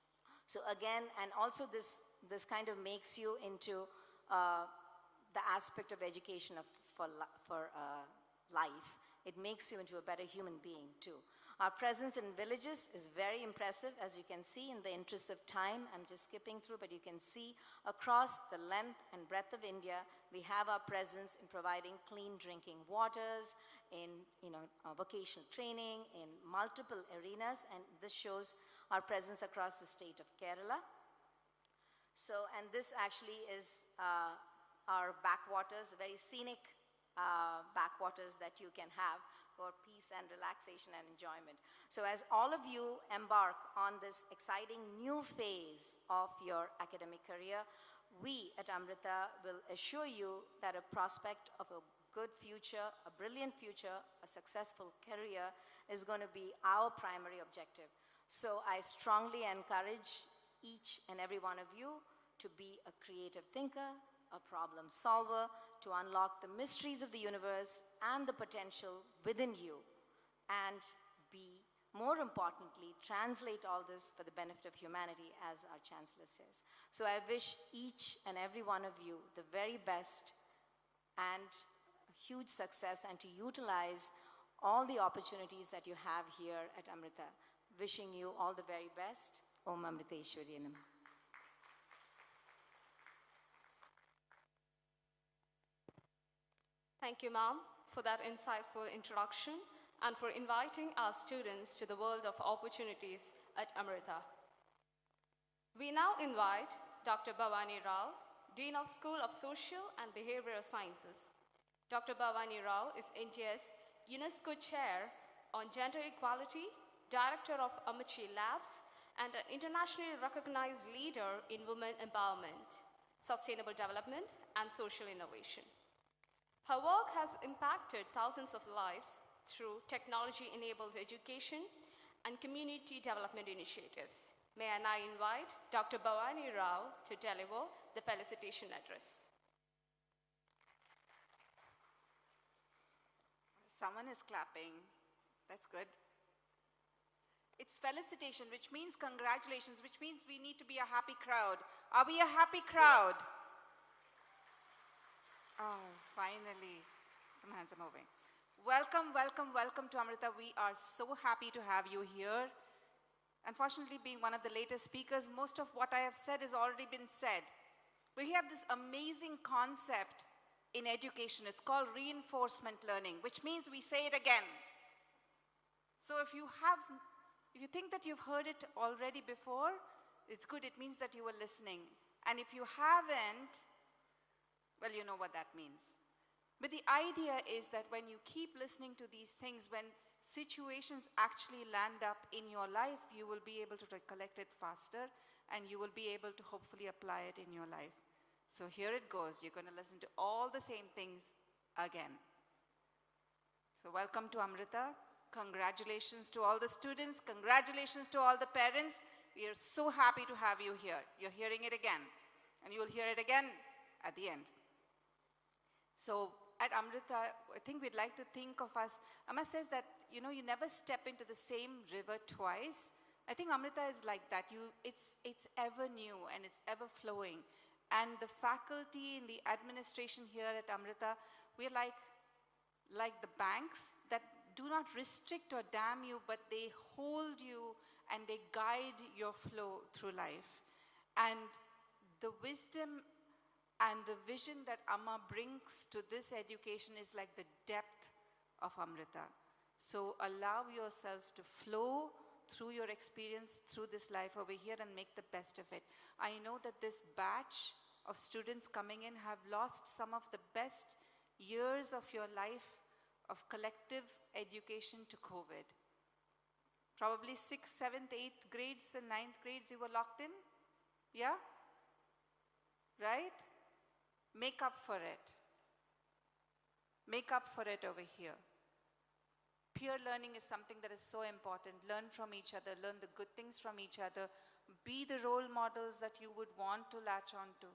Speaker 14: So again, and also this kind of makes you into the aspect of education for life. It makes you into a better human being too. Our presence in villages is very impressive, as you can see. In the interest of time, I'm just skipping through, but you can see across the length and breadth of India, we have our presence in providing clean drinking waters, in vocational training, in multiple arenas, and this shows our presence across the state of Kerala. So, and this actually is our backwaters, very scenic backwaters that you can have for peace and relaxation and enjoyment. So as all of you embark on this exciting new phase of your academic career, we at Amrita will assure you that a prospect of a good future, a brilliant future, a successful career is going to be our primary objective. So I strongly encourage each and every one of you to be a creative thinker, a problem solver, to unlock the mysteries of the universe and the potential within you, and be, more importantly, translate all this for the benefit of humanity, as our Chancellor says. So I wish each and every one of you the very best and huge success, and to utilize all the opportunities that you have here at Amrita. Wishing you all the very best. Om Amriteshwari Namaha.
Speaker 7: Thank you, ma'am, for that insightful introduction and for inviting our students to the world of opportunities at Amrita. We now invite Dr. Bhavani Rao, Dean of School of Social and Behavioral Sciences. Dr. Bhavani Rao is India's UNESCO Chair on Gender Equality, Director of Amritapuri Labs, and an internationally recognized leader in women empowerment, sustainable development, and social innovation. Her work has impacted thousands of lives through technology-enabled education and community development initiatives. May I now invite Dr. Bhavani Rao to deliver the felicitation address.
Speaker 15: Someone is clapping. That's good. It's felicitation, which means congratulations, which means we need to be a happy crowd. Are we a happy crowd? Oh, finally. Some hands are moving. Welcome, welcome, welcome to Amrita. We are so happy to have you here. Unfortunately, being one of the latest speakers, most of what I have said has already been said. We have this amazing concept in education. It's called reinforcement learning, which means we say it again. So if you think that you've heard it already before, it's good. It means that you were listening. And if you haven't, well, you know what that means. But the idea is that when you keep listening to these things, when situations actually land up in your life, you will be able to recollect it faster, and you will be able to hopefully apply it in your life. So here it goes. You're going to listen to all the same things again. So welcome to Amrita. Congratulations to all the students. Congratulations to all the parents. We are so happy to have you here. You're hearing it again, and you will hear it again at the end. So at Amrita, I think we'd like to think of us. Amma says that, you never step into the same river twice. I think Amrita is like that. It's ever new and it's ever flowing. And the faculty in the administration here at Amrita, we're like the banks that do not restrict or dam you, but they hold you and they guide your flow through life. And the wisdom and the vision that Amma brings to this education is like the depth of Amrita. So allow yourselves to flow through your experience, through this life over here, and make the best of it. I know that this batch of students coming in have lost some of the best years of your life of collective education to COVID. Probably 6th, 7th, 8th grades and 9th grades you were locked in? Yeah? Right? Make up for it. Make up for it over here. Peer learning is something that is so important. Learn from each other, learn the good things from each other. Be the role models that you would want to latch on to.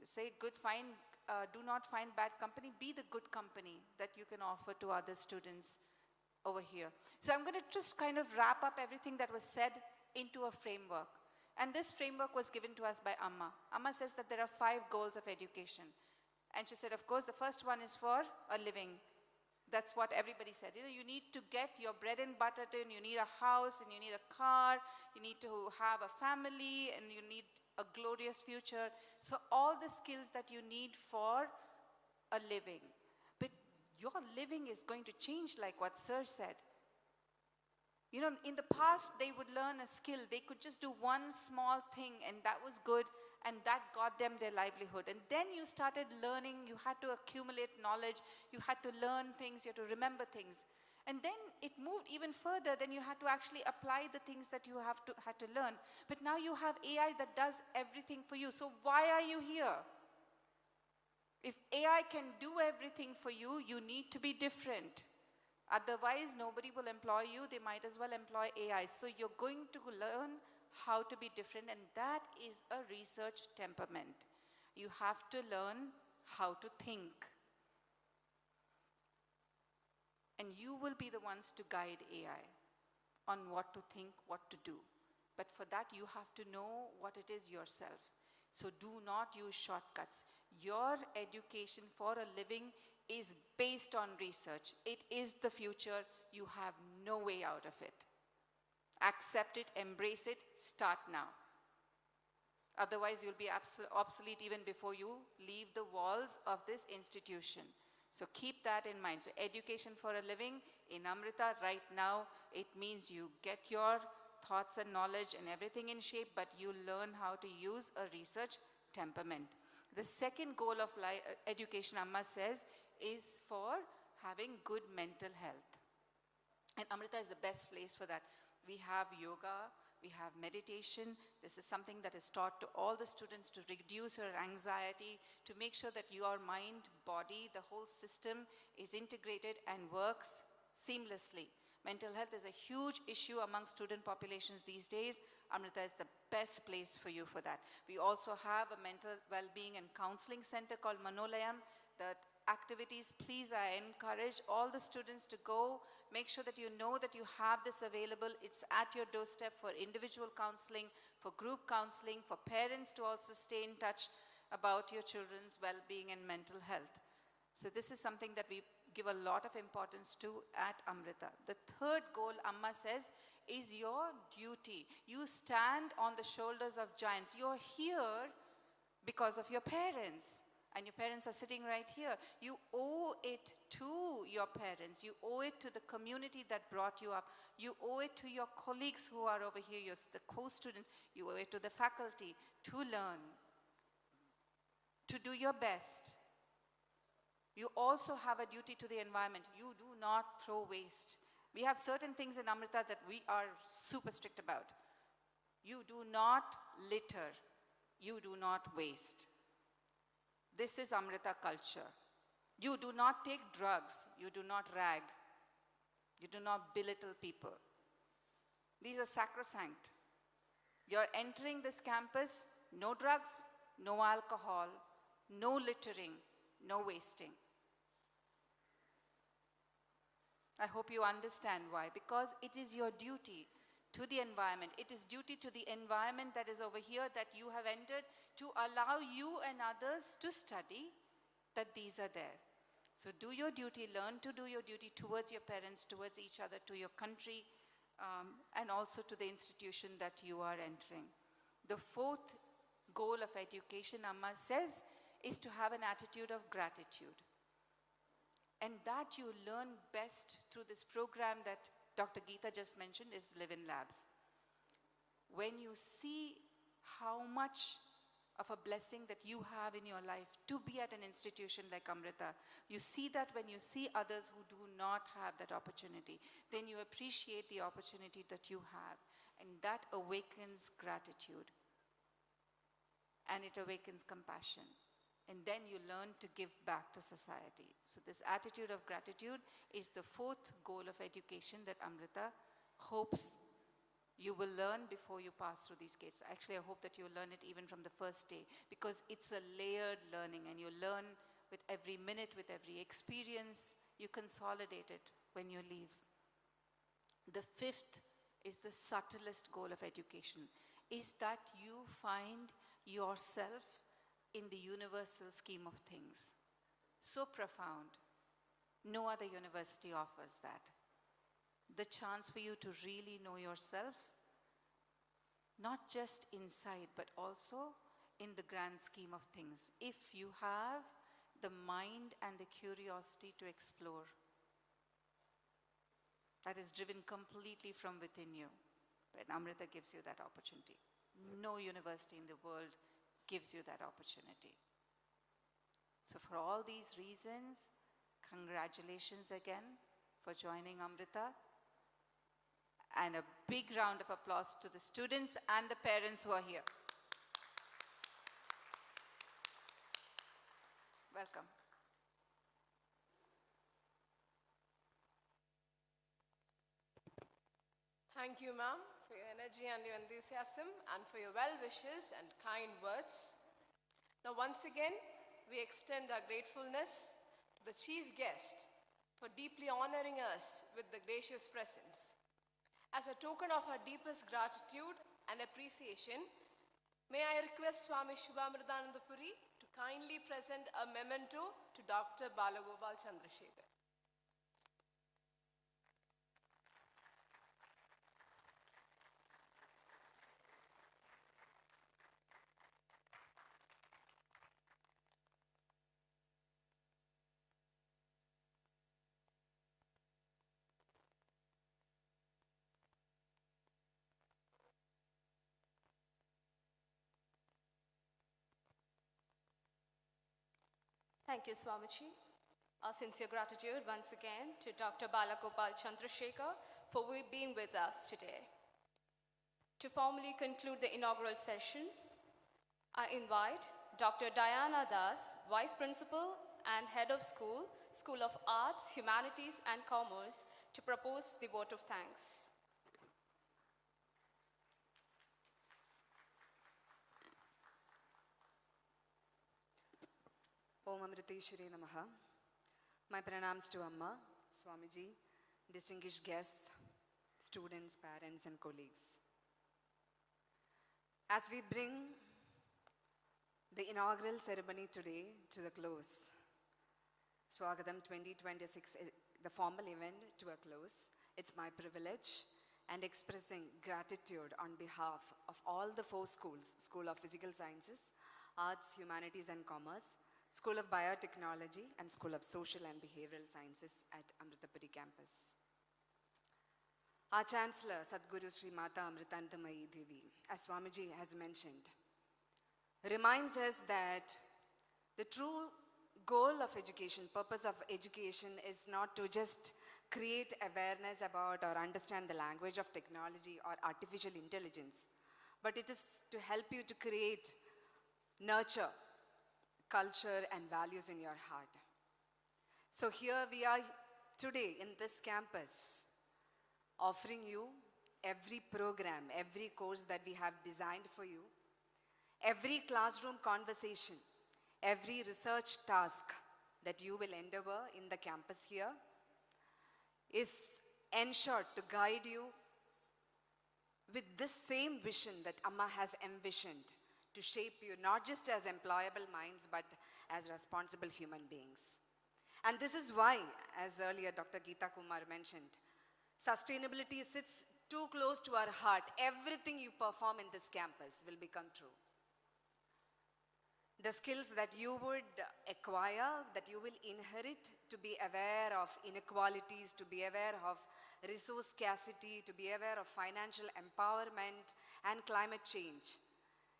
Speaker 15: Say do not find bad company, be the good company that you can offer to other students over here. So I'm going to just kind of wrap up everything that was said into a framework. And this framework was given to us by Amma. Amma says that there are 5 goals of education. And she said, of course, the first one is for a living. That's what everybody said. You need to get your bread and butter in, you need a house, and you need a car, you need to have a family, and you need a glorious future. So all the skills that you need for a living. But your living is going to change, like what Sir said. In the past, they would learn a skill. They could just do one small thing, and that was good, and that got them their livelihood. And then you started learning, you had to accumulate knowledge, you had to learn things, you had to remember things. And then it moved even further, then you had to actually apply the things that you had to learn. But now you have AI that does everything for you. So why are you here? If AI can do everything for you, you need to be different. Otherwise, nobody will employ you. They might as well employ AI. So you're going to learn how to be different, and that is a research temperament. You have to learn how to think. And you will be the ones to guide AI on what to think, what to do. But for that, you have to know what it is yourself. So do not use shortcuts. Your education for a living is based on research. It is the future. You have no way out of it. Accept it, embrace it, start now. Otherwise, you'll be obsolete even before you leave the walls of this institution. So keep that in mind. So education for a living in Amrita right now, it means you get your thoughts and knowledge and everything in shape, but you learn how to use a research temperament. The second goal of education, Amma says, is for having good mental health. And Amrita is the best place for that. We have yoga, we have meditation. This is something that is taught to all the students to reduce your anxiety, to make sure that your mind, body, the whole system is integrated and works seamlessly. Mental health is a huge issue among student populations these days. Amrita is the best place for you for that. We also have a mental well-being and counseling center called Manolayam. The activities, please, I encourage all the students to go. Make sure that you know that you have this available. It's at your doorstep for individual counseling, for group counseling, for parents to also stay in touch about your children's well-being and mental health. So this is something that we give a lot of importance to at Amrita. The third goal, Amma says, is your duty. You stand on the shoulders of giants. You're here because of your parents. And your parents are sitting right here. You owe it to your parents. You owe it to the community that brought you up. You owe it to your colleagues who are over here, the co-students. You owe it to the faculty to learn, to do your best. You also have a duty to the environment. You do not throw waste. We have certain things in Amrita that we are super strict about. You do not litter. You do not waste. This is Amrita culture. You do not take drugs. You do not rag. You do not belittle people. These are sacrosanct. You're entering this campus, no drugs, no alcohol, no littering, no wasting. I hope you understand why. Because it is your duty to the environment. It is duty to the environment that is over here that you have entered to allow you and others to study that these are there. So do your duty, learn to do your duty towards your parents, towards each other, to your country, and also to the institution that you are entering. The fourth goal of education, Amma says, is to have an attitude of gratitude. And that you learn best through this program that Dr. Geeta just mentioned is Live-in Labs. When you see how much of a blessing that you have in your life to be at an institution like Amrita, you see that when you see others who do not have that opportunity, then you appreciate the opportunity that you have. And that awakens gratitude. And it awakens compassion. And then you learn to give back to society. So this attitude of gratitude is the fourth goal of education that Amrita hopes you will learn before you pass through these gates. Actually, I hope that you learn it even from the first day, because it's a layered learning, and you learn with every minute, with every experience. You consolidate it when you leave. The fifth is the subtlest goal of education, is that you find yourself in the universal scheme of things. So profound. No other university offers that. The chance for you to really know yourself, not just inside, but also in the grand scheme of things, if you have the mind and the curiosity to explore. That is driven completely from within you. But Amrita gives you that opportunity. No university in the world gives you that opportunity. So for all these reasons, congratulations again for joining Amrita. And a big round of applause to the students and the parents who are here. Welcome.
Speaker 9: Thank you, ma'am, for your energy and your enthusiasm, and for your well wishes and kind words. Now, once again, we extend our gratefulness to the chief guest for deeply honoring us with the gracious presence. As a token of our deepest gratitude and appreciation, may I request Swami Annapoorneswari to kindly present a memento to Dr. Balagopal Chandrasekhar.
Speaker 7: Thank you, Swamiji. Our sincere gratitude once again to Dr. Balagopal Chandrasekhar for being with us today. To formally conclude the inaugural session, I invite Dr. Diana Das, Vice Principal and Head of School, School of Arts, Humanities and Commerce, to propose the vote of thanks.
Speaker 16: Om Amriteshwari Namaha. My pranams to Amma, Swamiji, distinguished guests, students, parents, and colleagues. As we bring the inaugural ceremony today to the close, Swagatham 2026, the formal event to a close, it's my privilege and expressing gratitude on behalf of all the 4 schools, School of Physical Sciences, Arts, Humanities and Commerce, School of Biotechnology and School of Social and Behavioural Sciences at Amritapuri campus. Our Chancellor, Sadhguru Sri Mata Amritantamayi Devi, as Swamiji has mentioned, reminds us that the true goal of education, purpose of education is not to just create awareness about or understand the language of technology or artificial intelligence, but it is to help you to create, nurture, culture and values in your heart. So here we are today in this campus offering you every program, every course that we have designed for you, every classroom conversation, every research task that you will endeavor in the campus here is ensured to guide you with this same vision that Amma has envisioned, to shape you not just as employable minds, but as responsible human beings. And this is why, as earlier Dr. Geeta Kumar mentioned, sustainability sits too close to our heart. Everything you perform in this campus will become true. the skills that you would acquire, that you will inherit, to be aware of inequalities, to be aware of resource scarcity, to be aware of financial empowerment and climate change,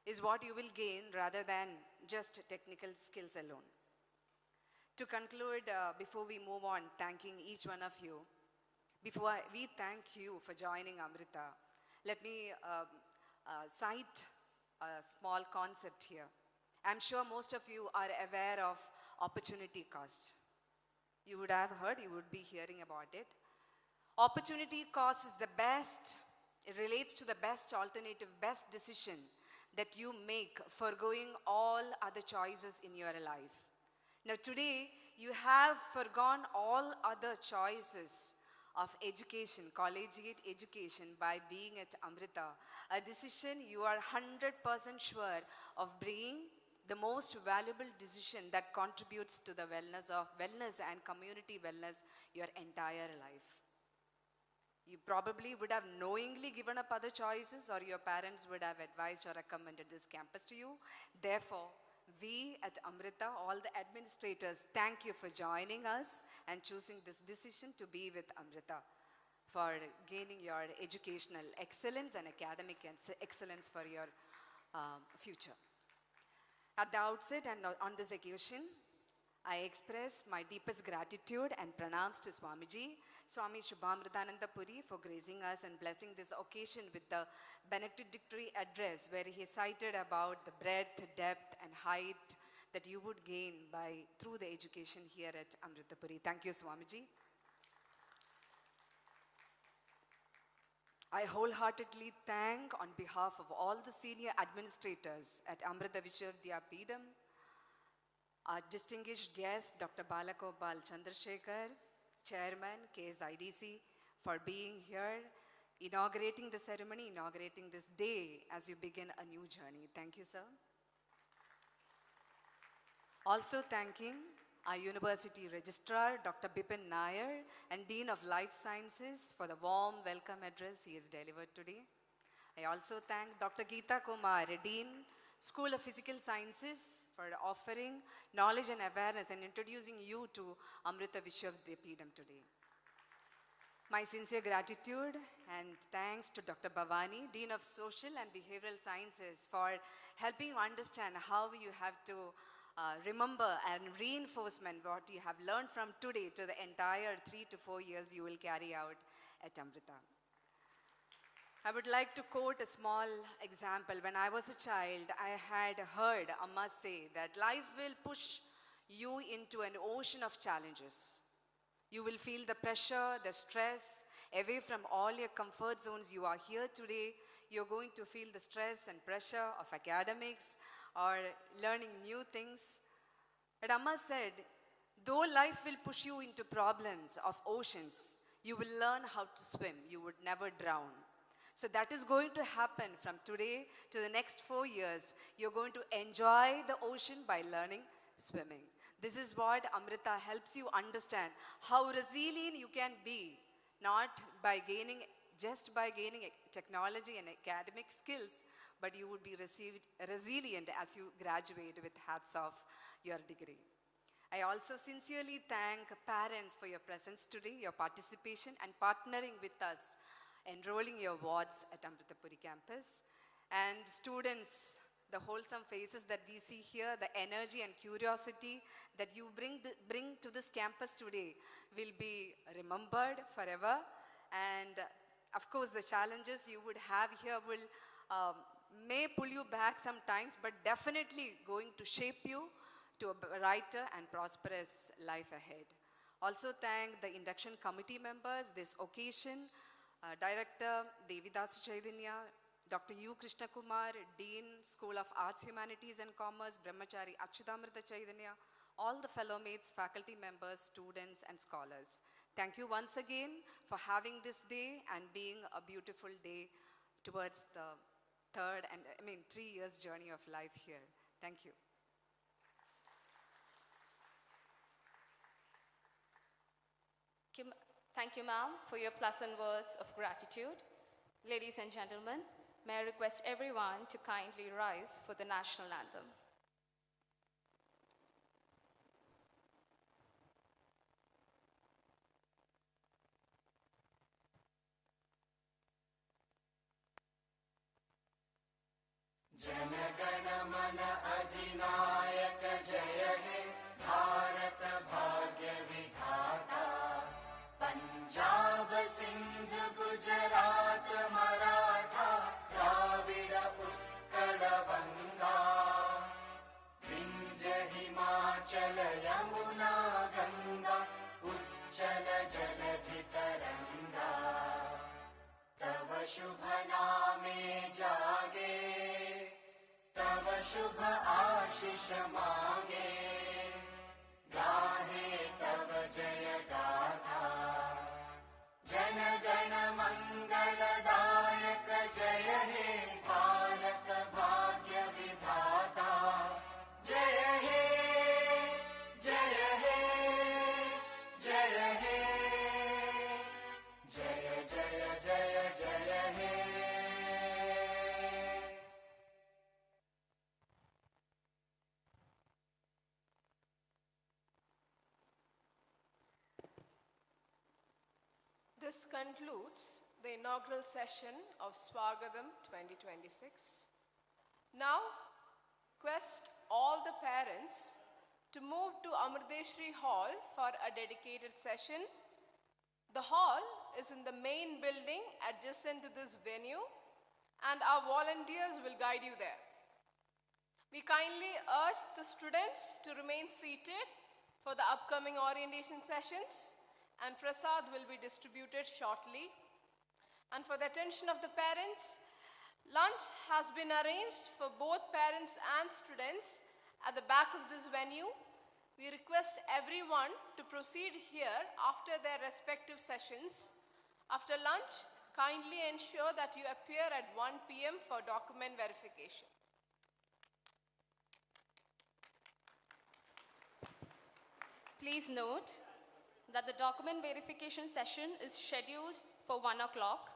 Speaker 16: is what you will gain rather than just technical skills alone. To conclude, before we move on, thanking each one of you, we thank you for joining Amrita, let me cite a small concept here. I'm sure most of you are aware of opportunity cost. You would have heard, you would be hearing about it. Opportunity cost is the best, it relates to the best alternative, best decision that you make foregoing all other choices in your life. Now today, you have foregone all other choices of education, collegiate education, by being at Amrita, a decision you are 100% sure of bringing the most valuable decision that contributes to the wellness and community wellness your entire life. You probably would have knowingly given up other choices, or your parents would have advised or recommended this campus to you. Therefore, we at Amrita, all the administrators, thank you for joining us and choosing this decision to be with Amrita for gaining your educational excellence and academic excellence for your future. At the outset and on this occasion, I express my deepest gratitude and pranams to Swamiji, Swami Annapoorneswari, for gracing us and blessing this occasion with the benedictory address, where he cited about the breadth, depth and height that you would gain through the education here at Amritapuri. Thank you, Swamiji. I wholeheartedly thank, on behalf of all the senior administrators at Amrita Vishwavidyapidam, our distinguished guest, Dr. Balagopal Chandrasekhar, Chairman, KSIDC, for being here, inaugurating the ceremony, inaugurating this day as you begin a new journey. Thank you, sir. Also thanking our University Registrar, Dr. Bipin Nair, and Dean of Life Sciences for the warm welcome address he has delivered today. I also thank Dr. Geeta Kumar, Dean, School of Physical Sciences, for offering knowledge and awareness and introducing you to Amrita Vishwavidyapidam today. My sincere gratitude and thanks to Dr. Bhavani, Dean of Social and Behavioral Sciences, for helping you understand how you have to remember and reinforcement what you have learned from today to the entire 3 to 4 years you will carry out at Amrita. I would like to quote a small example. When I was a child, I had heard Amma say that life will push you into an ocean of challenges. You will feel the pressure, the stress, away from all your comfort zones. You are here today, you're going to feel the stress and pressure of academics or learning new things. But Amma said, though life will push you into problems of oceans, you will learn how to swim. You would never drown. So that is going to happen from today to the next 4 years. You're going to enjoy the ocean by learning swimming. This is what Amrita helps you understand, how resilient you can be, not by gaining, just by gaining technology and academic skills, but you would be resilient as you graduate with hats off your degree. I also sincerely thank parents for your presence today, your participation and partnering with us, enrolling your wards at Amritapuri campus, and students, the wholesome faces that we see here, the energy and curiosity that you bring to this campus today will be remembered forever. And of course, the challenges you would have here will may pull you back sometimes, but definitely going to shape you to a brighter and prosperous life ahead. Also thank the induction committee members this occasion, Director Devidas Chaitanya, Dr. U. Krishna Kumar, Dean, School of Arts, Humanities and Commerce, Brahmachari Achyutamrita Chaitanya, all the fellow mates, faculty members, students and scholars. Thank you once again for having this day and being a beautiful day towards the 3 years journey of life here. Thank you.
Speaker 7: Thank you, ma'am, for your pleasant words of gratitude. Ladies and gentlemen, may I request everyone to kindly rise for the national anthem.
Speaker 17: जनगण मन अधिनायक जय हे भारत भाग्य विधाता पंजाब सिंध गुजरात मराठा द्राविड उत्कल गंगा विंध्य हिमाचल यमुना गंगा उच्चल जलधि तरंगा तव शुभ नामे जागे तव शुभ आशीष मांगे गाहे तव जय गाथा जन गण मंगलदायक जय हे भारत भाग्य विधाता जय हे जय हे जय हे जय जय जय जय हे
Speaker 9: This concludes the inaugural session of Swagatham 2026. Now, request all the parents to move to Amritapuri Hall for a dedicated session. The hall is in the main building adjacent to this venue, and our volunteers will guide you there. We kindly urge the students to remain seated for the upcoming orientation sessions, and prasad will be distributed shortly. And for the attention of the parents, lunch has been arranged for both parents and students at the back of this venue. We request everyone to proceed here after their respective sessions. After lunch, kindly ensure that you appear at 1 p.m. for document verification.
Speaker 7: Please note that the document verification session is scheduled for 1 o'clock.